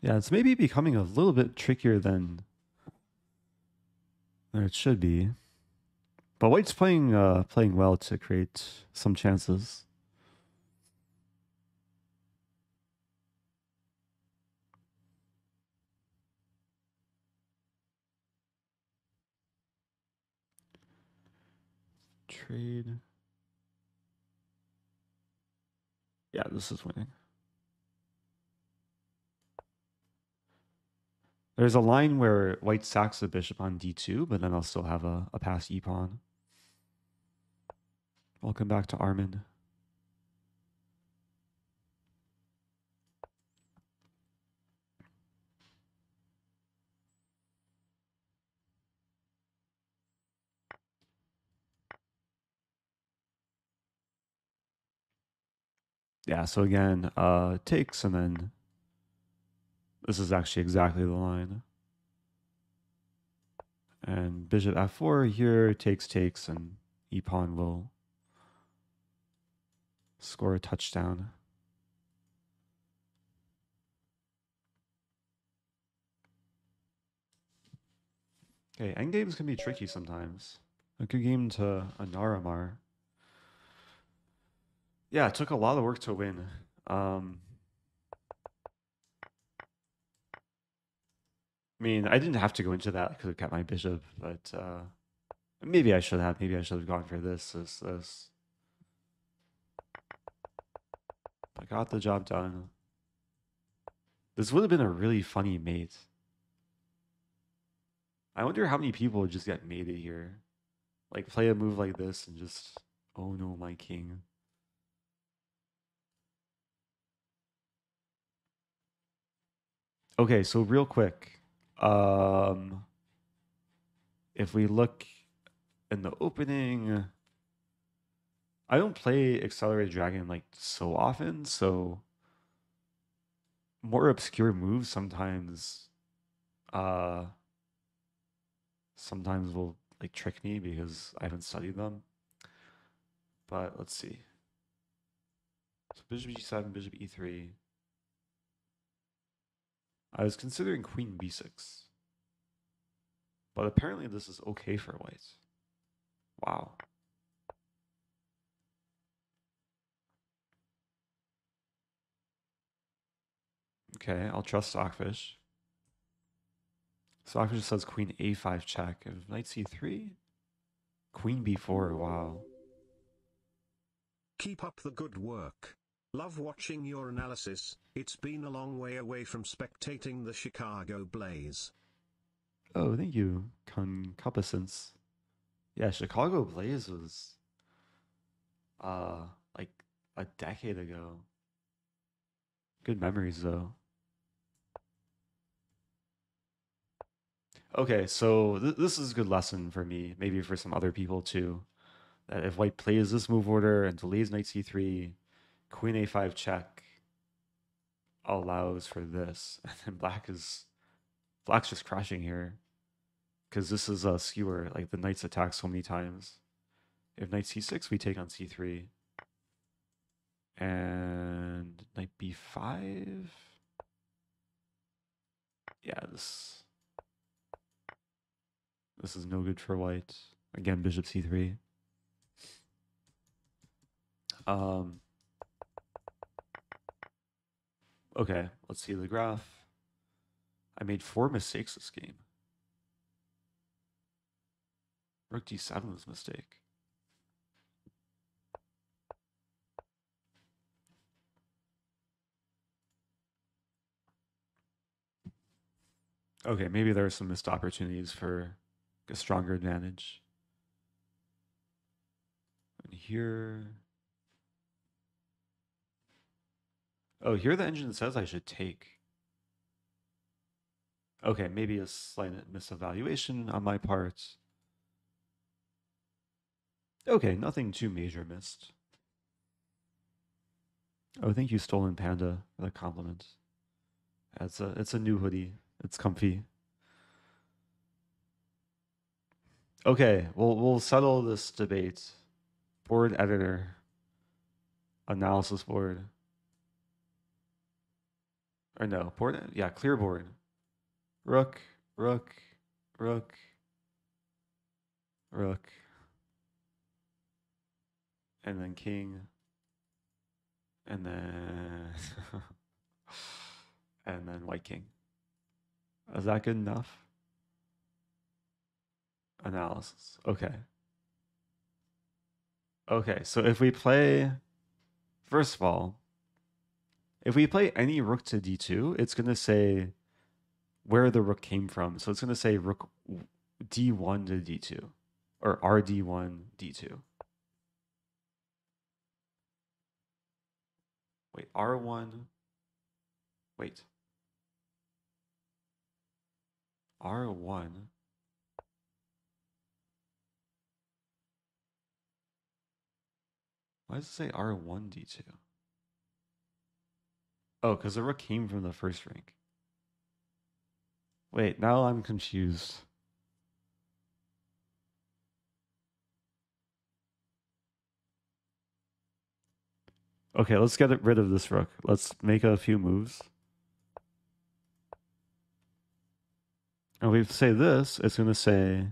Yeah, it's maybe becoming a little bit trickier than it should be. But white's playing well to create some chances. Trade. Yeah, this is winning. There's a line where white sacks the bishop on d2, but then I'll still have a pass e-pawn. Welcome back to Armin. Yeah, so again, takes, and then this is actually exactly the line. And bishop f4 here, takes, and e-pawn will score a touchdown. Okay, endgames can be tricky sometimes. A good game to a Naramar. Yeah, it took a lot of work to win. I mean, I didn't have to go into that. I could have kept my bishop, but Maybe I should have. Maybe I should have gone for this. I got the job done. This would have been a really funny mate. I wonder how many people would just get mated here. Like, play a move like this and just, oh no, my king. Okay, so real quick. If we look in the opening, I don't play Accelerated Dragon like so often, so more obscure moves sometimes will like trick me because I haven't studied them. But let's see. So bishop g7, bishop e3. I was considering queen b6. But apparently this is okay for white. Wow. Okay, I'll trust Stockfish. Stockfish says queen a5 check. If knight c3, queen b4, wow. Keep up the good work. Love watching your analysis. It's been a long way away from spectating the Chicago Blaze. Oh, thank you, Concupiscence. Yeah, Chicago Blaze was like a decade ago. Good memories though. Okay, so this is a good lesson for me, maybe for some other people too. That if white plays this move order and delays knight c3, queen a5 check allows for this, and then black's just crashing here because this is a skewer. Like the knight's attacked so many times. If knight c6, we take on c3, and knight b5. Yeah, this is no good for white. Again, bishop c3. Okay, let's see the graph. I made 4 mistakes this game. Rook d7 was a mistake. Okay, maybe there are some missed opportunities for a stronger advantage. And here... Oh, here the engine says I should take. Okay, maybe a slight misevaluation on my part. Okay, nothing too major missed. Oh, thank you, Stolen Panda, for the compliment. It's a new hoodie. It's comfy. Okay, we'll settle this debate. Board editor. Analysis board. Or no, board, yeah, clear board. Rook, rook, rook, rook. And then king. And then and then white king. Is that good enough? Analysis. Okay. Okay, so if we play, first of all, if we play any rook to d2, it's going to say where the rook came from. So it's going to say rook d1 to d2, or rd1, d2. Wait, r1, wait. r1. Why does it say r1, d2? Oh, because the rook came from the first rank. Wait, now I'm confused. Okay, let's get rid of this rook. Let's make a few moves. And we say this, it's going to say...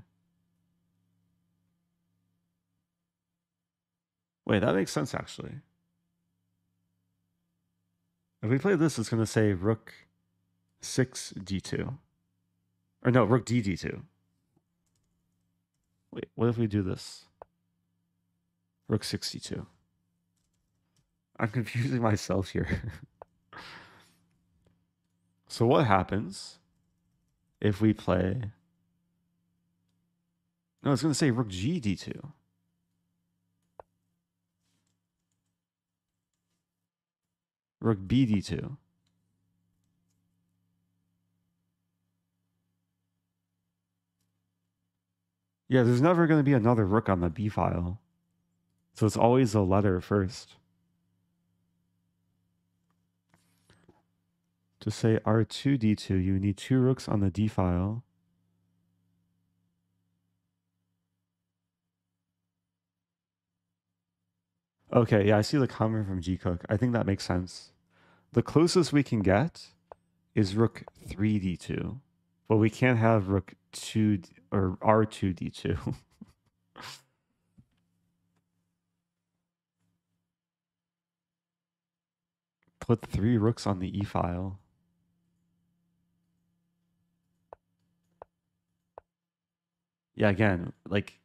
Wait, that makes sense, actually. If we play this, it's going to say rook 6 d2. Or no, rook d d2. Wait, what if we do this? Rook 62. I'm confusing myself here. So what happens if we play... No, it's going to say Rook G D2. Rook B D2. Yeah, there's never going to be another rook on the B file. So it's always a letter first. To say R2 D2, you need 2 rooks on the D file. Okay, yeah, I see the comment from Gcook. I think that makes sense. The closest we can get is Rook 3 D2. But we can't have Rook 2 or R2 D2. Put 3 rooks on the E file. Yeah, again, like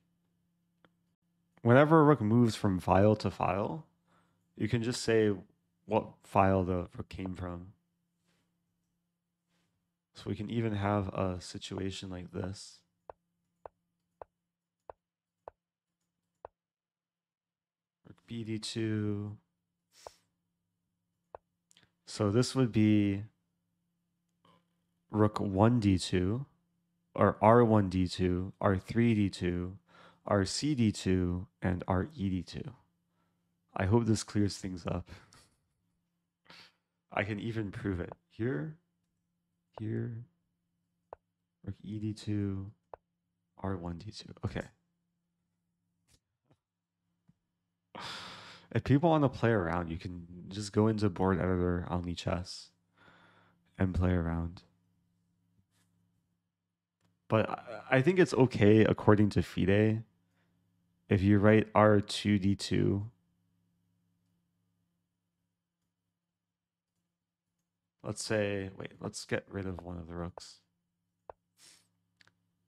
whenever a rook moves from file to file, you can just say what file the rook came from. So we can even have a situation like this. Rook BD2. So this would be Rook 1D2, or R1D2, R3D2, RCD2, and RED2. I hope this clears things up. I can even prove it. Here, Rook ED2, R1D2. Okay. If people want to play around, you can just go into board editor on Chess and play around. But I think it's okay according to FIDE if you write R2D2. Let's say, wait, let's get rid of one of the rooks.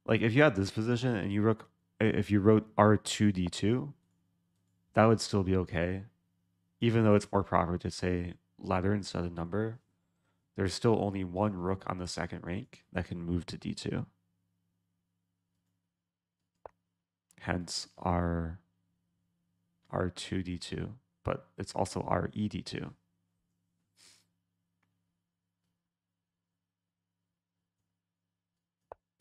Like if you had this position and if you wrote R2D2, that would still be okay. Even though it's more proper to say letter instead of number, there's still only one rook on the second rank that can move to D2. Hence R2D2, but it's also RED2.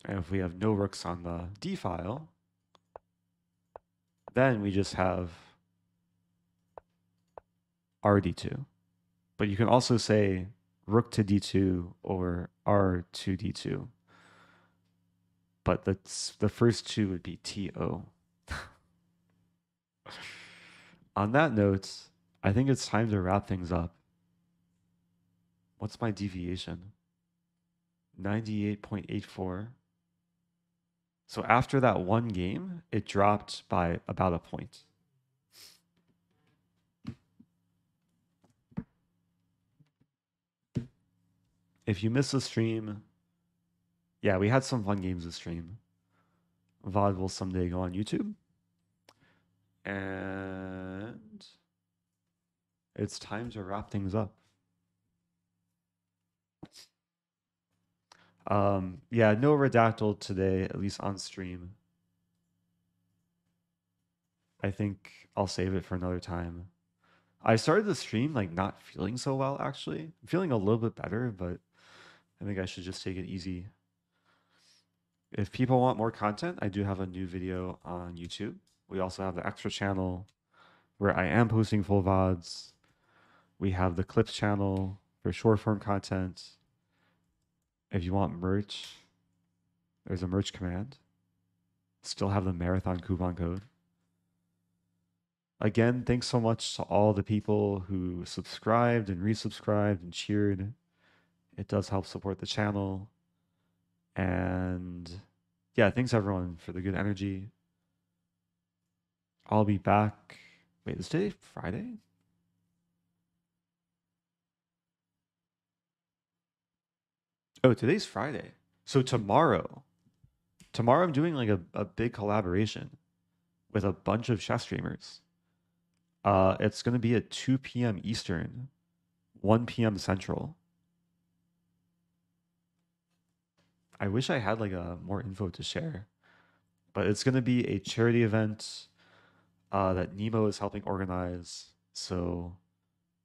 And if we have no rooks on the D file, then we just have RD2. But you can also say rook to D2 or R2D2. But the first two would be TO. On that note, I think it's time to wrap things up. What's my deviation? 98.84. So after that one game, it dropped by about a point. If you miss the stream, yeah, we had some fun games this stream. VOD will someday go on YouTube. And it's time to wrap things up. Yeah, no Redactyl today, at least on stream. I think I'll save it for another time. I started the stream like not feeling so well, actually. I'm feeling a little bit better, but I think I should just take it easy. If people want more content, I do have a new video on YouTube. We also have the extra channel where I am posting full VODs. We have the clips channel for short form content. If you want merch, there's a merch command. Still have the marathon coupon code. Again, thanks so much to all the people who subscribed and resubscribed and cheered. It does help support the channel. And yeah, thanks everyone for the good energy. I'll be back. Wait, is today Friday? Oh, today's Friday. So tomorrow Tomorrow I'm doing like a big collaboration with a bunch of chess streamers. It's going to be at 2 p.m. Eastern, 1 p.m. Central. I wish I had like a more info to share, but it's going to be a charity event that Nemo is helping organize. So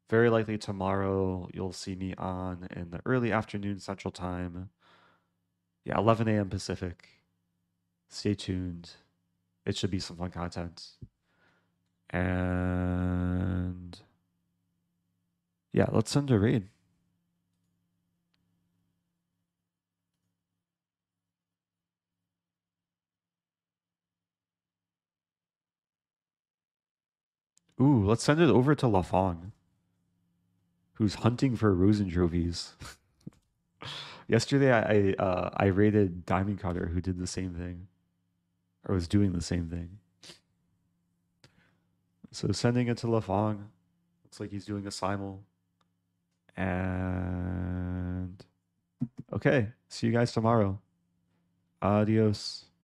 very likely tomorrow you'll see me on in the early afternoon Central Time. Yeah, 11 a.m. Pacific. Stay tuned. It should be some fun content. And yeah, let's send a raid. Ooh, let's send it over to Lafong, who's hunting for Rosen trophies. Yesterday, I raided Diamond Cutter, who did the same thing, or was doing the same thing. So sending it to Lafong. Looks like he's doing a simul. And okay, see you guys tomorrow. Adios.